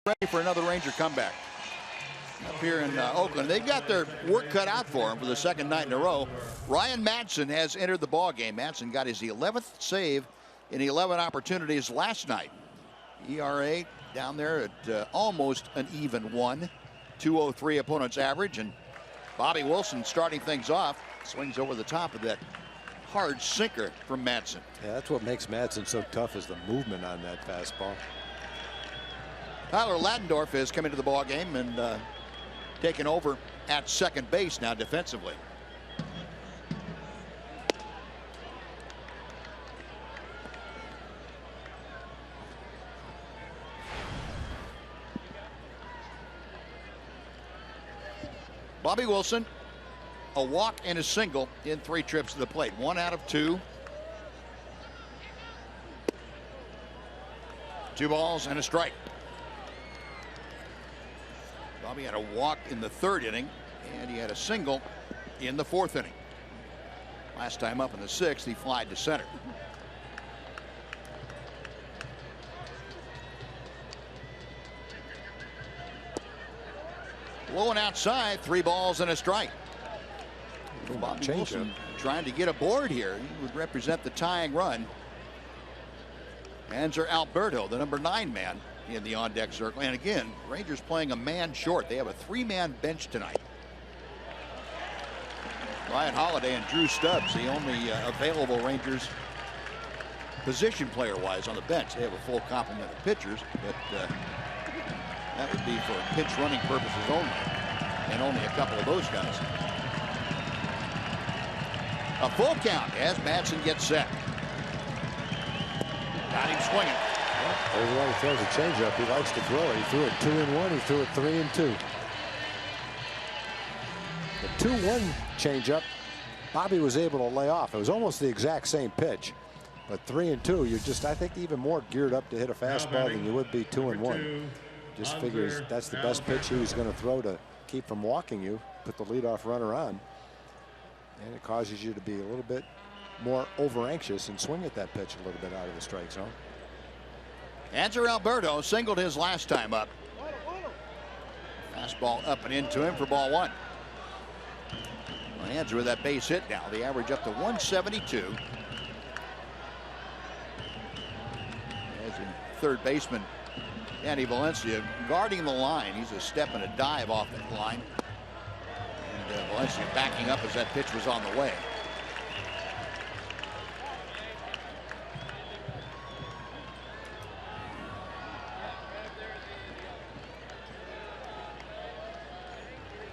Ready for another Ranger comeback up here in Oakland. They've got their work cut out for them for the second night in a row. Ryan Madsen has entered the ball game. Madsen got his 11th save in 11 opportunities last night. ERA down there at almost an even 1. 203 opponent's average, and Bobby Wilson starting things off. Swings over the top of that hard sinker from Madsen. Yeah, that's what makes Madsen so tough, is the movement on that fastball. Tyler Ladendorf has come into the ball game and taken over at second base now defensively. Bobby Wilson, a walk and a single in 3 trips to the plate. 1 out of 2. 2 balls and a strike. Bobby had a walk in the 3rd inning, and he had a single in the 4th inning. Last time up in the 6th, he flied to center. Low and outside, 3 balls and a strike. Bobby Changeup. Wilson trying to get aboard here. He would represent the tying run. Hanser Alberto, the number 9 man in the on-deck circle. And again, Rangers playing a man short. They have a 3-man bench tonight. Ryan Holiday and Drew Stubbs, the only available Rangers position player-wise on the bench. They have a full complement of pitchers, but that would be for pinch running purposes only, and only a couple of those guys. A full count as Madsen gets set. Got him swinging. Every time he throws a changeup, he likes to throw it. He threw it 2-1. He threw it 3-2. The 2-1 changeup, Bobby was able to lay off. It was almost the exact same pitch, but 3-2, you're just, I think, even more geared up to hit a fastball than you would be 2-1. Just figures that's the best pitch he was going to throw to keep from walking you, put the leadoff runner on, and it causes you to be a little bit more over anxious and swing at that pitch a little bit out of the strike zone. Hanser Alberto singled his last time up. Fastball up and into him for ball 1. Well, Hanser with that base hit now. The average up to 172. As in third baseman Danny Valencia guarding the line. He's a step and a dive off that line. And Valencia backing up as that pitch was on the way.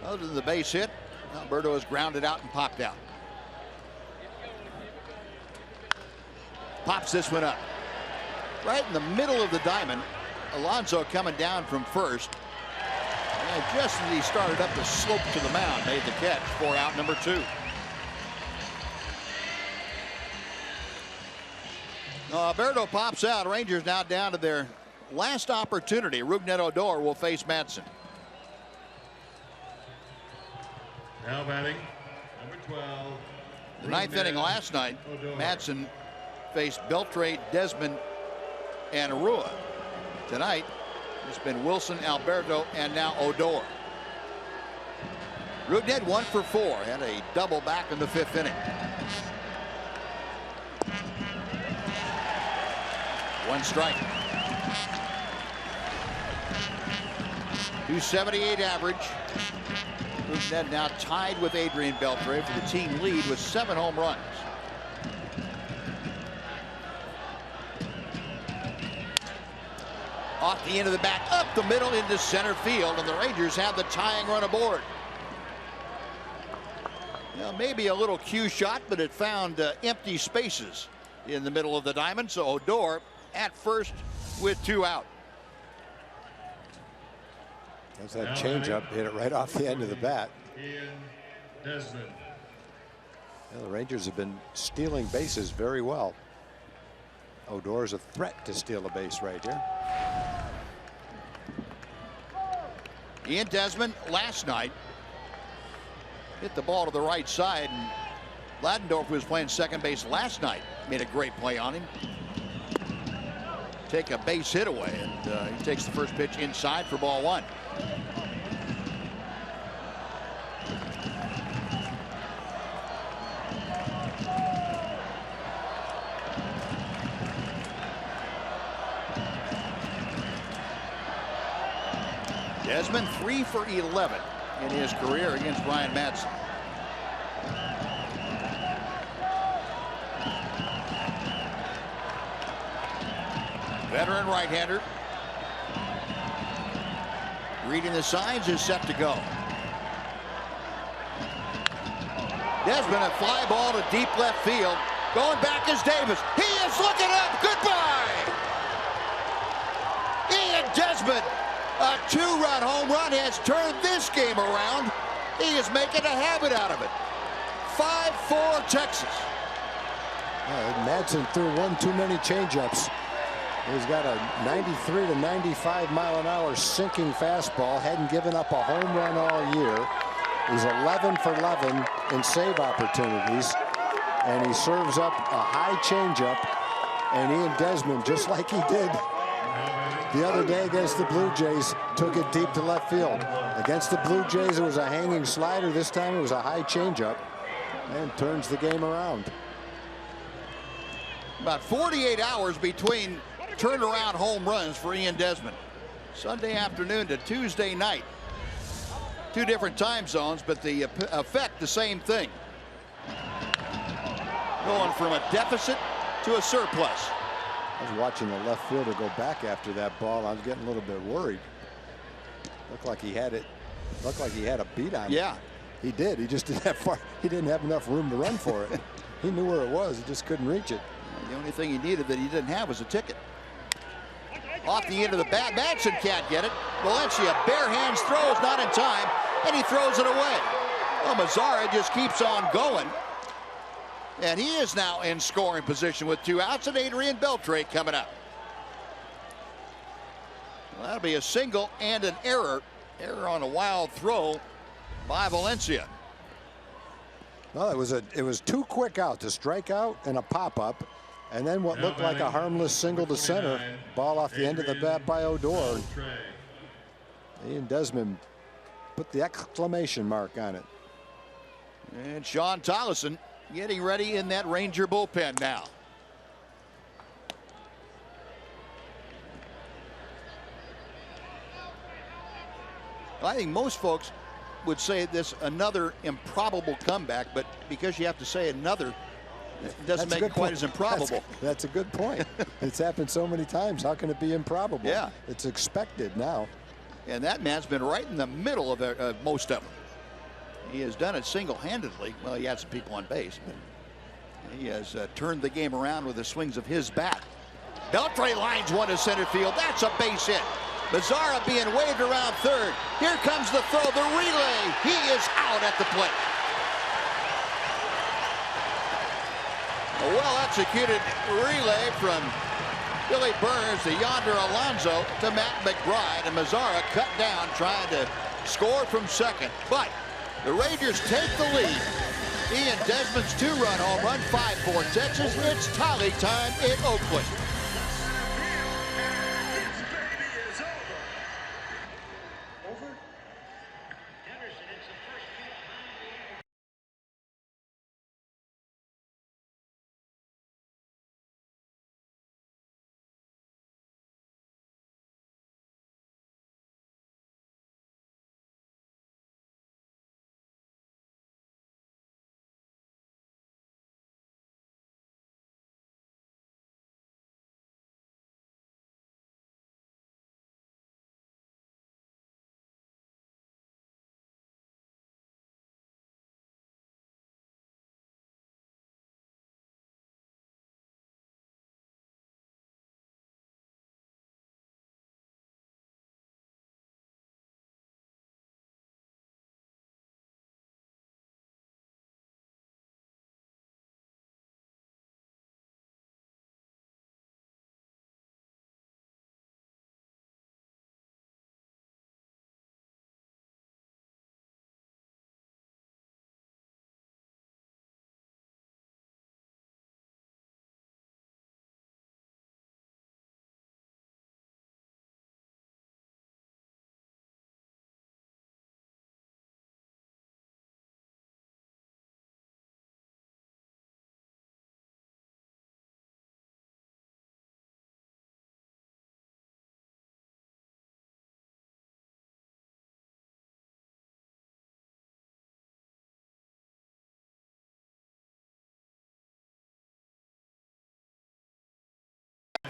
Other than the base hit, Alberto has grounded out and popped out. Pops this one up. Right in the middle of the diamond. Alonso coming down from first. And just as he started up the slope to the mound, made the catch for out number 2. Alberto pops out. Rangers now down to their last opportunity. Rougned Odor will face Madsen. Now batting, number 12. The 9th inning last night, Madsen faced Beltre, Desmond, and Arua. Tonight, it's been Wilson, Alberto, and now Odor. Rougned 1 for 4, had a double back in the 5th inning. 1 strike. 278 average. Rougned now tied with Adrian Beltre for the team lead with 7 home runs. Off the end of the bat, up the middle into center field, and the Rangers have the tying run aboard. Now, maybe a little cue shot, but it found empty spaces in the middle of the diamond, so Odor at first with 2 out. There's that changeup, hit it right off the end of the bat. Desmond. Yeah, the Rangers have been stealing bases very well. Odor's a threat to steal a base right here. Ian Desmond last night hit the ball to the right side, and Ladendorf, who was playing second base last night, made a great play on him. Take a base hit away, and he takes the first pitch inside for ball 1. Desmond 3 for 11 in his career against Brian Madsen. Veteran right-hander. Reading the signs, is set to go. Desmond, a fly ball to deep left field. Going back is Davis. He is looking up. Goodbye. Ian Desmond, a 2-run home run, has turned this game around. He is making a habit out of it. 5-4 Texas. Madsen threw one too many changeups. He's got a 93 to 95 mile an hour sinking fastball. Hadn't given up a home run all year. He's 11 for 11 in save opportunities, and he serves up a high changeup. And Ian Desmond, just like he did the other day against the Blue Jays, took it deep to left field. Against the Blue Jays, it was a hanging slider. This time it was a high changeup. And turns the game around. About 48 hours between turnaround home runs for Ian Desmond. Sunday afternoon to Tuesday night. 2 different time zones, but the effect the same thing. Going from a deficit to a surplus. I was watching the left fielder go back after that ball. I was getting a little bit worried. Looked like he had it. Looked like he had a beat on it. Yeah. He did. He just didn't have far. He didn't have enough room to run for it. He knew where it was. He just couldn't reach it. The only thing he needed that he didn't have was a ticket. Off the end of the bat. Madsen can't get it. Valencia bare hands throws, not in time, and he throws it away. Well, Mazzara just keeps on going. And he is now in scoring position with 2 outs, and Adrian Beltre coming up. Well, that'll be a single and an error. Error on a wild throw by Valencia. Well, it was 2 quick outs, a strikeout and a pop-up, and then what looked like a harmless single to center. Ball off the end of the bat by Odor. Ian Desmond put the exclamation mark on it. And Sean Tollison getting ready in that Ranger bullpen now. I think most folks would say this another improbable comeback, but because you have to say another, it doesn't make it quite as improbable. That's a good point. It's happened so many times. How can it be improbable? Yeah. It's expected now. And that man's been right in the middle of most of them. He has done it single-handedly. Well, he had some people on base, but he has turned the game around with the swings of his bat. Beltre lines one to center field. That's a base hit. Mazzara being waved around third. Here comes the throw, the relay. He is out at the plate. A well-executed relay from Billy Burns to Yonder Alonso to Matt McBride, and Mazzara cut down trying to score from second. But the Rangers take the lead. Ian Desmond's 2-run home run, 5-4 Texas. It's tally time in Oakland.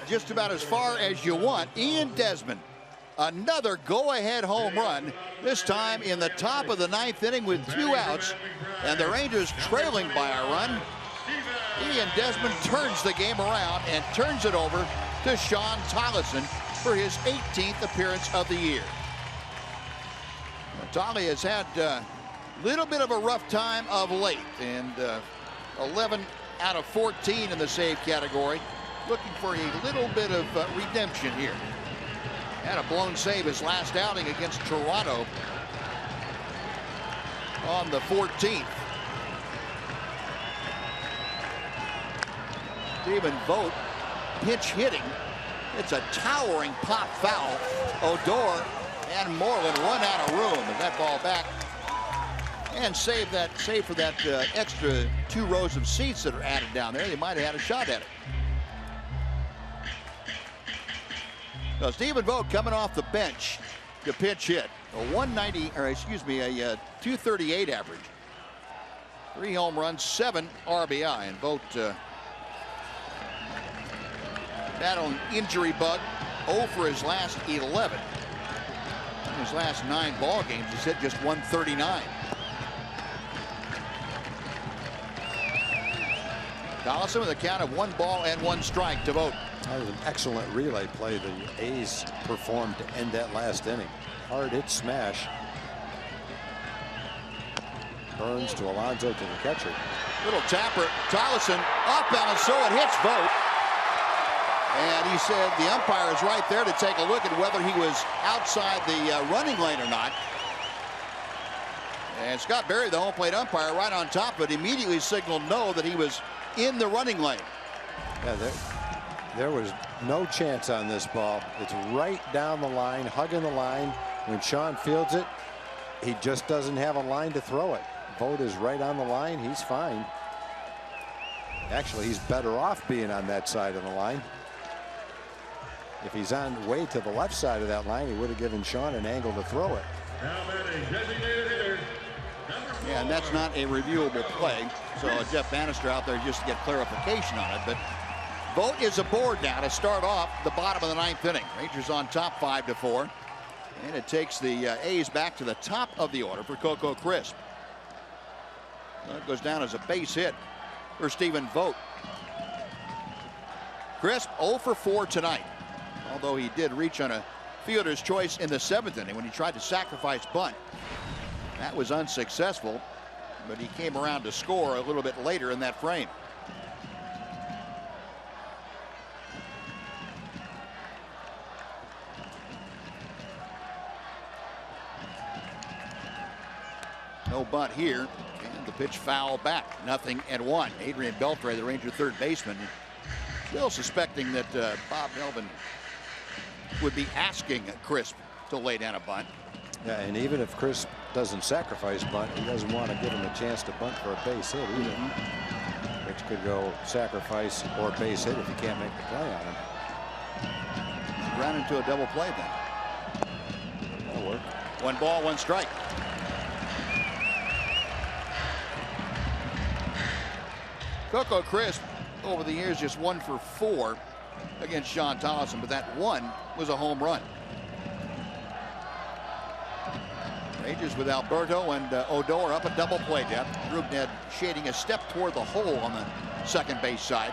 Just about as far as you want. Ian Desmond, another go-ahead home run, this time in the top of the 9th inning with 2 outs, and the Rangers trailing by a run. Ian Desmond turns the game around and turns it over to Sean Tollison for his 18th appearance of the year. Tolly has had a little bit of a rough time of late, and 11 out of 14 in the save category. Looking for a little bit of redemption here. Had a blown save his last outing against Toronto on the 14th. Stephen Vogt pinch hitting. It's a towering pop foul. Odor and Moreland run out of room, and that ball back And save for that extra 2 rows of seats that are added down there. They might have had a shot at it. So Stephen Vogt coming off the bench to pitch hit. A 238 average. 3 home runs, 7 RBI, and Vogt battling injury bug. 0 for his last 11. In his last 9 ball games, he's hit just 139. Collison with a count of 1 ball and 1 strike to Vogt. That was an excellent relay play the A's performed to end that last inning. Hard hit smash. Burns to Alonso to the catcher. Little tapper. Collison off balance, so it hits Vogt. And he said the umpire is right there to take a look at whether he was outside the running lane or not. And Scott Berry, the home plate umpire, right on top of it, immediately signaled no, that he was in the running lane. Yeah, there was no chance on this ball. It's right down the line, hugging the line. When Sean fields it, he just doesn't have a line to throw it. Vogt is right on the line. He's fine. Actually, he's better off being on that side of the line. If he's on way to the left side of that line, he would have given Sean an angle to throw it. Now batting designated hitter. Yeah, and that's not a reviewable play. So Jeff Bannister out there just to get clarification on it. But Vogt is aboard now to start off the bottom of the 9th inning. Rangers on top 5-4. And it takes the A's back to the top of the order for Coco Crisp. That goes down as a base hit for Stephen Vogt. Crisp 0 for 4 tonight. Although he did reach on a fielder's choice in the 7th inning when he tried to sacrifice bunt. That was unsuccessful, but he came around to score a little bit later in that frame. No bunt here, and the pitch foul back. 0-1. Adrian Beltre, the Ranger third baseman, still suspecting that Bob Melvin would be asking Crisp to lay down a bunt. Yeah, and even if Crisp doesn't sacrifice bunt, he doesn't want to give him a chance to bunt for a base hit either. Which could go sacrifice or base hit if you can't make the play on him. Ran into a double play then. That'll work. 1 ball, 1 strike. Coco Crisp over the years just 1 for 4 against Sean Tolleson, but that 1 was a home run. Rangers with Alberto and Odor up a double play depth. Rubned shading a step toward the hole on the second base side.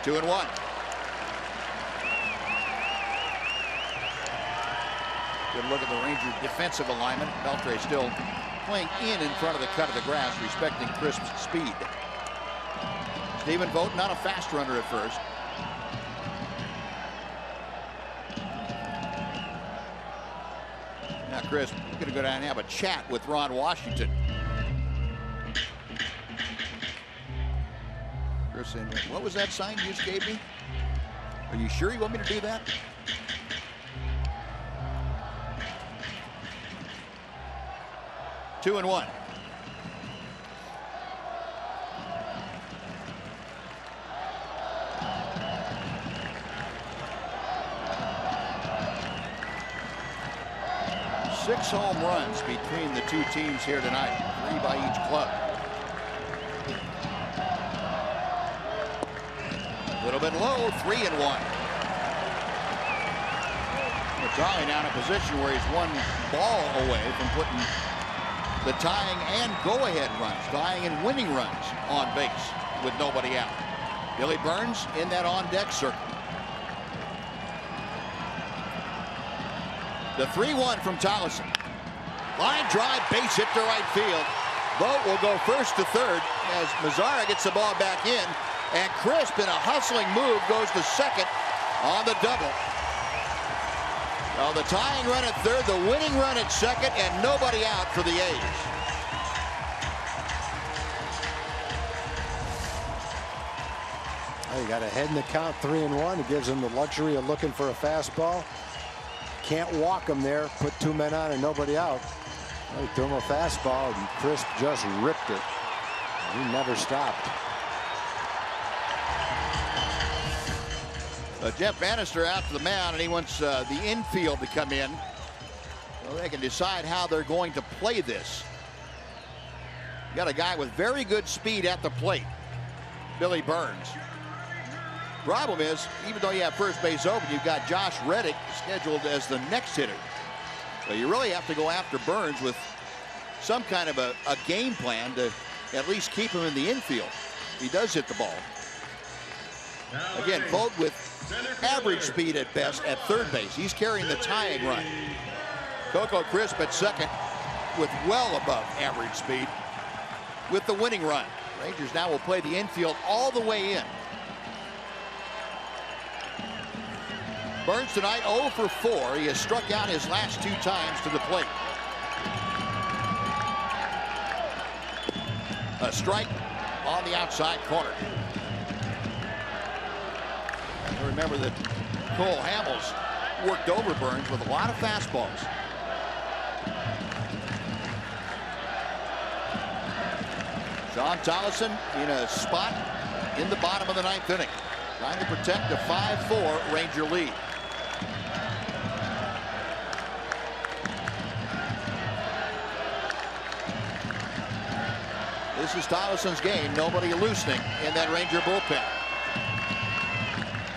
2-1. Good look at the Ranger defensive alignment. Beltre still playing in front of the cut of the grass, respecting Crisp's speed. Stephen Vogt not a fast runner at first. Now Crisp going to go down and have a chat with Ron Washington. Chris saying, what was that sign you just gave me? Are you sure you want me to do that? Two and 1. Six home runs between the two teams here tonight, 3 by each club. A little bit low, 3-1. Charlie now in a position where he's 1 ball away from putting the tying and go-ahead runs, tying and winning runs on base with nobody out. Billy Burns in that on-deck circle. The 3-1 from Tolleson. Line drive, base hit to right field. Vogt will go first to third as Mazzara gets the ball back in, and Crisp in a hustling move goes to second on the double. Well, the tying run at third, the winning run at second, and nobody out for the A's. Well, you got ahead in the count, 3-1. It gives him the luxury of looking for a fastball. Can't walk him there, put 2 men on and nobody out. He threw him a fastball, and Crisp just ripped it. He never stopped. Jeff Bannister out to the mound, and he wants the infield to come in so they can decide how they're going to play this. You got a guy with very good speed at the plate, Billy Burns. Problem is, even though you have first base open, you've got Josh Reddick scheduled as the next hitter. So you really have to go after Burns with some kind of a game plan to at least keep him in the infield. He does hit the ball. Again, Vogt with average speed at best at third base. He's carrying the tying run. Coco Crisp at second with well above average speed with the winning run. Rangers now will play the infield all the way in. Burns tonight 0 for 4. He has struck out his last 2 times to the plate. A strike on the outside corner. And remember that Cole Hamels worked over Burns with a lot of fastballs. Sean Tolleson in a spot in the bottom of the 9th inning, trying to protect a 5-4 Ranger lead. This is Tolleson's game. Nobody loosening in that Ranger bullpen.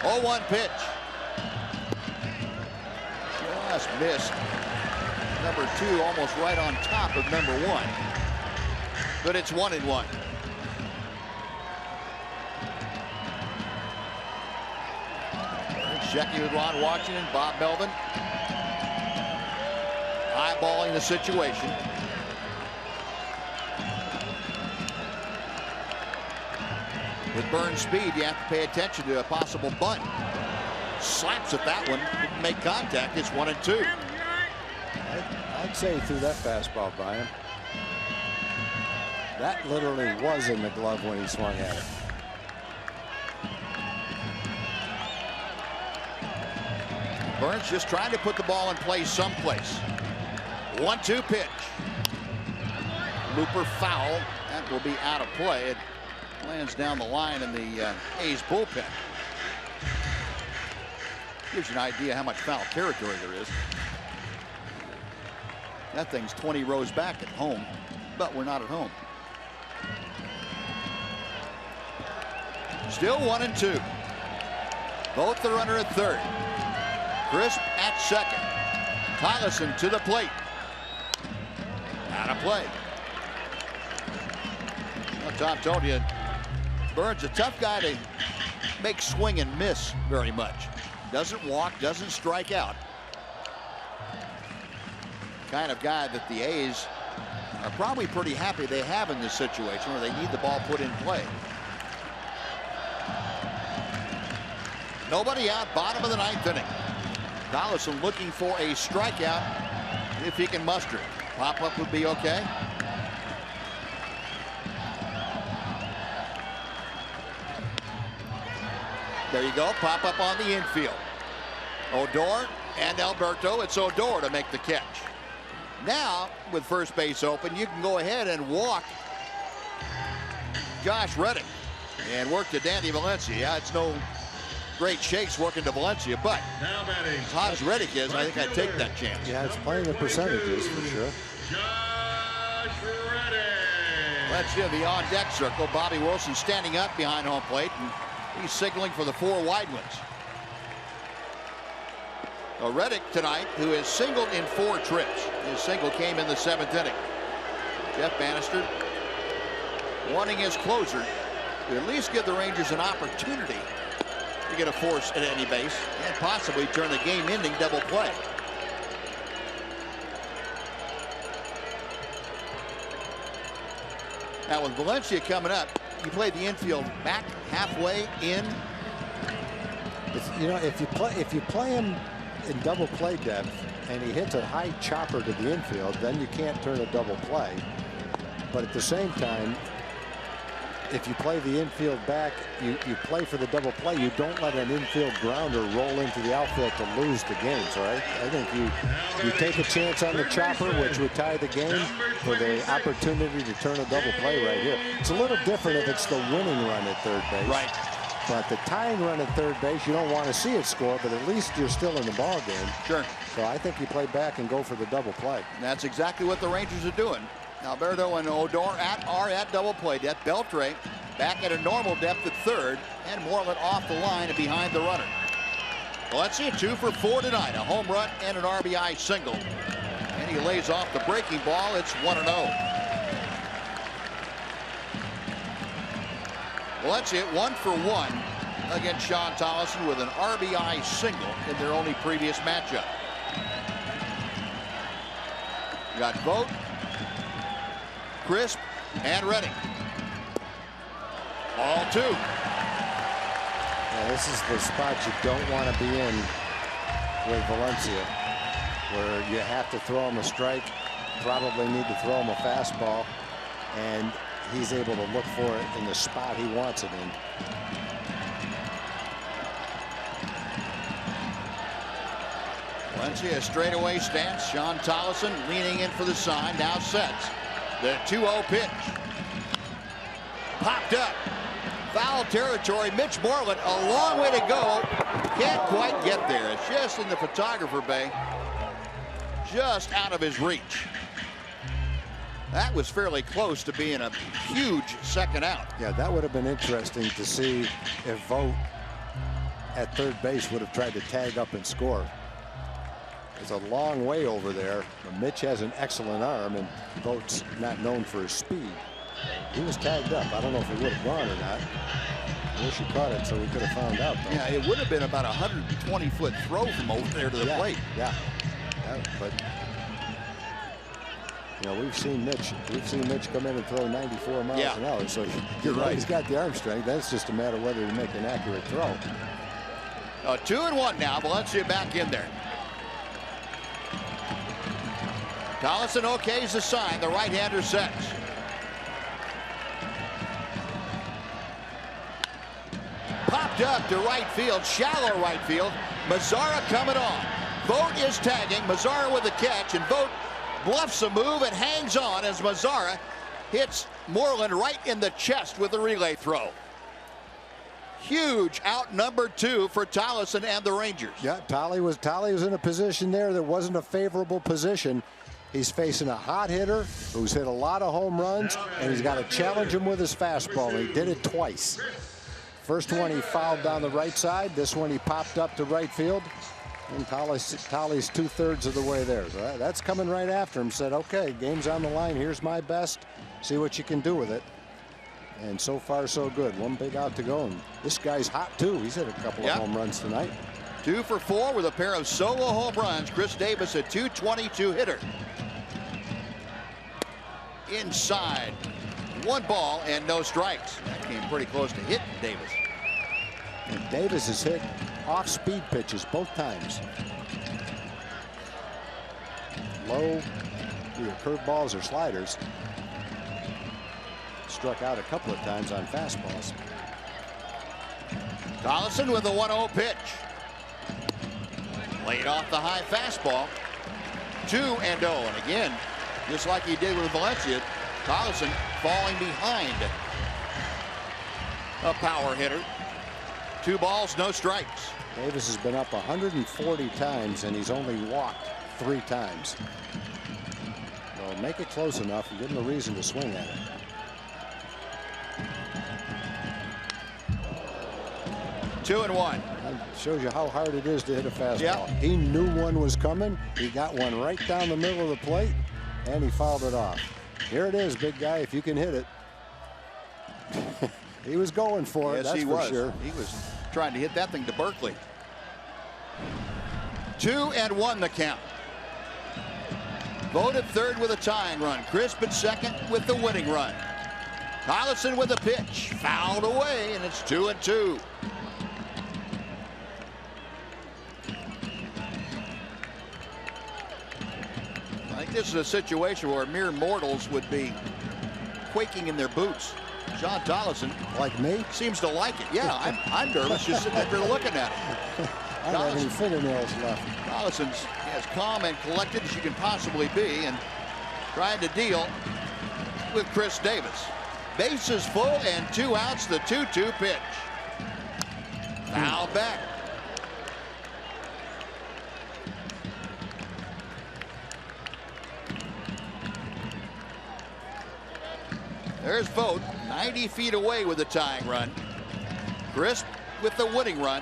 0-1 pitch. Just missed. Number 2 almost right on top of number 1. But it's 1-1. Checking with Ron Washington, Bob Melvin. Eyeballing the situation. With Burns' speed, you have to pay attention to a possible bunt. Slaps at that one, didn't make contact. It's 1-2. I'd say he threw that fastball by him. That literally was in the glove when he swung at it. Burns just trying to put the ball in play someplace. 1-2 pitch. Looper foul. That will be out of play. It lands down the line in the A's bullpen. Gives you an idea how much foul territory there is. That thing's 20 rows back at home, but we're not at home. Still 1-2. Both are runner at third. Crisp at second. Tolleson to the plate. Out of play. Well, Tom told you, Burns a tough guy to make swing and miss very much. Doesn't walk, doesn't strike out. Kind of guy that the A's are probably pretty happy they have in this situation where they need the ball put in play. Nobody out, bottom of the 9th inning. Tolleson looking for a strikeout if he can muster it. Pop-up would be okay. There you go, pop-up on the infield. Odor and Alberto. It's Odor to make the catch. Now, with first base open, you can go ahead and walk Josh Reddick and work to Danny Valencia. Yeah, it's no great shakes working to Valencia, but as hot as Reddick is, I think I'd take that chance. Yeah, it's playing the percentages for sure. Josh Reddick. Let's see the on-deck circle. Bobby Wilson standing up behind home plate, and he's signaling for the 4 wide ones. Reddick tonight, who has singled in 4 trips. His single came in the 7th inning. Jeff Bannister wanting his closer to at least give the Rangers an opportunity to get a force at any base and possibly turn the game-ending double play. Now with Valencia coming up, you play the infield back halfway in. You know, if you play him in double play depth and he hits a high chopper to the infield, then you can't turn a double play. But at the same time, if you play the infield back, you play for the double play. You don't let an infield grounder roll into the outfield to lose the game. So I think you take a chance on the chopper, which would tie the game, for the opportunity to turn a double play right here. It's a little different if it's the winning run at third base. Right. But the tying run at third base, you don't want to see it score, but at least you're still in the ball game. Sure. So I think you play back and go for the double play. And that's exactly what the Rangers are doing. Alberto and Odor are at double play depth. Beltre back at a normal depth at third, and Moreland off the line and behind the runner. Valencia 2 for 4 tonight, a home run and an RBI single. And he lays off the breaking ball. It's 1-0. Valencia 1 for 1 against Sean Tollison with an RBI single in their only previous matchup. Got Vogt, Crisp, and Redding. Ball 2. Now, this is the spot you don't want to be in with Valencia, where you have to throw him a strike, probably need to throw him a fastball, and he's able to look for it in the spot he wants it in. Valencia straightaway stance. Sean Tollison leaning in for the sign. Now sets. The 2-0 pitch. Popped up. Foul territory. Mitch Moreland, a long way to go. Can't quite get there. It's just in the photographer bay. Just out of his reach. That was fairly close to being a huge second out. Yeah, that would have been interesting to see if Vogt at third base would have tried to tag up and score. It's a long way over there. But Mitch has an excellent arm, and Vogt's not known for his speed. He was tagged up. I don't know if he would have gone or not. I wish he caught it so we could have found out, though. Yeah, it would have been about a 120-foot throw from over there to the plate. Yeah, but you know, we've seen Mitch come in and throw 94 miles an hour. So you're right. He's got the arm strength. That's just a matter of whether to make an accurate throw. 2-1 now. Valencia back in there. Tollison okays the sign. The right-hander sets. Popped up to right field, shallow right field. Mazzara coming on. Vogt is tagging. Mazzara with the catch, and Vogt bluffs a move and hangs on as Mazzara hits Moreland right in the chest with a relay throw. Huge out number 2 for Tollison and the Rangers. Yeah, Tolly was in a position there that wasn't a favorable position. He's facing a hot hitter who's hit a lot of home runs, and he's got to challenge him with his fastball. He did it twice. First one he fouled down the right side. This one he popped up to right field. And Tolly's 2/3 of the way there. So that's coming right after him. Said, okay, game's on the line. Here's my best. See what you can do with it. And so far, so good. One big out to go. And this guy's hot, too. He's hit a couple of home runs tonight. 2 for 4 with a pair of solo home runs. Chris Davis, a .222 hitter. Inside. 1 ball and no strikes. That came pretty close to hitting Davis. And Davis has hit off-speed pitches both times. Low, either curveballs or sliders. Struck out a couple of times on fastballs. Tollison with a 1-0 pitch. Laid off the high fastball. 2-0. And again, just like he did with Valencia, Tollison falling behind a power hitter. 2 balls, no strikes. Davis has been up 140 times, and he's only walked 3 times. So make it close enough and give him a reason to swing at it. Two and one. That shows you how hard it is to hit a fastball. Yep. He knew one was coming. He got one right down the middle of the plate, and he fouled it off. Here it is, big guy, if you can hit it. He was going for it, that's for sure. He was trying to hit that thing to Berkeley. 2-1 the count. Vogt at third with a tying run. Crisp at second with the winning run. Tollison with a pitch. Fouled away, and it's 2-2. I think this is a situation where mere mortals would be quaking in their boots. John Tollison, Like me? seems to like it. Yeah, I'm nervous just sitting there looking at it. I don't have any fingernails left. Tollison's as calm and collected as you can possibly be, and trying to deal with Chris Davis. Bases full and 2 outs, the 2-2 pitch. Foul back. There's Vogt, 90 feet away with the tying run. Crisp with the winning run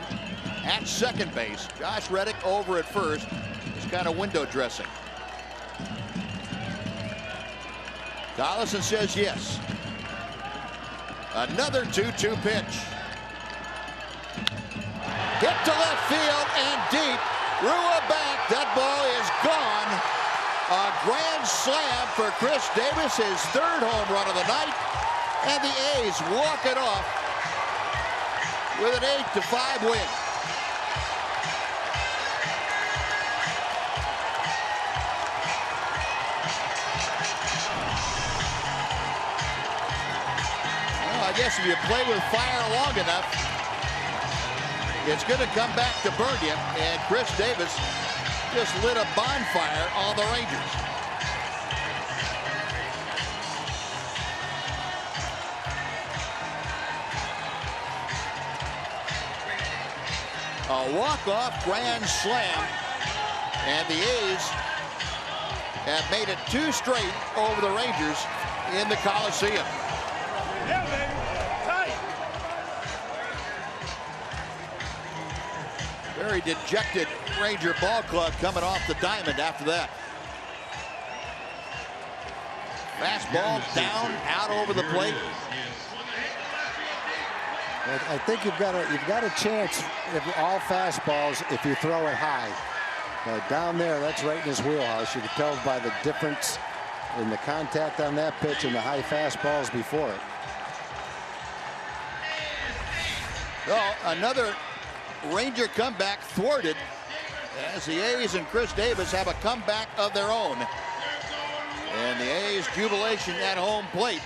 at second base. Josh Reddick over at first. Just kind of window dressing. Tollison says yes. Another 2-2 pitch. Hit to left field and deep. Rua back. That ball is gone. A grand slam for Chris Davis, his 3rd home run of the night. And the A's walk it off with an 8-5 win. I guess if you play with fire long enough, it's going to come back to burn you. And Chris Davis just lit a bonfire on the Rangers. A walk-off grand slam, and the A's have made it 2 straight over the Rangers in the Coliseum. Very dejected Ranger ball club coming off the diamond after that. Fastball down, out over the plate. I think you've got a chance if all fastballs if you throw it high. Down there, that's right in his wheelhouse. You can tell by the difference in the contact on that pitch and the high fastballs before it. Well, another Ranger comeback thwarted as the A's and Chris Davis have a comeback of their own. And the A's jubilation at home plate,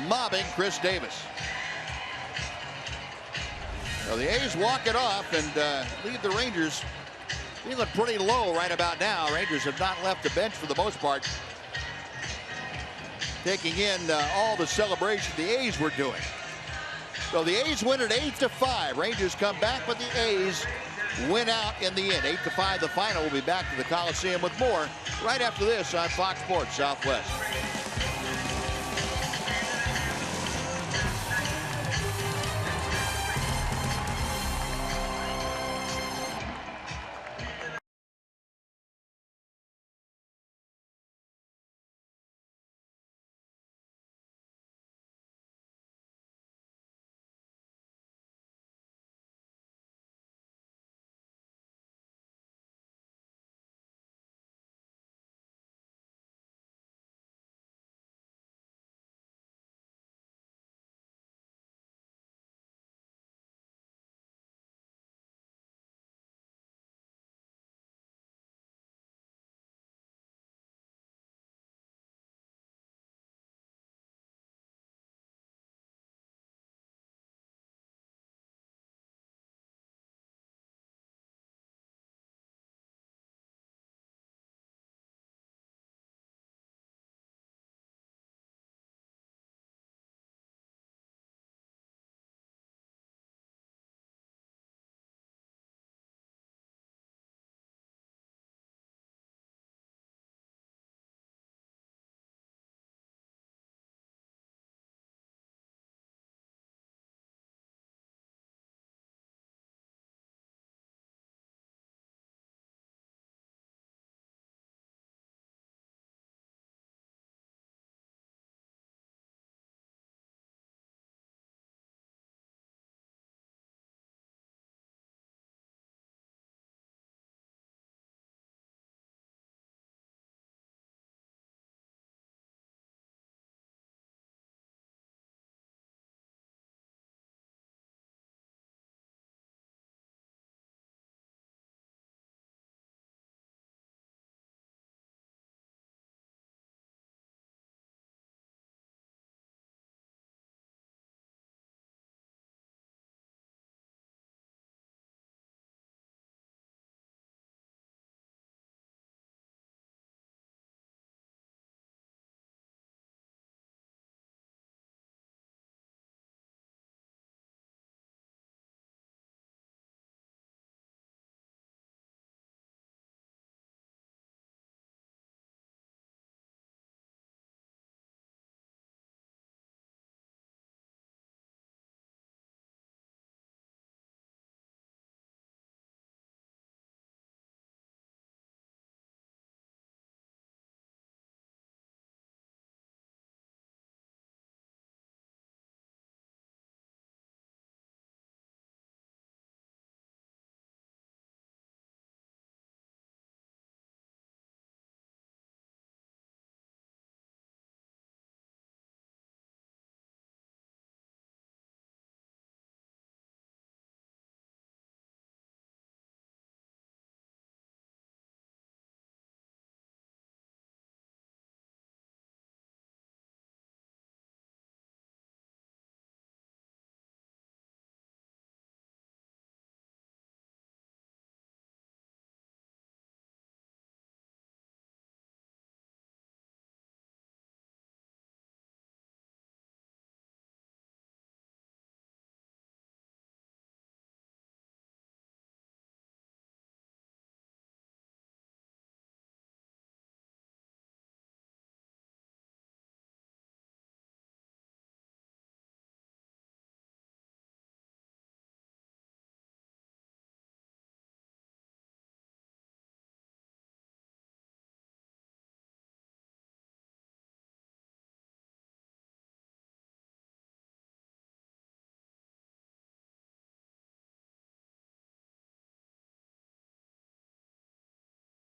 mobbing Chris Davis. So the A's walk it off and leave the Rangers feeling pretty low right about now. Rangers have not left the bench for the most part, taking in all the celebration the A's were doing. So the A's win it 8-5. Rangers come back, but the A's win out in the end. 8-5 the final. We'll be back to the Coliseum with more right after this on Fox Sports Southwest.